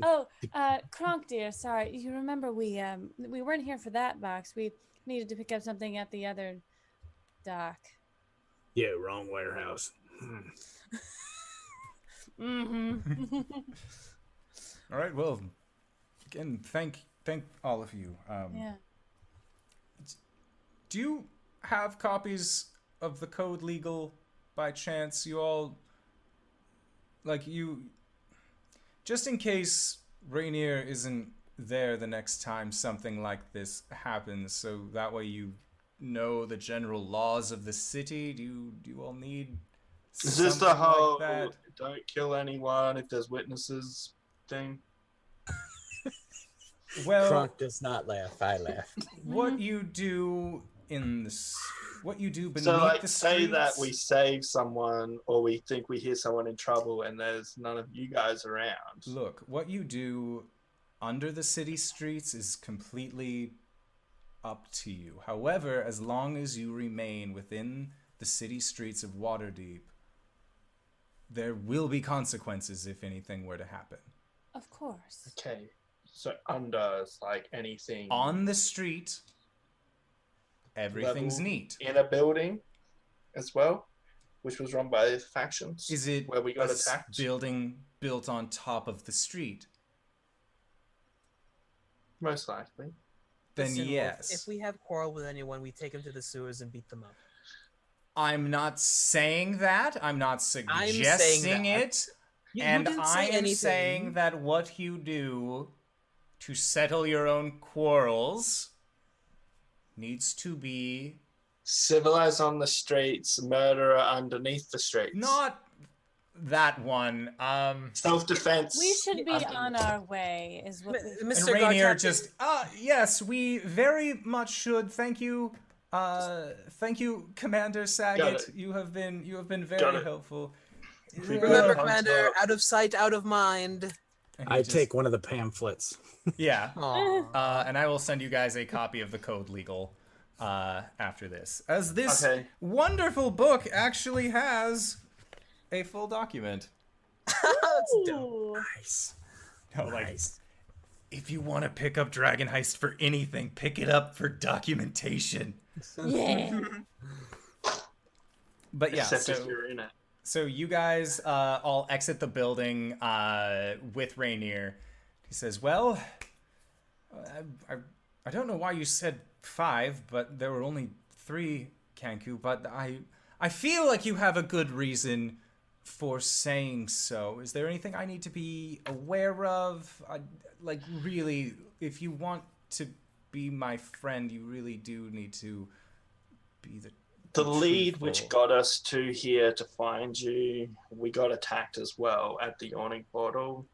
Oh, Kronk dear, sorry. You remember we weren't here for that box. We needed to pick up something at the other dock. Yeah, wrong warehouse. Mm-hmm. All right, well, again, thank all of you. Yeah. Do you have copies of the code legal by chance? You all, just in case Rainier isn't there the next time something like this happens, so that way you know the general laws of the city. Do you all need Is this the something whole like that? don't kill anyone if there's witnesses thing? Well, Kronk does not laugh. I laugh. what you do in this, what you do beneath So, like, the say streets, that we save someone or we think we hear someone in trouble and there's none of you guys around. Look, what you do under the city streets is completely up to you. However, as long as you remain within the city streets of Waterdeep, there will be consequences if anything were to happen. Of course. Okay. So under is like anything On the street, everything's level neat. in a building as well, which was run by factions. Is it where we got a attacked? building built on top of the street? Most likely. Then Listen, Wolf, yes. If we have quarrel with anyone, we take them to the sewers and beat them up. I'm not saying that. I'm not suggesting saying that. it. You And didn't I say am anything. saying that what you do to settle your own quarrels needs to be Civilized on the streets, murderer underneath the streets. not that one. Self-defense. We should be underneath. on our way, is what we... And Mr. Guard Rainier Captain, just, yes, we very much should. Thank you, Commander Saget. it. You have been Got very it. helpful. remember, Yeah. Commander, out of sight, out of mind. And he I just- take one of the pamphlets. Yeah. Aw. And I will send you guys a copy of the Code Legal after this. As this Okay. wonderful book actually has a full document. That's dope. Ooh. Nice. No, like, Nice. if you want to pick up Dragon Heist for anything, pick it up for documentation. Yeah. But yeah, Except if so you're in it. So you guys all exit the building with Rainier. He says, well, I don't know why you said 5, but there were only 3, Kanku, but I feel like you have a good reason for saying so. Is there anything I need to be aware of? Like, really, if you want to be my friend, you really do need to be The lead truthful. which got us to here to find you, we got attacked as well at the yawning portal.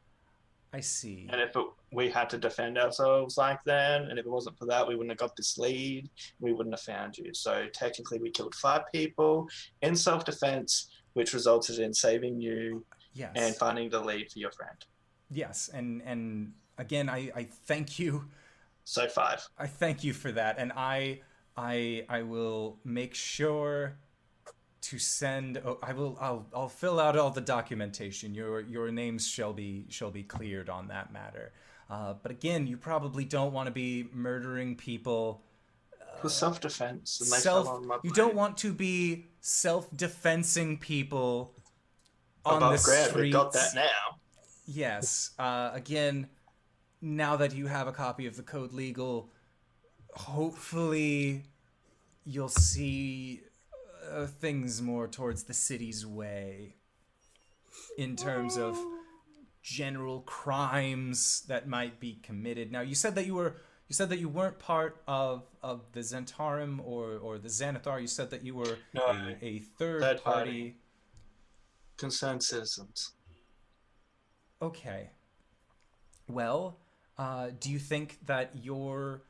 I see. And if we had to defend ourselves like then, and if it wasn't for that, we wouldn't have got this lead. We wouldn't have found you. So technically, we killed 5 people in self-defense, which resulted in saving you Yes. and finding the lead for your friend. Yes, and again, I thank you. So 5. I thank you for that, and I will make sure to send. I'll fill out all the documentation. Your names shall be cleared on that matter. But again, you probably don't want to be murdering people. For self-defense. And they fell on my You plate. don't want to be self-defensing people on the Above ground. streets. We've got that now. Yes. Again, now that you have a copy of the Code Legal, hopefully you'll see things more towards the city's way in terms of general crimes that might be committed. Now, you said that you weren't part of the Zentarum or the Xanathar. You said that you were No, a third third party. party. Concerned citizens. Okay. Well, do you think that your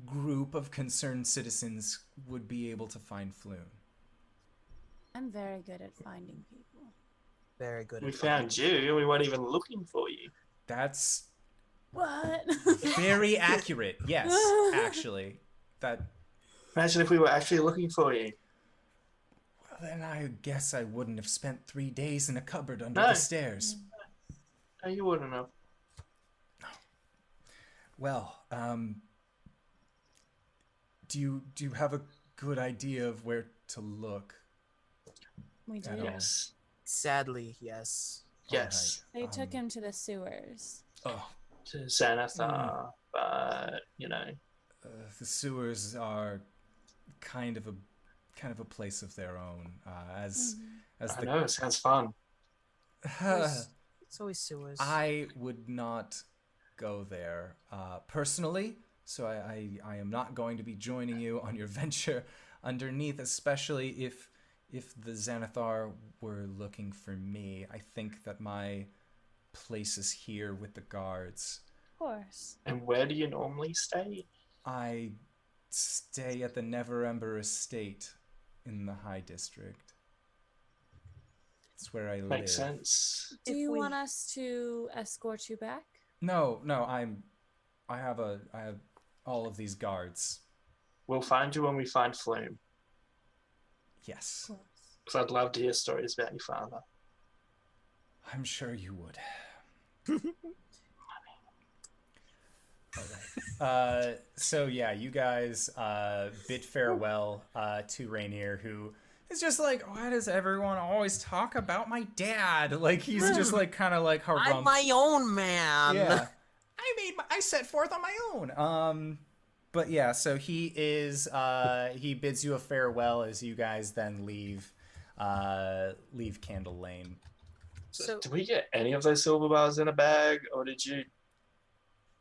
group of concerned citizens would be able to find Flume? I'm very good at finding people. Very good. We at found you, and we weren't even looking for you. That's What? very accurate. Yes, actually. That. Imagine if we were actually looking for you. Well, then I guess I wouldn't have spent 3 days in a cupboard under No. the stairs. No, you wouldn't have. Well, do you have a good idea of where to look? We do. At all. Yes. Sadly, yes. Yes. They took him to the sewers. Oh, To Xanathar, but, the sewers are kind of a place of their own. As I the know, it sounds fun. It's always sewers. I would not go there personally, so I am not going to be joining you on your venture underneath, especially if the Xanathar were looking for me. I think that my place is here with the guards. Of course. And where do you normally stay? I stay at the Neverember Estate in the High District. It's where I live. Makes sense. Do you want us to escort you back? No, I have all of these guards. We'll find you when we find Flume. Yes, Of course. Because I'd love to hear stories about your father. I'm sure you would. Alright. So yeah, you guys bid farewell to Rainier, who is just like, why does everyone always talk about my dad? Like, he's just like kind of like harumph. I'm my own man. Yeah. I set forth on my own. But yeah, so he bids you a farewell as you guys then leave Candle Lane. So Did we get any of those silver bars in a bag, or did you?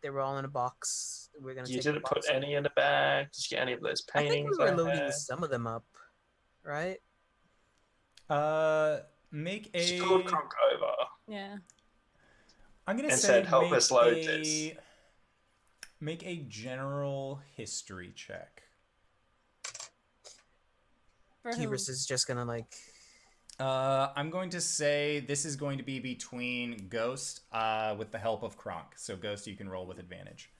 they were all in a box. We're gonna. You take the didn't put box. any in the bag. Did you get any of those I think paintings? we were I loading had? some of them up, right? Make She a. called Kronk over. Yeah. I'm gonna and say said, "Help make us load a- this." Make a general history check. For who? Hubris is just gonna like. I'm going to say this is going to be between Ghost with the help of Kronk. So Ghost, you can roll with advantage.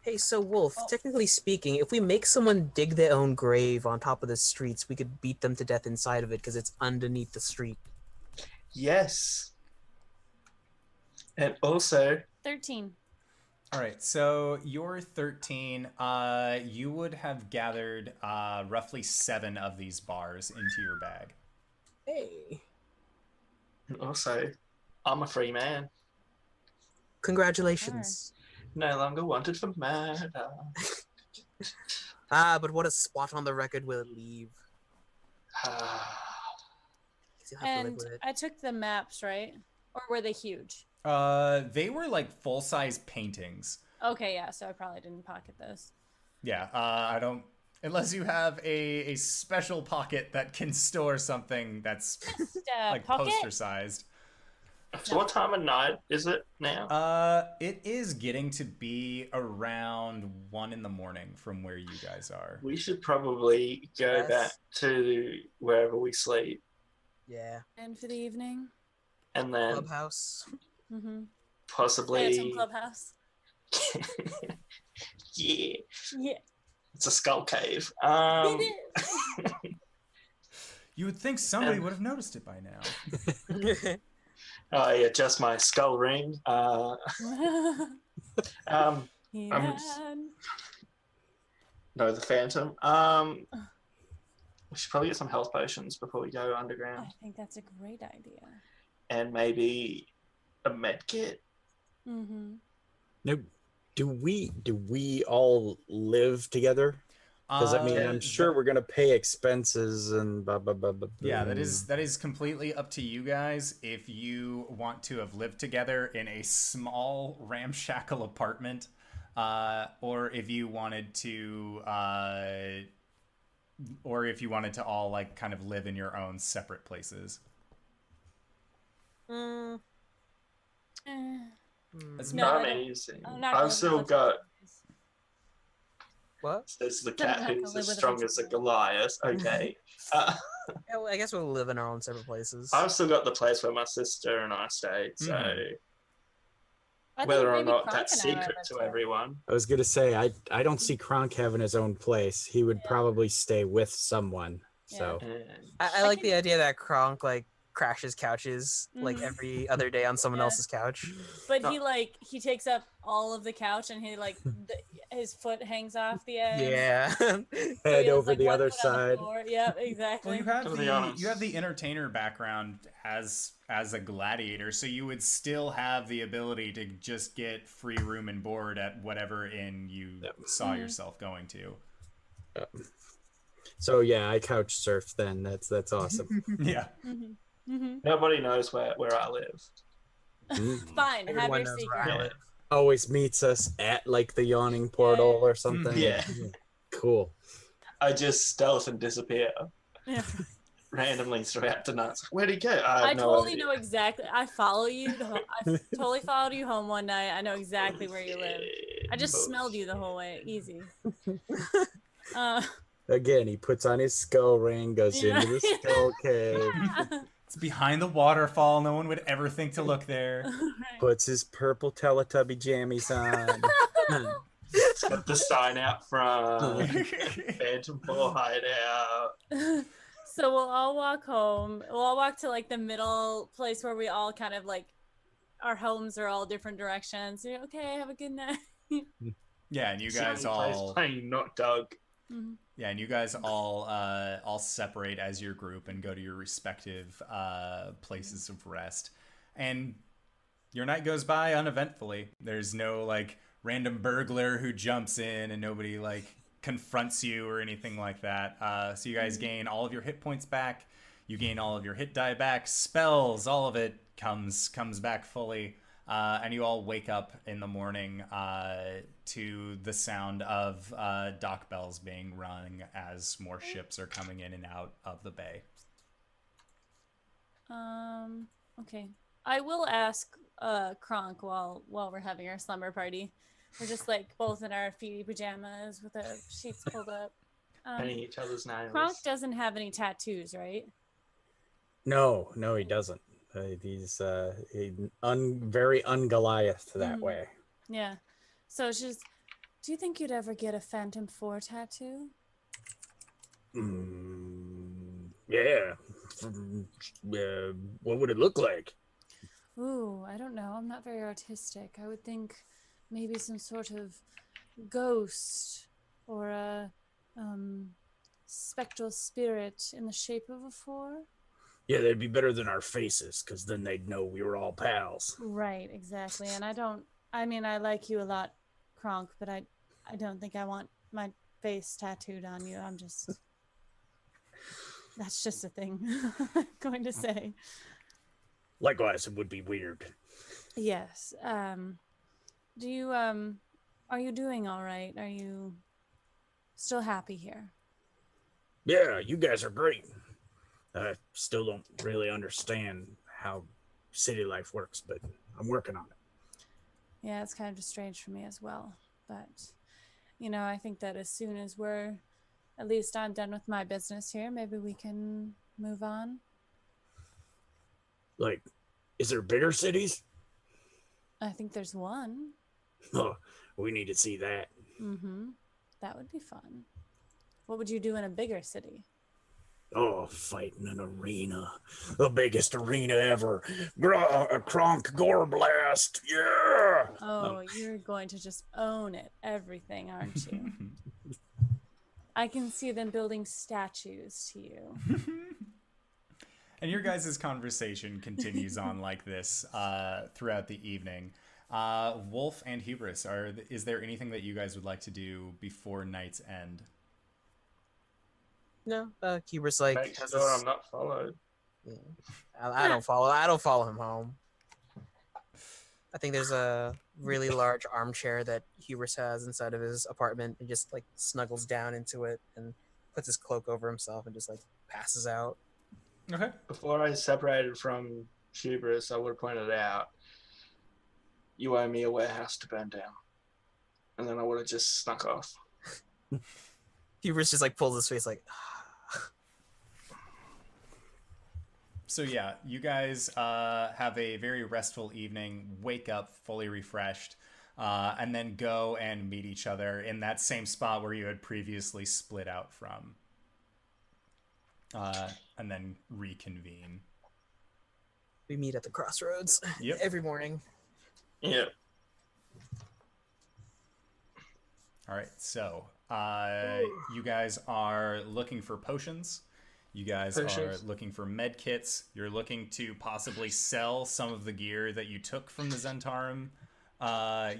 Hey, so Wolf, technically speaking, if we make someone dig their own grave on top of the streets, we could beat them to death inside of it because it's underneath the street. Yes. And also, 13. All right, so you're 13. You would have gathered roughly 7 of these bars into your bag. Hey. And also, I'm a free man. Congratulations. No longer wanted for murder. But what a spot on the record will it leave? Guess you'll have to live And with it. I took the maps, right? Or were they huge? They were like full-size paintings. Okay, yeah, so I probably didn't pocket those. Yeah, I don't. Unless you have a special pocket that can store something that's Just like pocket? poster-sized. So what time of night is it now? It is getting to be around 1 a.m. from where you guys are. We should probably go Yes. back to wherever we sleep. Yeah. And for the evening. And then Clubhouse. Mm-hmm. possibly... Phantom Clubhouse. Yeah, Yeah. it's a skull cave. It You would think somebody would have noticed it by now. Oh yeah, just my skull ring. is. No, the Phantom. We should probably get some health potions before we go underground, I think that's a great idea. and maybe a med kit. Mm-hmm. Now, do we all live together? Because I mean, I'm sure we're gonna pay expenses and blah blah blah blah. Yeah, that is completely up to you guys. If you want to have lived together in a small ramshackle apartment, or if you wanted to, all like kind of live in your own separate places. Mm, That's No, Amazing. I'm not I've gonna still live got. what? There's the Doesn't cat have to who's live as with a strong bunch of as a people. Goliath. Okay. Yeah, well, I guess we'll live in our own separate places. I've still got the place where my sister and I stayed, so I think whether or maybe not Kronk that's and I might secret live to together. everyone. I was gonna say I don't see Kronk having his own place. He would probably stay with someone. So I like the idea that Kronk like crashes couches like Mhm. every other day on someone Yeah. else's couch. But No. he takes up all of the couch and he his foot hangs off the edge. Yeah. So head he has, over like, the one other foot on the side. floor. Yep, Well, exactly. you have To be honest. the entertainer background as a gladiator, so you would still have the ability to just get free room and board at whatever inn you saw Mhm. yourself going to. So yeah, I couch surf then. That's awesome. Yeah. Nobody knows where I live. Fine, have Everyone your knows where I secret. live. Always meets us at like the yawning portal or something. Yeah. Cool. I just stealth and disappear Yeah. randomly throughout the night. Where'd he go? I have no totally idea. know exactly. I follow you. I totally followed you home one night. I know exactly where you live. I just smelled you the whole way. Easy. Again, he puts on his skull ring, goes Yeah. into the skull cave, It's behind the waterfall. No one would ever think to look there. puts his purple Teletubby jammies on. It's got the sign out front. Phantom 4 hideout. So we'll all walk home. We'll all walk to like the middle place where we all kind of like our homes are all different directions. You're, okay, have a good night. Yeah, and you guys Someone plays all playing not Doug. Yeah, and you guys all separate as your group and go to your respective places of rest. And your night goes by uneventfully. There's no like random burglar who jumps in and nobody like confronts you or anything like that. So you guys gain all of your hit points back. You gain all of your hit die back, spells, all of it comes back fully. And you all wake up in the morning to the sound of dock bells being rung as more ships are coming in and out of the bay. Okay. I will ask Kronk while we're having our slumber party. We're just like both in our feety pajamas with the sheets pulled up. Painting each other's nails. Kronk doesn't have any tattoos, right? No, he doesn't. He's very un-Goliath that way. Yeah. So it's just, do you think you'd ever get a Phantom 4 tattoo? Yeah. What would it look like? Ooh, I don't know. I'm not very artistic. I would think maybe some sort of ghost or a spectral spirit in the shape of a 4. Yeah, they'd be better than our faces, because then they'd know we were all pals. Right, exactly. And I mean, I like you a lot, Kronk, but I don't think I want my face tattooed on you. That's just a thing I'm going to say. Likewise, it would be weird. Yes. Do you, are you doing all right? Are you still happy here? Yeah, you guys are great. I still don't really understand how city life works, but I'm working on it. Yeah, it's kind of just strange for me as well. But, I think that as soon as at least I'm done with my business here, maybe we can move on. Like, is there bigger cities? I think there's one. Oh, we need to see that. Mm-hmm. That would be fun. What would you do in a bigger city? Oh, fight in an arena. The biggest arena ever. Kronk Gorblatz. Yeah! Oh, you're going to just own it. Everything, aren't you? I can see them building statues to you. And your guys' conversation continues on like this throughout the evening. Wolf and Hubris, is there anything that you guys would like to do before night's end? No, Hubris like Make has sure this- I'm not followed. Yeah. I don't follow him home. I think there's a really large armchair that Hubris has inside of his apartment and just like snuggles down into it and puts his cloak over himself and just like passes out. Okay. Before I separated from Hubris, I would have pointed out, you owe me a warehouse to burn down. And then I would have just snuck off. Hubris just like pulls his face like, So yeah, you guys have a very restful evening, wake up fully refreshed, and then go and meet each other in that same spot where you had previously split out from. And then reconvene. we meet at the crossroads Yep. every morning. Yeah. All right, so you guys are looking for potions. You guys Potions. are looking for med kits. You're looking to possibly sell some of the gear that you took from the Zentarum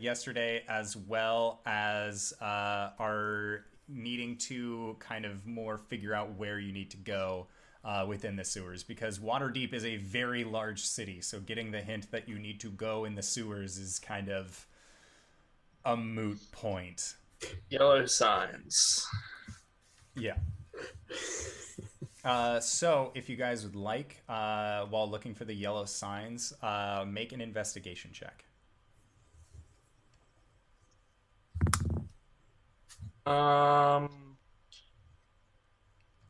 yesterday, as well as are needing to kind of more figure out where you need to go within the sewers, because Waterdeep is a very large city, so getting the hint that you need to go in the sewers is kind of a moot point. Yellow signs. Yeah. So if you guys would like, while looking for the yellow signs, make an investigation check. Um,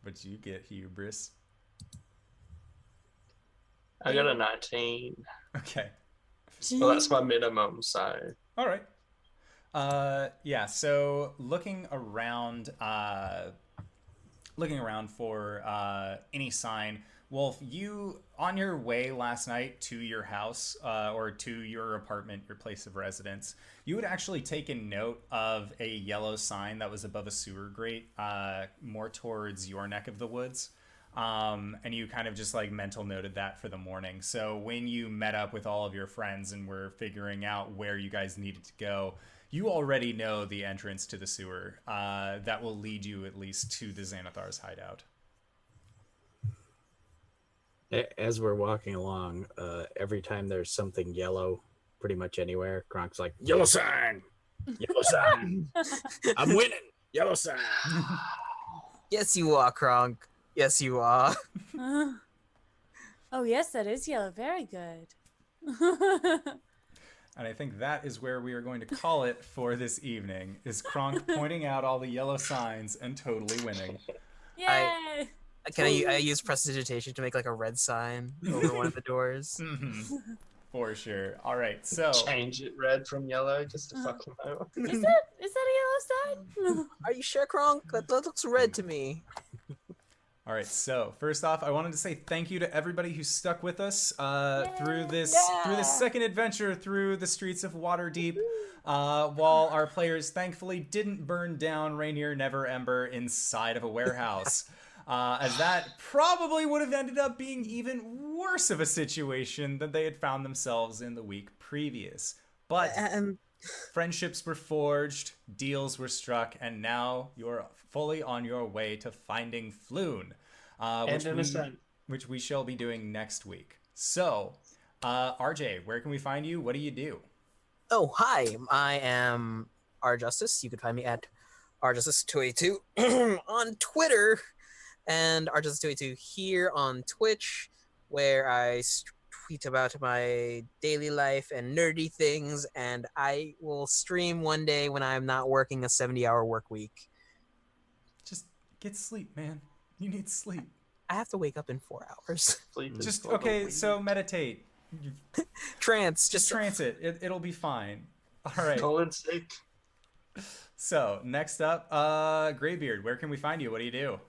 What do you get, Hubris? I got a 19. Okay. Well, that's my minimum, so. All right. Yeah, so looking around for any sign. Wolf, you, on your way last night to your house, or to your apartment, your place of residence, you had actually taken note of a yellow sign that was above a sewer grate, more towards your neck of the woods. And you kind of just like mental noted that for the morning. So when you met up with all of your friends and were figuring out where you guys needed to go, you already know the entrance to the sewer that will lead you at least to the Xanathar's hideout. As we're walking along, every time there's something yellow, pretty much anywhere, Kronk's like, yellow sign! Yellow sign! I'm winning! Yellow sign! Yes, you are, Kronk. Yes, you are. Oh, yes, that is yellow. Very good. And I think that is where we are going to call it for this evening, is Kronk pointing out all the yellow signs and totally winning. Yay! Can I use prestidigitation to make like a red sign over one of the doors? For sure. All right, so Change it red from yellow just to fuck them over. Is that a yellow sign? Are you sure, Kronk? That looks red to me. all right, so first off, I wanted to say thank you to everybody who stuck with us through this second adventure through the streets of Waterdeep, while our players thankfully didn't burn down Rainier Neverember inside of a warehouse. as that probably would have ended up being even worse of a situation than they had found themselves in the week previous. But friendships were forged, deals were struck, and now you're fully on your way to finding Floon, which we shall be doing next week. So, RJ, where can we find you? What do you do? Oh, hi. I am RJustice. You can find me at RJustice282 on Twitter, and RJustice282 here on Twitch, where I tweet about my daily life and nerdy things, and I will stream one day when I'm not working a 70-hour work week. Just get sleep, man. You need sleep. I have to wake up in 4 hours. Just, okay, so meditate. Trance. Just trance it. It'll be fine. All right. Call in sick. So, next up, Greybeard. Where can we find you? What do you do?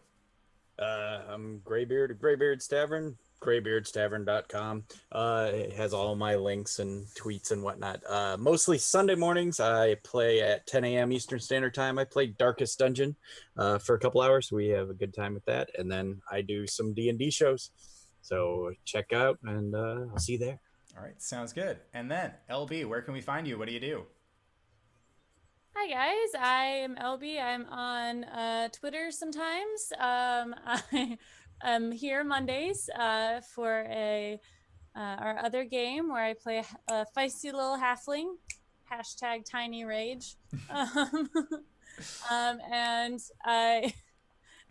I'm Greybeard at Greybeards Tavern, greybeardstavern.com. It has all my links and tweets and whatnot. Mostly Sunday mornings, I play at 10 a.m. Eastern Standard Time. I play Darkest Dungeon for a couple hours. We have a good time with that. And then I do some D&D shows. So check out, and I'll see you there. All right, sounds good. And then, LB, where can we find you? What do you do? Hi guys, I am LB. I'm on Twitter sometimes. I am here Mondays for our other game where I play a feisty little halfling, #TinyRage. And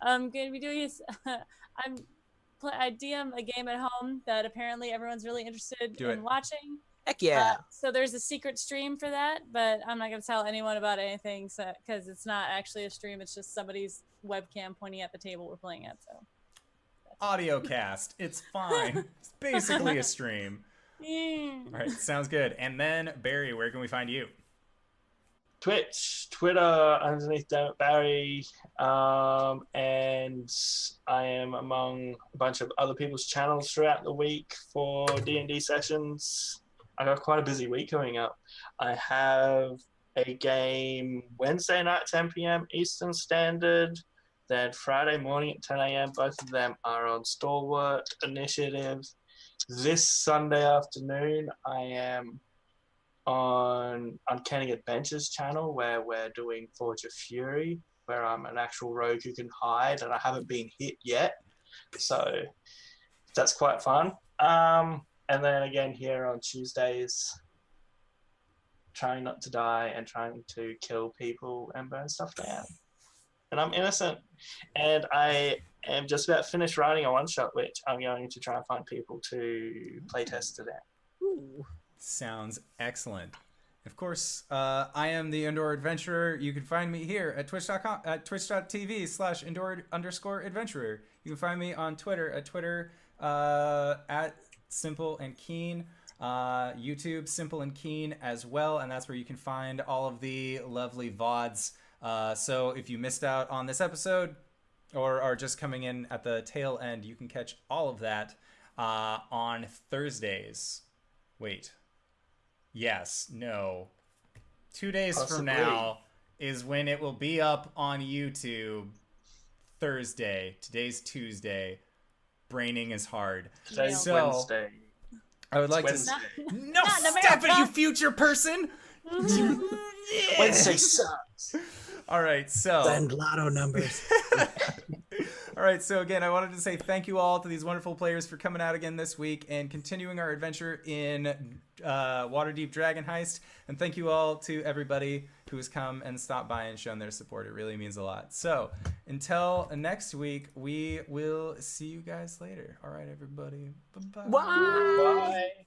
I'm going to be doing this. I DM a game at home that apparently everyone's really interested in watching. Heck yeah. So there's a secret stream for that, but I'm not going to tell anyone about anything because it's not actually a stream. It's just somebody's webcam pointing at the table we're playing at. So audio cast. It's fine. It's basically a stream. Yeah. All right, sounds good. And then, Barry, where can we find you? Twitch, Twitter, underneath Barry, and I am among a bunch of other people's channels throughout the week for D&D sessions. I got quite a busy week coming up. I have a game Wednesday night, 10 p.m. Eastern Standard, then Friday morning at 10 a.m. Both of them are on Stalwart Initiative. This Sunday afternoon, I am on Uncanny Adventures channel where we're doing Forge of Fury, where I'm an actual rogue who can hide and I haven't been hit yet. So that's quite fun. And then again here on Tuesdays, trying not to die and trying to kill people and burn stuff down. And I'm innocent. And I am just about finished writing a one-shot, which I'm going to try and find people to playtest it out. Ooh. Sounds excellent. Of course, I am the Indoor Adventurer. You can find me here at twitch.com at twitch.tv/indoor_adventurer. You can find me on Twitter at Simple and Keen, YouTube Simple and Keen as well, and that's where you can find all of the lovely VODs. So if you missed out on this episode or are just coming in at the tail end, you can catch all of that on Thursdays. Wait. Yes, no. 2 days Possibly. from now is when it will be up on YouTube. Thursday. Today's Tuesday. Braining is hard. Today's So, Wednesday. I would like Wednesday. to... No, Not in stop it, America. you future person! Wednesday sucks. All right, so... Send lotto numbers. All right, so again, I wanted to say thank you all to these wonderful players for coming out again this week and continuing our adventure in Waterdeep Dragon Heist. And thank you all to everybody who has come and stopped by and shown their support. It really means a lot. So until next week, we will see you guys later. All right, everybody. Bye-bye. Bye. Bye.